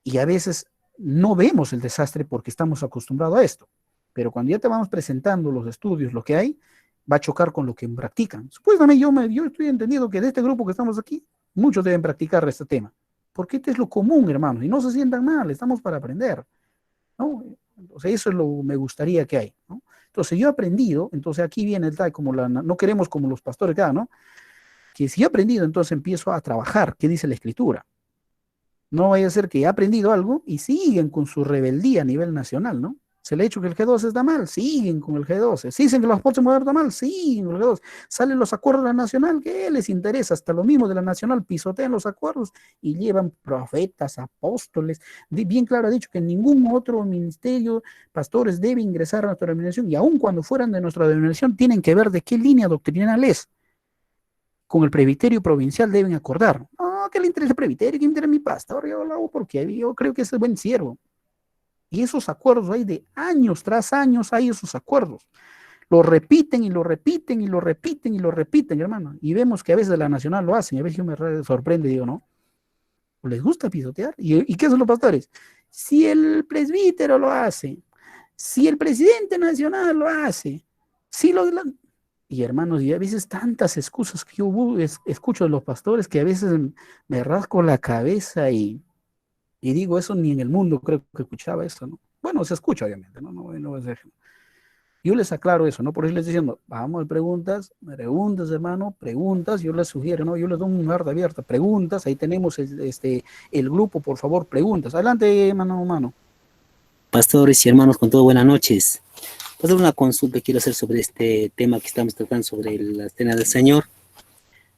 y a veces no vemos el desastre porque estamos acostumbrados a esto. Pero cuando ya te vamos presentando los estudios, lo que hay, va a chocar con lo que practican. Supuestamente yo estoy entendido que de este grupo que estamos aquí, muchos deben practicar este tema. Porque este es lo común, hermanos, y no se sientan mal, estamos para aprender, ¿no? Entonces eso es lo que me gustaría que hay, ¿no? Entonces yo he aprendido, entonces aquí viene el tal, no queremos como los pastores acá, ¿no? Que si yo he aprendido, entonces empiezo a trabajar, ¿qué dice la Escritura? No vaya a ser que he aprendido algo y siguen con su rebeldía a nivel nacional, ¿no? Se le ha dicho que el G12 está mal, siguen con el G12. Si dicen que los aportes modernos está mal, siguen con el G12. Salen los acuerdos de la nacional, ¿qué les interesa? Hasta lo mismo de la nacional pisotean los acuerdos y llevan profetas, apóstoles. Bien claro ha dicho que ningún otro ministerio, pastores, debe ingresar a nuestra denominación y aun cuando fueran de nuestra denominación tienen que ver de qué línea doctrinal es. Con el presbiterio provincial deben acordar. No, ¿qué le interesa el presbiterio? ¿Qué le interesa mi pastor? Yo lo hago porque yo creo que es el buen siervo. Y esos acuerdos hay de años tras años, hay esos acuerdos. Lo repiten y lo repiten y lo repiten y lo repiten, hermano. Y vemos que a veces la nacional lo hacen. A veces yo me sorprende y digo, ¿no? ¿Les gusta pisotear? ¿Y qué son los pastores? Si el presbítero lo hace, si el presidente nacional lo hace, si lo... Y hermanos, y a veces tantas excusas que yo escucho de los pastores que a veces me rasco la cabeza y digo, eso ni en el mundo creo que escuchaba eso, ¿no? Bueno, se escucha obviamente, ¿no? No es decir. Yo les aclaro eso, ¿no? Por eso les estoy diciendo, vamos a preguntas, hermano, preguntas, yo les sugiero, ¿no? Yo les doy un lugar de abierta, preguntas, ahí tenemos el grupo, por favor, preguntas. Adelante, mano. Pastores y hermanos, con todo, buenas noches. Pues una consulta quiero hacer sobre este tema que estamos tratando sobre la Cena del Señor.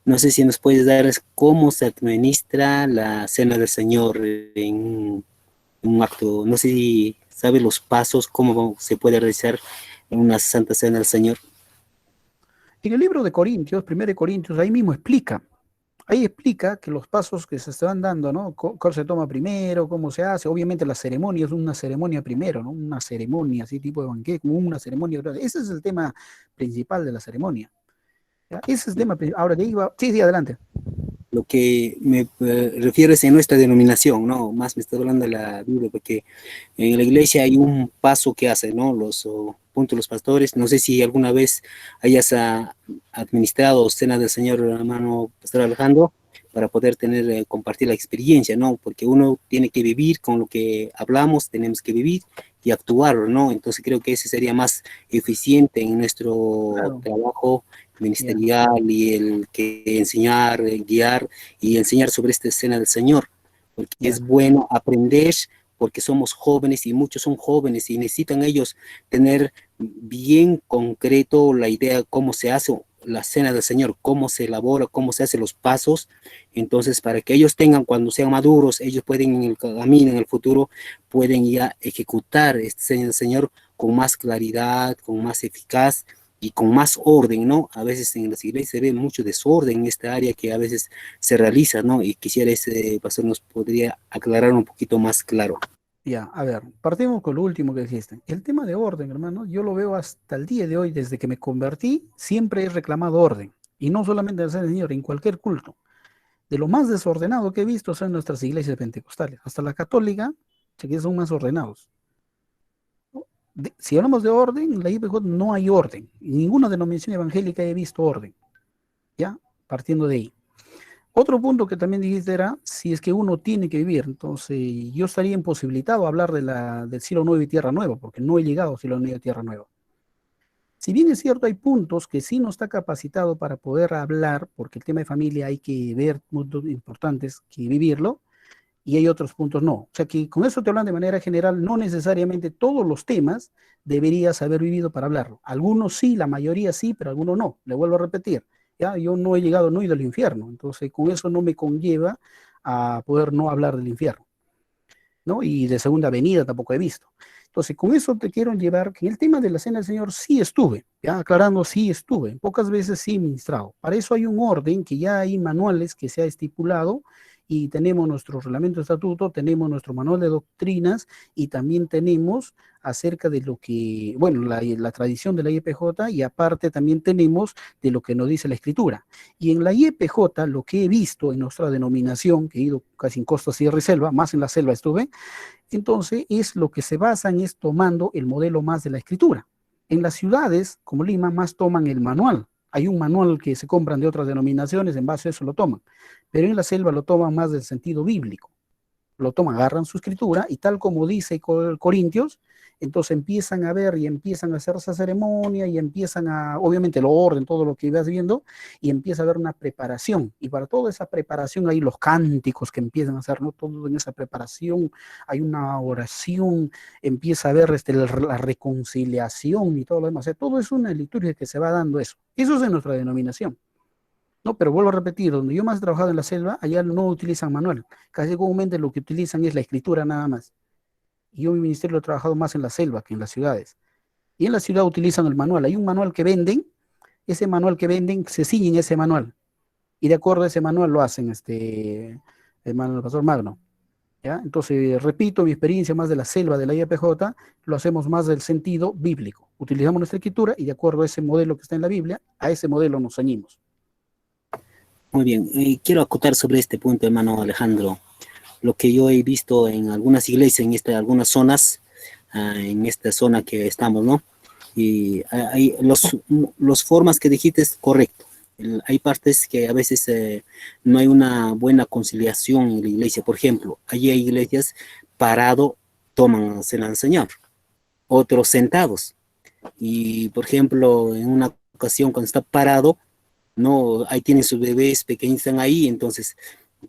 No sé si nos puedes dar cómo se administra la Cena del Señor en un acto. No sé si sabe los pasos, cómo se puede realizar en una Santa Cena del Señor. En el libro de Corintios, 1 Corintios, ahí mismo explica que los pasos que se están dando, ¿no? ¿Cuál se toma primero? ¿Cómo se hace? Obviamente la ceremonia es una ceremonia primero, ¿no? Una ceremonia así tipo de banquete, como una ceremonia. Ese es el tema principal de la ceremonia. ¿Ya? Ese es el tema principal. Ahora, de ahí va. Sí, adelante. Lo que me refiero es en nuestra denominación, ¿no? Más me estoy hablando de la Biblia, porque en la iglesia hay un paso que hacen, ¿no? Puntos los pastores. No sé si alguna vez hayas administrado Cena del Señor, hermano Pastor Alejandro, para poder compartir la experiencia, ¿no? Porque uno tiene que vivir con lo que hablamos, tenemos que vivir y actuar, ¿no? Entonces creo que ese sería más eficiente en nuestro trabajo ministerial y el que enseñar, guiar y enseñar sobre esta Cena del Señor, porque es bueno aprender, porque somos jóvenes y muchos son jóvenes y necesitan ellos tener bien concreto la idea de cómo se hace la Cena del Señor, cómo se elabora, cómo se hacen los pasos. Entonces, para que ellos tengan, cuando sean maduros, ellos pueden en el camino, en el futuro, pueden ya ejecutar esta Cena del Señor con más claridad, con más eficaz y con más orden, ¿no? A veces en las iglesias se ve mucho desorden en esta área que a veces se realiza, ¿no? Y quisiera pastor nos podría aclarar un poquito más claro. Ya, a ver, partimos con lo último que dijiste. El tema de orden, hermano, yo lo veo hasta el día de hoy, desde que me convertí, siempre he reclamado orden. Y no solamente en el Señor, en cualquier culto. De lo más desordenado que he visto son nuestras iglesias pentecostales. Hasta la católica, que son más ordenados. Si hablamos de orden, la IPJ no hay orden. En ninguna denominación evangélica he visto orden. ¿Ya? Partiendo de ahí. Otro punto que también dijiste era, si es que uno tiene que vivir, entonces yo estaría imposibilitado a hablar del cielo nuevo y tierra nueva, porque no he llegado a cielo nuevo y tierra nueva. Si bien es cierto, hay puntos que sí no está capacitado para poder hablar, porque el tema de familia hay que ver puntos importantes que vivirlo, y hay otros puntos no. O sea que con eso te hablan de manera general, no necesariamente todos los temas deberías haber vivido para hablarlo. Algunos sí, la mayoría sí, pero algunos no. Le vuelvo a repetir, ¿ya? Yo no he llegado, no he ido al infierno, entonces con eso no me conlleva a poder no hablar del infierno, ¿no? Y de segunda venida tampoco he visto. Entonces, con eso te quiero llevar que en el tema de la cena del Señor sí estuve, ya aclarando, sí estuve, pocas veces sí ministrado. Para eso hay un orden, que ya hay manuales que se ha estipulado, y tenemos nuestro reglamento de estatuto, tenemos nuestro manual de doctrinas, y también tenemos acerca de lo que, bueno, la tradición de la IEPJ, y aparte también tenemos de lo que nos dice la Escritura. Y en la IEPJ, lo que he visto en nuestra denominación, que he ido casi en costa, sierra y selva, más en la selva estuve, entonces es lo que se basan es tomando el modelo más de la Escritura. En las ciudades, como Lima, más toman el manual. Hay un manual que se compran de otras denominaciones, en base a eso lo toman. Pero en la selva lo toman más del sentido bíblico. Lo toman, agarran su escritura y tal como dice Corintios, entonces empiezan a ver y empiezan a hacer esa ceremonia y empiezan a, obviamente lo orden, todo lo que ibas viendo, y empieza a haber una preparación. Y para toda esa preparación hay los cánticos que empiezan a hacer, ¿no? Todo en esa preparación, hay una oración, empieza a haber la reconciliación y todo lo demás. O sea, todo es una liturgia que se va dando eso. Eso es en nuestra denominación. No, pero vuelvo a repetir, donde yo más he trabajado en la selva, allá no utilizan manual. Casi comúnmente lo que utilizan es la escritura nada más. Y yo en mi ministerio lo he trabajado más en la selva que en las ciudades. Y en la ciudad utilizan el manual. Hay un manual que venden, ese manual que venden se ciñen ese manual. Y de acuerdo a ese manual lo hacen, hermano, el pastor Magno. ¿Ya? Entonces, repito, mi experiencia más de la selva de la IAPJ, lo hacemos más del sentido bíblico. Utilizamos nuestra escritura y de acuerdo a ese modelo que está en la Biblia, a ese modelo nos ceñimos. Muy bien, quiero acotar sobre este punto, hermano Alejandro. Lo que yo he visto en algunas iglesias, en algunas zonas, en esta zona que estamos, ¿no? Y hay los formas que dijiste es correcto. Hay partes que a veces no hay una buena conciliación en la iglesia. Por ejemplo, allí hay iglesias parado, toman cena del Señor, otros sentados. Y, por ejemplo, en una ocasión cuando está parado, no, ahí tienen sus bebés pequeños, están ahí, entonces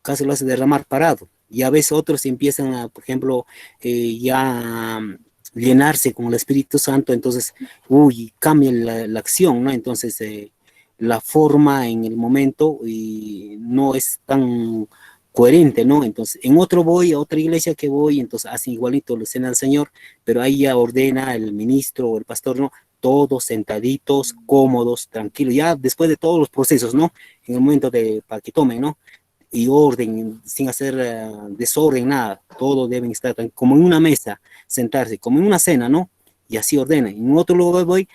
casi lo hace derramar parado. Y a veces otros empiezan a, por ejemplo, ya llenarse con el Espíritu Santo, entonces, cambia la acción, ¿no? Entonces, la forma en el momento y no es tan coherente, ¿no? Entonces, en otro voy, a otra iglesia que voy, entonces hacen igualito, la cena del Señor, pero ahí ya ordena el ministro o el pastor, ¿no? Todos sentaditos, cómodos, tranquilos, ya después de todos los procesos, ¿no? En el momento para que tomen, ¿no? Y orden, sin hacer desorden, nada, todos deben estar como en una mesa, sentarse, como en una cena, ¿no? Y así ordena. En otro lugar voy,